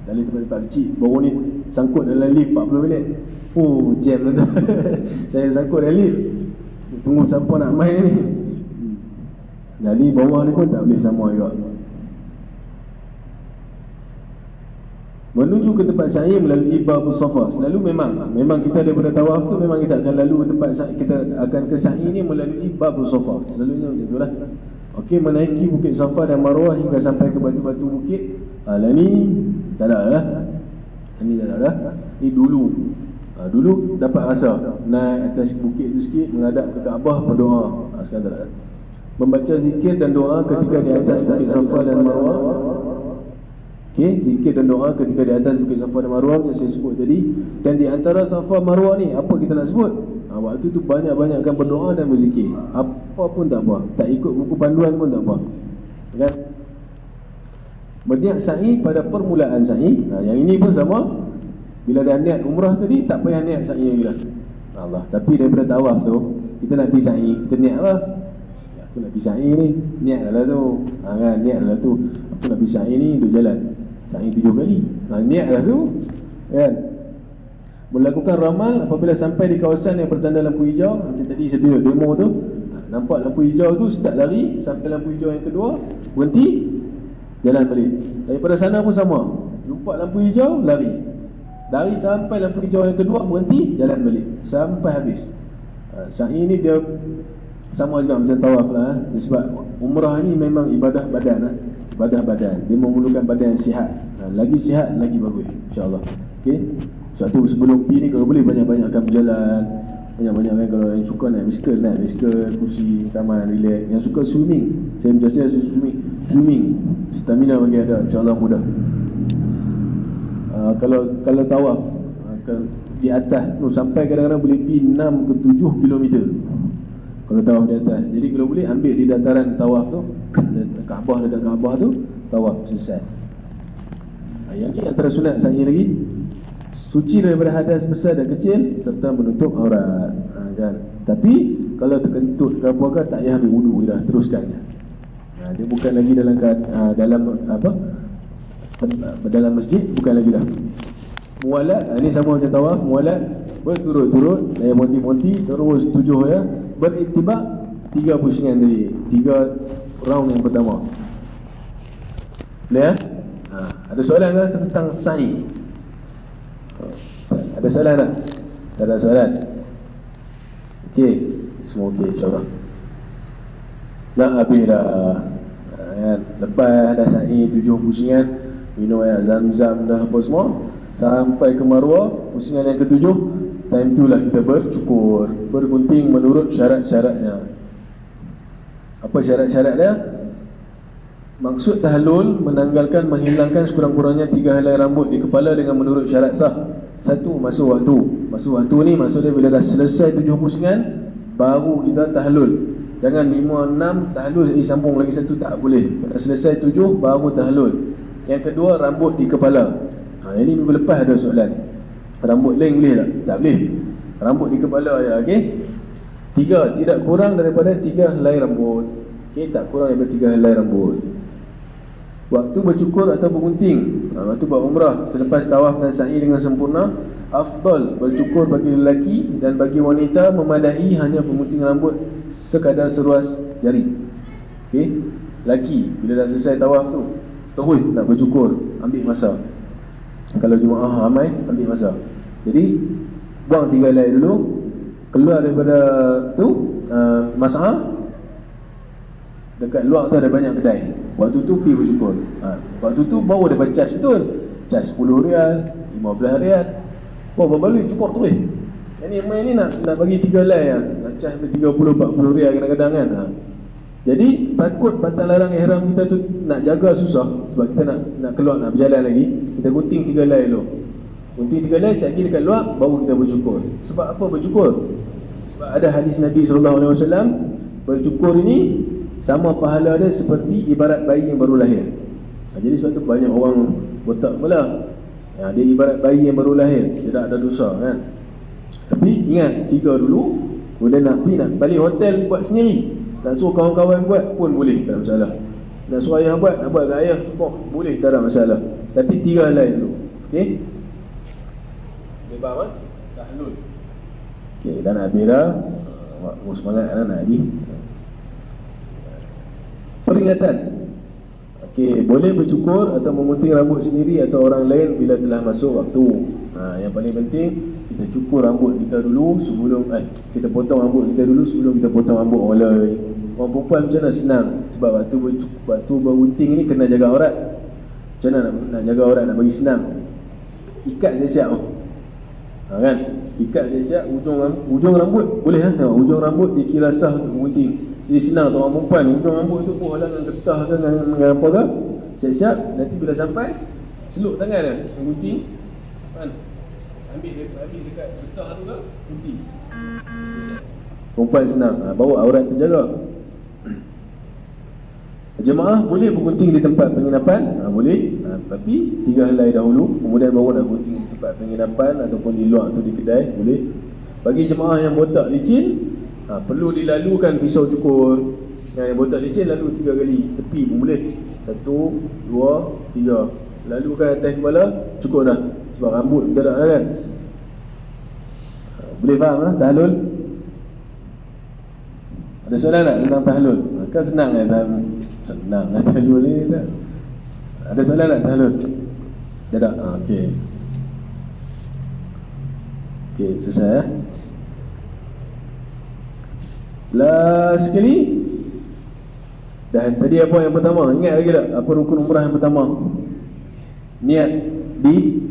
dari tempat-tempat kecil. Baru ni sangkut dalam lift 40 minit. Jam tu. Saya sangkut dalam lift. Tunggu siapa nak main ni. Jadi bawah ni pun tak boleh sama juga. Menuju ke tempat sa'i melalui Babus Safa. Selalu memang kita daripada tawaf tu memang kita akan lalu ke tempat sa'i. Kita akan ke sa'i ni melalui Babus Safa. Selalunya macam itulah. Okey, menaiki Bukit Safa dan Marwah hingga sampai ke batu-batu bukit. Ni tak ada lah. Ini tak ada lah. Ni dulu. Dulu dapat rasa naik atas bukit tu sikit, menghadap ke Kaabah, berdoa. Sekarang tak ada. Membaca zikir dan doa ketika di atas Bukit Safa dan Marwah. Okey, zikir dan doa ketika di atas Bukit Safa dan Marwah yang saya sebut tadi. Dan di antara Safa Marwah ni, apa kita nak sebut? Waktu tu banyak-banyakkan berdoa dan berzikir. Apa pun tak apa. Tak ikut buku panduan pun tak apa. Kan? Berniat sa'i pada permulaan sa'i. Yang ini pun sama. Bila dah niat umrah tadi, tak payah niat sa'i lagi dah. Allah. Tapi daripada tawaf tu, kita nak pergi sa'i, kita niat lah. Aku nak pergi sa'i ni, niat lah tu. Kan, niat lah tu. Aku nak pergi sa'i ni, duduk jalan sa'i 7 kali. Niat lah tu. Kan? Melakukan ramal apabila sampai di kawasan yang bertanda lampu hijau. Macam tadi saya tunjuk demo tu. Nampak lampu hijau tu, start lari. Sampai lampu hijau yang kedua, berhenti, jalan balik. Daripada sana pun sama. Jumpa lampu hijau, lari. Dari sampai lampu hijau yang kedua, berhenti, jalan balik sampai habis. Sa'i ni dia sama juga macam tawaf lah. Sebab umrah ni memang ibadah badan lah. Ibadah badan. Dia memerlukan badan yang sihat. Lagi sihat, lagi bagus, insyaAllah. Okay. Sebab tu sebelum pergi ni kalau boleh banyak-banyakkan berjalan. Banyak-banyak kalau yang suka naik bisikal, kursi, taman, relax. Yang suka swimming, saya macam saya swimming, stamina bagi ada, insyaAllah mudah. Kalau tawaf di atas tu sampai kadang-kadang boleh pergi 6 ke 7 kilometer kalau tawaf di atas. Jadi kalau boleh ambil di dataran tawaf tu, dekat Kaabah tu, tawaf selesai. Yang ni antara sunat sa'i lagi. Suci daripada hadas besar dan kecil serta menutup aurat. Kan? Tapi kalau terkentut ke apa ke, tak payah ambil wudu dah, teruskan. Dia bukan lagi dalam masjid, bukan lagi dah. Mualat, ini sama macam tawaf. Mualat berturut-turut, daya monti-monti, terus 7 ya. Beriktibak 3 pusingan tadi, 3 round yang pertama. Boleh ya? Ada soalan ke tentang sa'i? Ada soalan tak? Tak ada soalan? Okey, semua okey insyaAllah. Nak habis dah kan? Lepas dah sa'i 7 pusingan, minum air zam-zam dah apa semua, sampai ke Marwah, pusingan yang ke-7, time itulah kita bercukur, bergunting menurut syarat-syaratnya. Apa syarat-syarat dia? Maksud tahallul menanggalkan, menghilangkan sekurang-kurangnya 3 helai rambut di kepala dengan menurut syarat sah. 1. Masuk waktu. Masuk waktu ni maksudnya bila dah selesai 7 pusingan, baru kita tahallul. Jangan 5, 6 tahallul sambung lagi 1, tak boleh. Dah selesai 7 baru tahallul. Yang kedua, rambut di kepala. Ini minggu lepas ada soalan. Rambut lain boleh tak? Tak boleh. Rambut di kepala ya, okey. 3, tidak kurang daripada 3 helai rambut. Okey, tak kurang daripada 3 helai rambut. Waktu bercukur atau bergunting, waktu buat umrah selepas tawaf dan sa'i dengan sempurna, afdal bercukur bagi lelaki, dan bagi wanita memadai hanya bergunting rambut sekadar seruas jari. Okey, lelaki bila dah selesai tawaf tu terus nak bercukur, ambil masa. Kalau jemaah ramai, ambil masa. Jadi buang 3 helai dulu, keluar daripada tu Mas'ah. Dekat luar tu ada banyak kedai. Waktu tu pergi bercukur. Waktu tu baru dapat charge betul. Charge 10 rial, 15 rial. Berapa balik cukup terus. Yang ni nak bagi 3 helai lah. Nak charge 30-40 rial kadang-kadang kan. Jadi takut batal larang ihram kita tu nak jaga susah. Sebab kita nak keluar, nak berjalan lagi, kita gunting 3 helai dulu. Gunting 3 helai, sekejap lagi dekat luar, baru kita bercukur. Sebab apa bercukur? Sebab ada hadis Nabi SAW, bercukur ini sama pahala dia seperti ibarat bayi yang baru lahir. Jadi sebab tu banyak orang botak pula. Dia ibarat bayi yang baru lahir, tidak ada dosa kan. Tapi ingat, 3 dulu. Kemudian nak balik hotel buat sendiri, nak suruh kawan-kawan buat pun boleh, tak ada masalah. Nak suruh ayah buat, nak buat kat ayah semua boleh, tak ada masalah. Tapi 3 helai dulu. Okey, dia faham kan? Tahlul. Okey, dan Abira semangat kan nak habis. Peringatan. Okey, boleh bercukur atau memunting rambut sendiri atau orang lain bila telah masuk waktu. Yang paling penting, kita cukur rambut kita dulu sebelum kita potong rambut kita dulu sebelum kita potong rambut orang lain. Orang perempuan macam mana senang, sebab waktu bergunting ni kena jaga aurat. Macam mana nak jaga aurat, nak bagi senang? Ikat siap-siap kan? Ikat siap-siap ujung rambut boleh ujung rambut dikira sah untuk bergunting. Jadi senang tu orang perempuan, ujung rambut tu pun halang dengan getah ke dengan apa ke, siap-siap. Nanti bila sampai, seluk tangan dia gunting kan? Ambil dekat getah tu ke, gunting. Perempuan senang, bawa aurat terjaga. Jemaah boleh bergunting di tempat penginapan, boleh, tapi 3 helai dahulu, kemudian baru nak gunting di tempat penginapan ataupun di luar tu di kedai, boleh. Bagi jemaah yang botak licin, perlu dilalukan pisau cukur. Yang botak licin lalu 3 kali tepi pun boleh. 1, 2, 3. Lalukan atas kepala, cukur dah. Sebab rambut kita tak ada kan. Boleh faham lah tahlul? Ada soalan tak tentang tahlul? Kan senang kan senang lah tahlul ni tak? Ada soalan tak tahlul? Tak? Okey. Okey, selesai Last sekali. Dan tadi apa yang pertama? Ingat lagi tak? Apa rukun umrah yang pertama? Niat di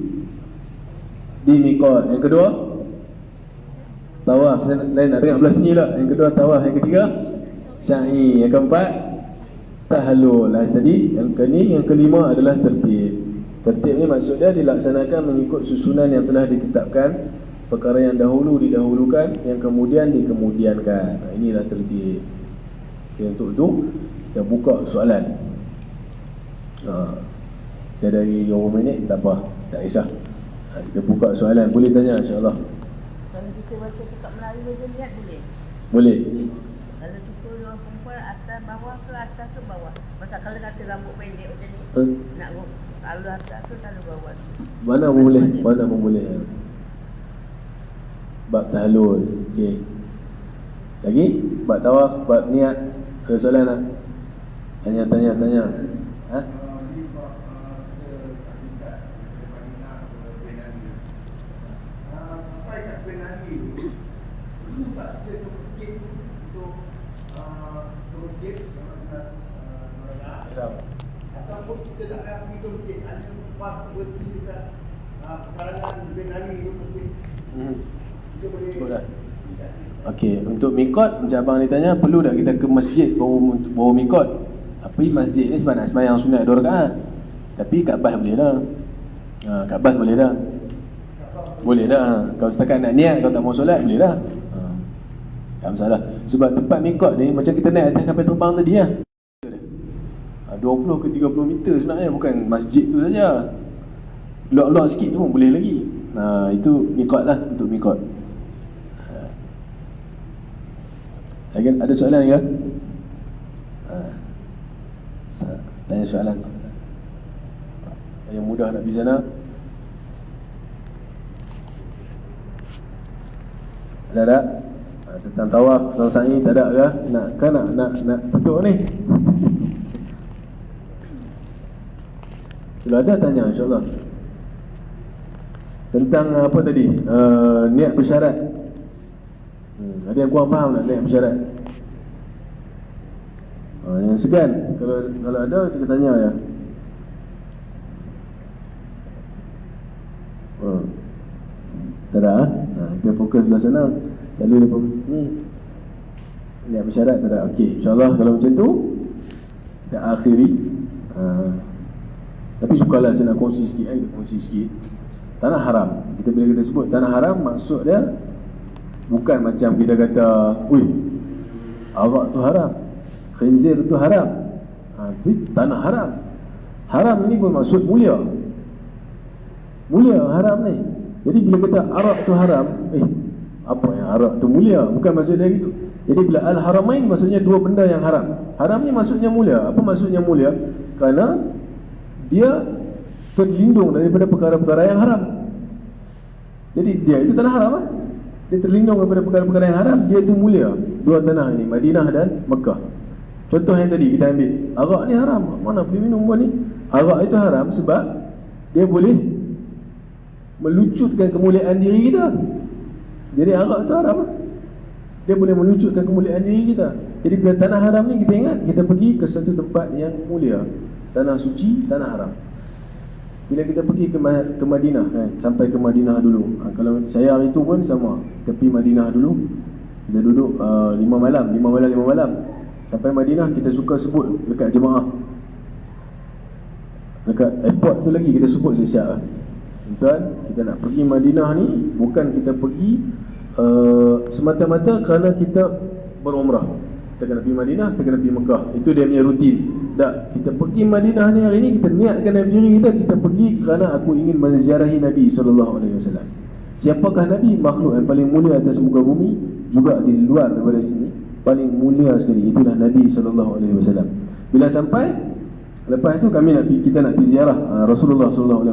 miqat. Yang kedua, tawaf. Saya nak dengar belah sini lah. Yang kedua tawaf. Yang ketiga, sa'i. Yang keempat, tahallul. Tadi yang kelima adalah tertib. Tertib ni maksud dia dilaksanakan mengikut susunan yang telah ditetapkan. Perkara yang dahulu didahulukan, yang kemudian dikemudiankan. Inilah tertib. Okay, untuk itu kita buka soalan. Kita dari 20 minit, tak apa, tak kisah. Kita buka soalan, boleh tanya insyaAllah. Kalau kita baca cakap Melayu saja lihat boleh? Boleh. Kalau cukur orang perempuan atas bawah ke atas ke bawah? Pasal kalau kata rambut pendek macam ni, nak kalau atas ke kalau bawah? Mana pun boleh, mana pun boleh. Bab tahlul. Okey. Lagi? Bab tawaf, bab niat. Ada soalan tak? Tanya. ataupun kita tak nak pergi ke masjid, hanya pas berhenti dekat pekarangan Benani ke masjid, kita boleh Cukup dah. Okey, untuk mikot macam abang ni tanya, perlu tak kita ke masjid baru mikot? Tapi masjid ni sebab nak sembahyang sunat 2 rakaat. Tapi kat bas boleh dah. Kat bas boleh dah. Boleh dah. Kalau setakat nak niat, kalau tak mau solat boleh dah. Tak masalah. Sebab tempat mikot ni macam kita naik atas kapal terbang tadi lah. 20 ke 30 meter sebenarnya, bukan masjid tu saja. Lok-lok sikit tu pun boleh lagi. Itu mikot lah, untuk mikot. Ada soalan ke? Tanya soalan yang mudah nak pergi sana. Ada tak? Tentang tawaf, tentang sa'i tak ada ke? Nak tutup ni? Kalau ada tanya insyaAllah. Tentang apa tadi? Niat bersyarat. Ada yang kurang faham nak niat bersyarat? Yang segan, kalau ada kita tanya ya. Tak ada. Kita fokus belah sana. Selalu dia pun niat bersyarat tak ada. Okey, insyaAllah kalau macam tu kita akhiri. Tapi sukalah saya nak kongsi sikit. Kongsi sikit. Tanah haram, bila kita sebut tanah haram, maksud dia bukan macam kita kata, ui, arak tu haram, khinzir tu haram. Itu tanah haram. Haram ni bermaksud mulia. Mulia haram ni. Jadi bila kata arak tu haram, apa yang arak tu mulia? Bukan maksud dia gitu. Jadi bila al-haramain maksudnya 2 benda yang haram. Haram ni maksudnya mulia. Apa maksudnya mulia? Kerana dia terlindung daripada perkara-perkara yang haram. Jadi dia itu tanah haram lah. Dia terlindung daripada perkara-perkara yang haram. Dia itu mulia. 2 tanah ini, Madinah dan Mekah. Contoh yang tadi kita ambil, arak ni haram. Mana boleh minum buah ni? Arak itu haram sebab dia boleh melucutkan kemuliaan diri kita. Jadi arak itu haram. Dia boleh melucutkan kemuliaan diri kita. Jadi bila tanah haram ni, kita ingat kita pergi ke satu tempat yang mulia. Tanah suci, tanah haram. Bila kita pergi ke Madinah, sampai ke Madinah dulu. Kalau saya hari tu pun sama, kita pergi Madinah dulu. Kita duduk 5 malam. Sampai Madinah, kita suka sebut dekat jemaah, dekat airport tu lagi kita sebut siap-siap. Tuan, kita nak pergi Madinah ni bukan kita pergi semata-mata kerana kita berumrah. Kita kena pergi Madinah, kita kena pergi Mekah. Itu dia punya rutin. Tak, kita pergi Madinah ni hari ni, kita niatkan dalam diri kita pergi kerana aku ingin menziarahi Nabi SAW. Siapakah Nabi? Makhluk yang paling mulia atas muka bumi, juga di luar daripada sini, paling mulia sekali. Itulah Nabi SAW. Bila sampai, lepas tu kita nak pergi ziarah Rasulullah SAW.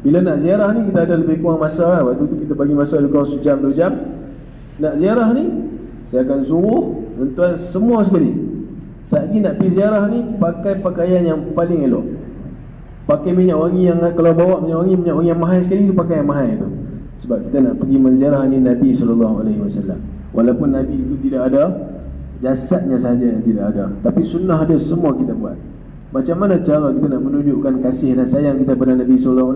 Bila nak ziarah ni, kita ada lebih kurang masa. Waktu tu kita bagi masa lebih kurang sejam 2 jam. Nak ziarah ni, saya akan suruh tuan-tuan semua sekali, saat ni nak pergi ziarah ni, pakai pakaian yang paling elok. Pakai minyak wangi yang, kalau bawa minyak wangi yang mahal sekali tu, pakai yang mahal tu. Sebab kita nak pergi menziarah ni Nabi SAW. Walaupun Nabi itu tidak ada, jasadnya sahaja yang tidak ada, tapi sunnah dia semua kita buat. Macam mana cara kita nak menunjukkan kasih dan sayang kita pada Nabi SAW?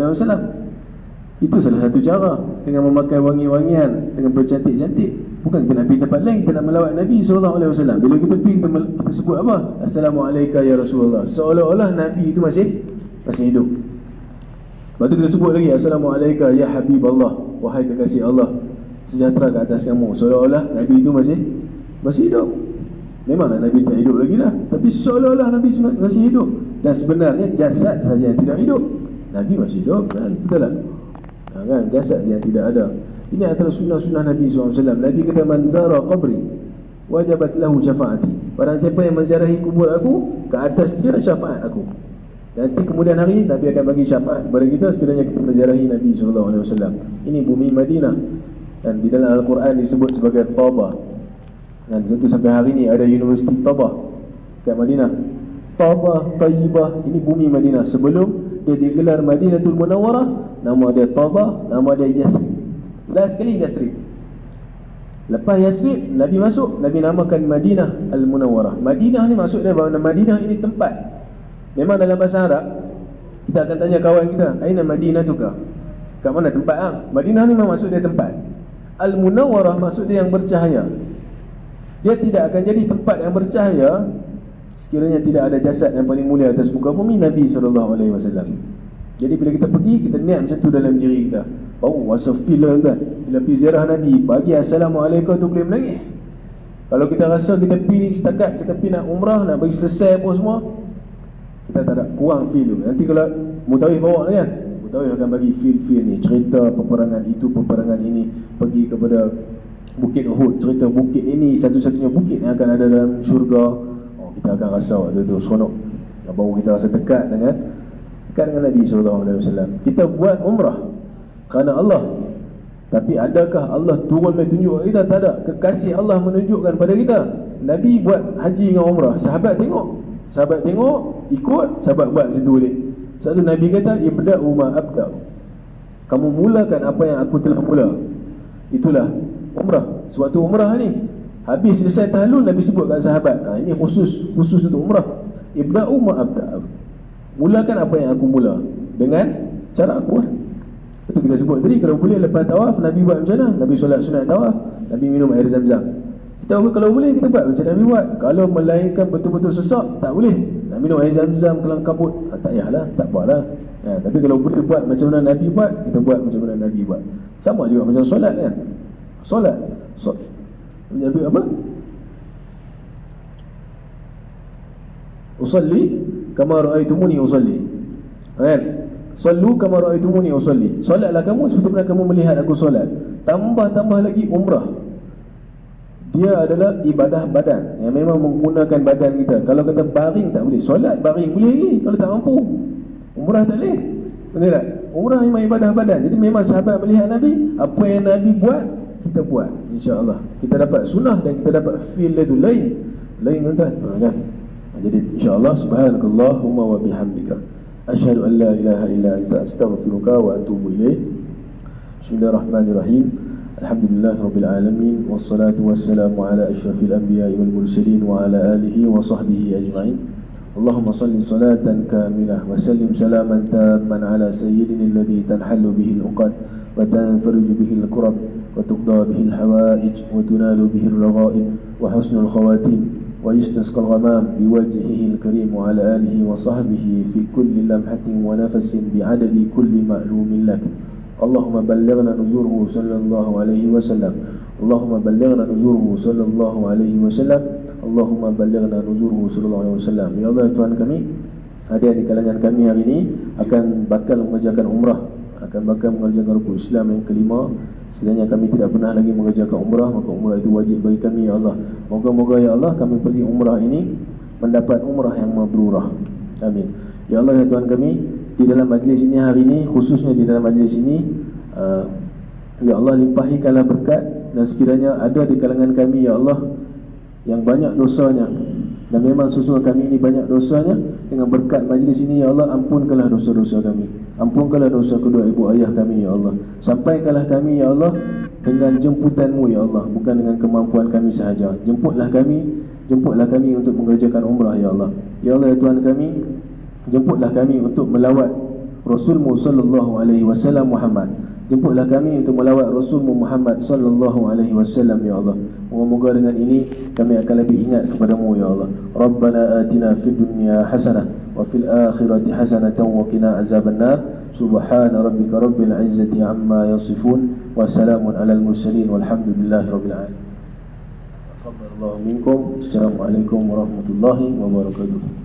Itu salah satu cara, dengan memakai wangi-wangian, dengan bercantik-cantik. Bukan kita nak pergi tempat lain, kita nak melawat Nabi SAW. Bila kita pergi, kita sebut apa? Assalamualaikum ya Rasulullah. Seolah-olah Nabi itu masih hidup. Lepas tu kita sebut lagi, Assalamualaikum ya Habib Allah, wahai kekasih Allah, sejahtera ke atas kamu. Seolah-olah Nabi itu masih hidup. Memanglah Nabi tak hidup lagi dah, tapi seolah-olah Nabi masih hidup. Dan sebenarnya jasad saja yang tidak hidup. Nabi masih hidup kan? Betul tak? Kan? Jasad yang tidak ada. Ini antara sunnah-sunnah Nabi SAW. Nabi kata, man zara qabri wajabat lahu syafaati. Barang siapa yang menziarahi kubur aku, ke atas dia syafaat aku. Nanti kemudian hari Nabi akan bagi syafaat kepada kita sekiranya kita menziarahi Nabi SAW. Ini bumi Madinah, dan di dalam Al-Quran disebut sebagai Taba. Dan tentu sampai hari ini ada Universiti Taba kat Madinah. Taba, Tayyibah, ini bumi Madinah. Sebelum dia digelar Madinatul Munawwarah, nama dia Taba, nama dia Yathrib. Last sekali Yathrib. Lepas Yasrib, Nabi masuk, Nabi namakan Madinah Al-Munawwarah. Madinah ni maksud dia bahawa Madinah ini tempat. Memang dalam bahasa Arab kita akan tanya kawan kita, aina Madinah tu kah? Kat mana tempat hang? Madinah ni memang maksud dia tempat. Al-Munawwarah maksud dia yang bercahaya. Dia tidak akan jadi tempat yang bercahaya sekiranya tidak ada jasad yang paling mulia atas muka bumi, Nabi SAW. Jadi bila kita pergi, kita niat macam tu dalam diri kita. Rasa feel lah tuan. Bila pergi ziarah Nabi, bagi Assalamualaikum tu boleh menangis. Kalau kita rasa kita pergi setakat, kita pergi nak umrah, nak bagi selesai apa semua, kita tak ada, kurang feel tu. Nanti kalau Mutawif bawa kan, Mutawif akan bagi feel ni, cerita peperangan itu, peperangan ini, pergi kepada Bukit Uhud, cerita bukit ini satu-satunya bukit yang akan ada dalam syurga. Kita akan rasa waktu tu seronok. Baru kita rasa dekat dengan Nabi SAW. Kita buat umrah kerana Allah. Tapi adakah Allah turun mai tunjuk kita? Tak ada. Kekasih Allah menunjukkan pada kita. Nabi buat haji dengan umrah, sahabat tengok, ikut, sahabat buat macam tu boleh. Sebab tu Nabi kata, ibda'u ma abda'u. Kamu mulakan apa yang aku telah mula. Itulah umrah. Sewaktu umrah ni, habis selesai tahallul, Nabi sebut kat sahabat, ini khusus untuk umrah. Ibda'u ma abda'u. Mulakan apa yang aku mula dengan cara aku. Itu kita sebut tadi, kalau boleh lepas tawaf, Nabi buat macam mana? Nabi solat sunat tawaf, Nabi minum air zam-zam. Kita kalau boleh kita buat macam Nabi buat. Kalau melahirkan betul-betul sesak, tak boleh. Nak minum air zam-zam kelang kabut, tak payahlah, tak buatlah. Tapi kalau boleh buat macam mana Nabi buat, kita buat macam mana Nabi buat. Sama juga macam solat kan. Solat Nabi apa? Usalli kama ra'aitumuni usalli. Kan? Sallu kama ra'aitumuni usalli. Solatlah kamu seperti mana kamu melihat aku solat. Tambah lagi umrah. Dia adalah ibadah badan yang memang menggunakan badan kita. Kalau kata baring tak boleh. Solat baring boleh lagi kalau tak mampu. Umrah tak boleh. Betul tak? Umrah memang ibadah badan. Jadi memang sahabat melihat Nabi, apa yang Nabi buat, kita buat, insya-Allah. Kita dapat sunnah dan kita dapat feel itu lain tuan-tuan. Kan? Jadi insya-Allah subhanakallahumma wa bihamdika asyhadu an la ilaha illa anta astaghfiruka wa atubu ilaik. Bismillahirrahmanirrahim. Alhamdulillahirabbil alamin wassalatu wassalamu ala asyrafil anbiya'i wal mursalin wa ala alihi wa sahbihi ajma'in. Allahumma salli salatan kamilah wa sallim salaman tamman ala sayyidina alladhi tanhallu bihi al-uqad wa tanfariju bihi al-kurab wa tuqda bihi al-hawaij wa tunalu bihi al-raghaib wa husnul khawatim wa yustasqa al-ghamam biwajhihi al-karim wa ala alihi wa sahbihi fi kulli lamhatin wa nafasin bi'adadi kulli ma'lumin lak. Allahumma ballighna nuzuruhu sallallahu alaihi wasallam. Allahumma ballighna nuzuruhu sallallahu alaihi wasallam. Allahumma ballighna nuzuruhu sallallahu alaihi wasallam. Ya Allah, Tuhan kami, ada di kalangan kami hari ini akan bakal mengerjakan umrah, akan bakal mengerjakan rukun Islam yang kelima. Sedangkan kami tidak pernah lagi mengerjakan umrah, maka umrah itu wajib bagi kami ya Allah. Moga-moga ya Allah kami pergi umrah ini mendapat umrah yang mabrurah. Amin. Ya Allah, ya Tuhan kami, di dalam majlis ini hari ini, khususnya di dalam majlis ini, ya Allah, limpahikanlah berkat. Dan sekiranya ada di kalangan kami ya Allah yang banyak dosanya, dan memang sesungguhnya kami ini banyak dosanya, dengan berkat majlis ini ya Allah, ampunkanlah dosa-dosa kami, ampunkanlah dosa kedua ibu ayah kami ya Allah. Sampaikanlah kami ya Allah dengan jemputan-Mu ya Allah, bukan dengan kemampuan kami sahaja. Jemputlah kami untuk mengerjakan umrah ya Allah. Ya Allah, ya Tuhan kami, jemputlah kami untuk melawat Rasul-Mu sallallahu alaihi wasallam Muhammad. Jemputlah kami untuk melawat Rasul-Mu Muhammad sallallahu alaihi wasallam ya Allah. Moga-moga dengan ini kami akan lebih ingat kepadamu ya Allah. Rabbana atina fid dunya hasanah wa fil akhirati hasanatan wa qina azabannar. Subhana rabbika rabbil izzati amma yasifun wa salamun alal mursalin walhamdulillahi rabbil alamin. Taqabbalallahu minkum. Assalamualaikum warahmatullahi wabarakatuh.